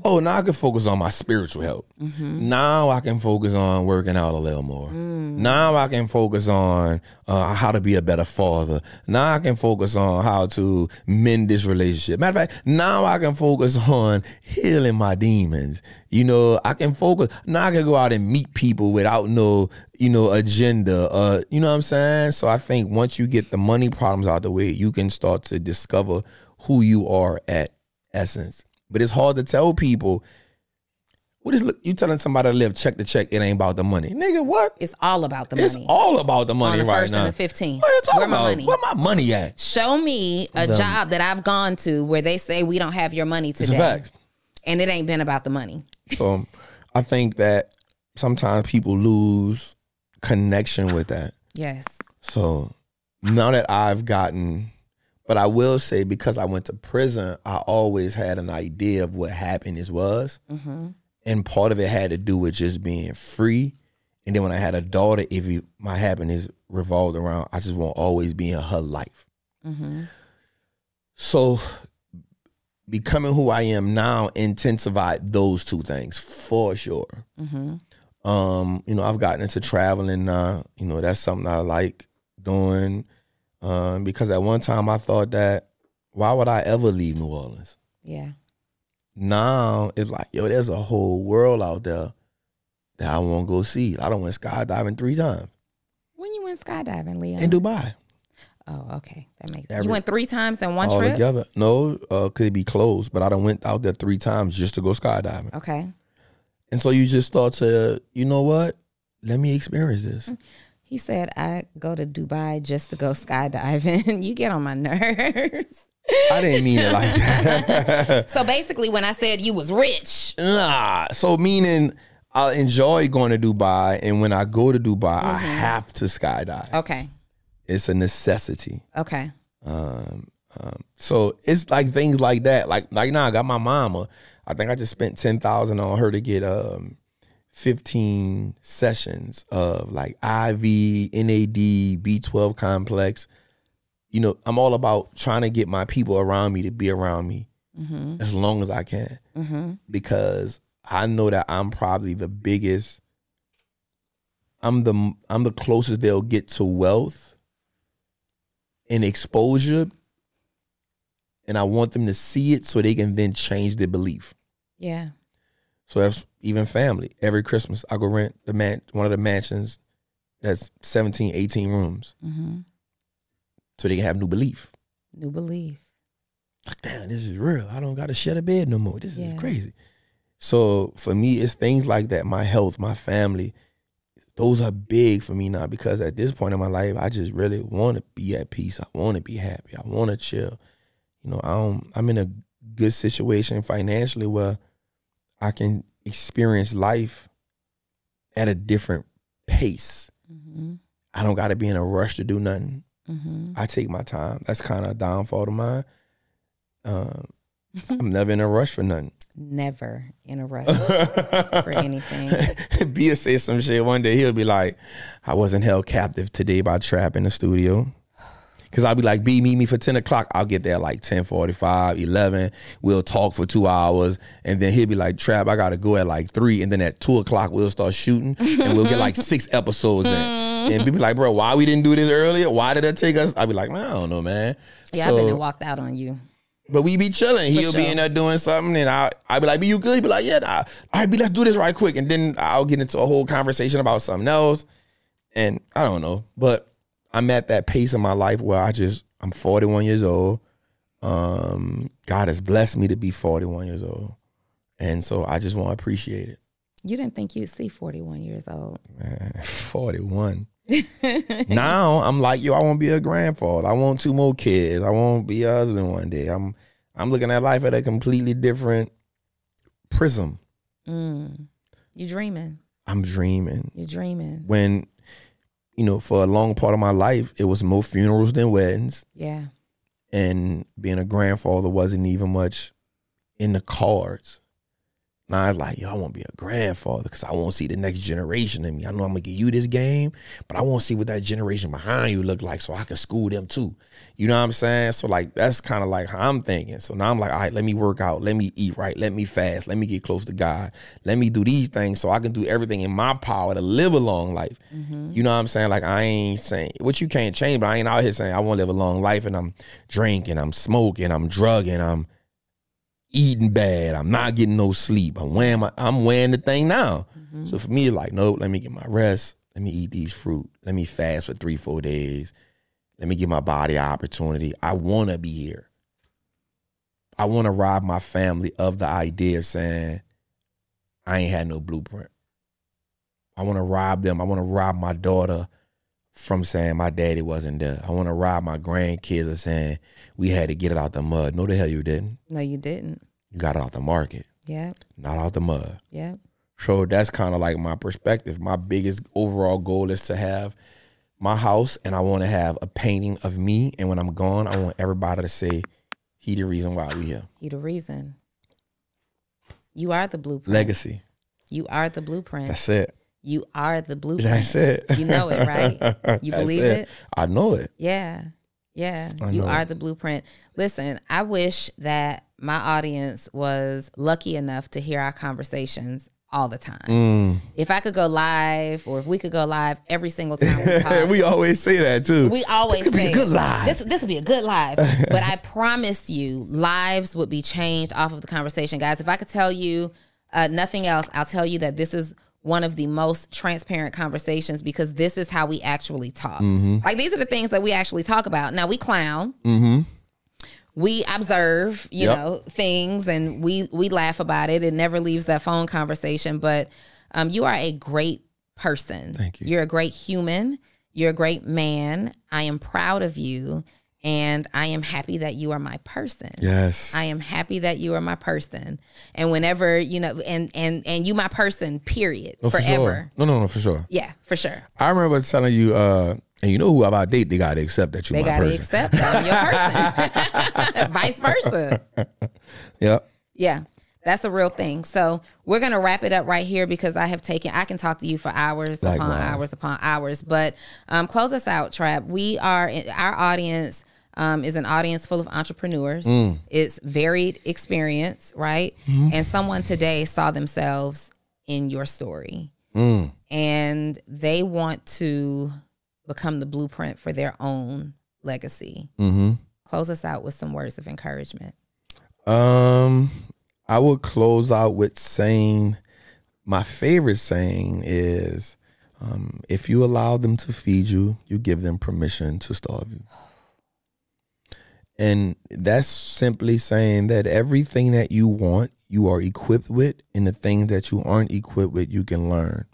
Oh, now I can focus on my spiritual health. Now I can focus on working out a little more. Now I can focus on how to be a better father. Now I can focus on how to mend this relationship. Matter of fact, now I can focus on healing my demons. I can focus. Now I can go out and meet people without no, agenda. You know what I'm saying? So I think once you get the money problems out of the way, you can start to discover who you are at essence. But it's hard to tell people. You telling somebody to live check to check, it ain't about the money. Nigga, what? It's all about the money. It's all about the money right now. On the 1st and the 15th. What are you talking about? Money? Where my money at? Show me a job that I've gone to where they say we don't have your money today. It's a fact. And it ain't been about the money. So I think that sometimes people lose connection with that. Yes. So now that I've gotten... But I will say, because I went to prison, I always had an idea of what happiness was. And part of it had to do with just being free. And then when I had a daughter, my happiness revolved around, I just want to always be in her life. So becoming who I am now intensified those two things for sure. I've gotten into traveling now. That's something I like doing. Because at one time I thought that, why would I ever leave New Orleans? Yeah. Now it's like, there's a whole world out there that I want to go see. I done went skydiving 3 times. When you went skydiving, Leon? In Dubai. Oh, okay. That makes sense. You went 3 times in one trip? All together. No, could be closed, but I done went out there 3 times just to go skydiving. Okay. And so you just start to, you know what? Let me experience this. He said, I go to Dubai just to go skydiving. You get on my nerves. I didn't mean it like that. So basically when I said you was rich. Nah. So meaning I enjoy going to Dubai. And when I go to Dubai, I have to skydive. Okay. It's a necessity. Okay. So it's like things like that. Like now I got my mama. I think I just spent $10,000 on her to get 15 sessions of like IV, NAD, B12 complex. I'm all about trying to get my people around me to be around me as long as I can. Because I know that I'm probably the biggest. I'm the closest they'll get to wealth and exposure, and I want them to see it so they can then change their belief. Yeah. So that's even family. Every Christmas, I go rent one of the mansions that's 17, 18 rooms, so they can have new belief. New belief. Like, damn, this is real. I don't got to share a bed no more. This is crazy. So for me, it's things like that. My health, my family, those are big for me now, because at this point in my life, I just really want to be at peace. I want to be happy. I want to chill. You know, I'm in a good situation financially where I can experience life at a different pace. I don't got to be in a rush to do nothing. I take my time. That's kind of a downfall of mine. I'm never in a rush for nothing. Never in a rush for anything. Bia say some shit one day. He'll be like, I wasn't held captive today by Trap in the studio. Because I'll be like, B, meet me for 10 o'clock. I'll get there like 10:45, 11. We'll talk for 2 hours. And then he'll be like, Trap, I got to go at like 3. And then at 2 o'clock, we'll start shooting. And we'll get like 6 episodes in. And people be like, bro, why we didn't do this earlier? Why did it take us? I'll be like, man, I don't know, man. Yeah, I've been and walked out on you. But we be chilling. He'll be in there doing something, and I'll be like, "Be you good?" He'll be like, "Yeah, nah. All right, B, let's do this right quick." And then I'll get into a whole conversation about something else, and I don't know. But I'm at that pace in my life where I'm 41 years old. God has blessed me to be 41 years old, and so I just want to appreciate it. You didn't think you'd see 41 years old? Man, 41. Now I'm like, yo, I want to be a grandfather. I want 2 more kids. I want to be a husband one day. I'm looking at life at a completely different prism. You dreaming. I'm dreaming. You're dreaming. When, you know, for a long part of my life, it was more funerals than weddings. Yeah. And being a grandfather wasn't even much in the cards. Now I was like, yo, I want to be a grandfather because I want to see the next generation of me. I know I'm going to give you this game, but I want to see what that generation behind you look like so I can school them too. You know what I'm saying? So like, that's kind of like how I'm thinking. So now I'm like, all right, let me work out. Let me eat right. Let me fast. Let me get close to God. Let me do these things so I can do everything in my power to live a long life. You know what I'm saying? Like, I ain't saying, what you can't change, but I ain't out here saying I want to live a long life and I'm drinking, I'm smoking, I'm drugging, I'm eating bad, I'm not getting no sleep, I'm wearing the thing now. So for me, like, nope, let me get my rest, let me eat these fruit, let me fast for 3-4 days, let me give my body an opportunity. I want to be here. I want to rob my family of the idea of saying I ain't had no blueprint. I want to rob them. I want to rob my daughter from saying my daddy wasn't there. I want to rob my grandkids of saying we had to get it out the mud. No, the hell you didn't. No, you didn't. You got it out the market. Yep. Not out the mud. Yep. So that's kind of like my perspective. My biggest overall goal is to have my house, and I want to have a painting of me. And when I'm gone, I want everybody to say, he the reason why we here. He the reason. You are the blueprint. Legacy. You are the blueprint. That's it. You are the blueprint. That's it. You know it, right? You believe it? I know it. Yeah. Yeah. You are the blueprint. Listen, I wish that my audience was lucky enough to hear our conversations all the time. If I could go live, or if we could go live every single time we talk. We always say that too. We always this could say, be a good live. This would be a good live. But I promise you, lives would be changed off of the conversation. Guys, if I could tell you nothing else, I'll tell you that this is one of the most transparent conversations, because this is how we actually talk. Like, these are the things that we actually talk about. Now, we clown. We observe, you know, things, and we laugh about it. It never leaves that phone conversation. But you are a great person. Thank you. You're a great human. You're a great man. I am proud of you. And I am happy that you are my person. Yes. I am happy that you are my person. And whenever, you know, and you my person, period. Oh, forever. For sure. No, for sure. Yeah, for sure. I remember telling you, and you know who I date, they got to accept that you're my person. They got to accept that I'm your person. Vice versa. Yep. Yeah. That's a real thing. So we're going to wrap it up right here, because I can talk to you for hours upon hours upon hours. But close us out, Trap. Our audience is an audience full of entrepreneurs. It's varied experience, right? And someone today saw themselves in your story. And they want to become the blueprint for their own legacy. Close us out with some words of encouragement. I would close out with saying, my favorite saying is, if you allow them to feed you, you give them permission to starve you. And that's simply saying that everything that you want, you are equipped with, and the things that you aren't equipped with, you can learn.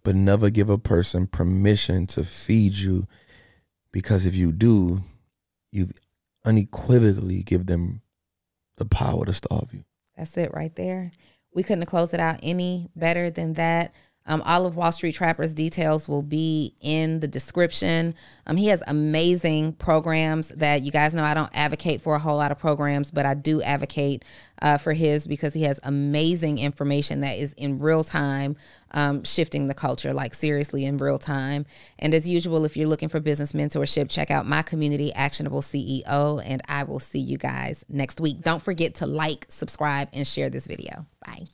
But never give a person permission to feed you, because if you do, you unequivocally give them the power to starve you. That's it right there. We couldn't have closed it out any better than that. All of Wallstreet Trapper's details will be in the description. He has amazing programs that you guys know I don't advocate for a whole lot of programs, but I do advocate for his, because he has amazing information that is in real time, shifting the culture, like seriously in real time. And as usual, if you're looking for business mentorship, check out my community, Actionable CEO, and I will see you guys next week. Don't forget to like, subscribe, and share this video. Bye.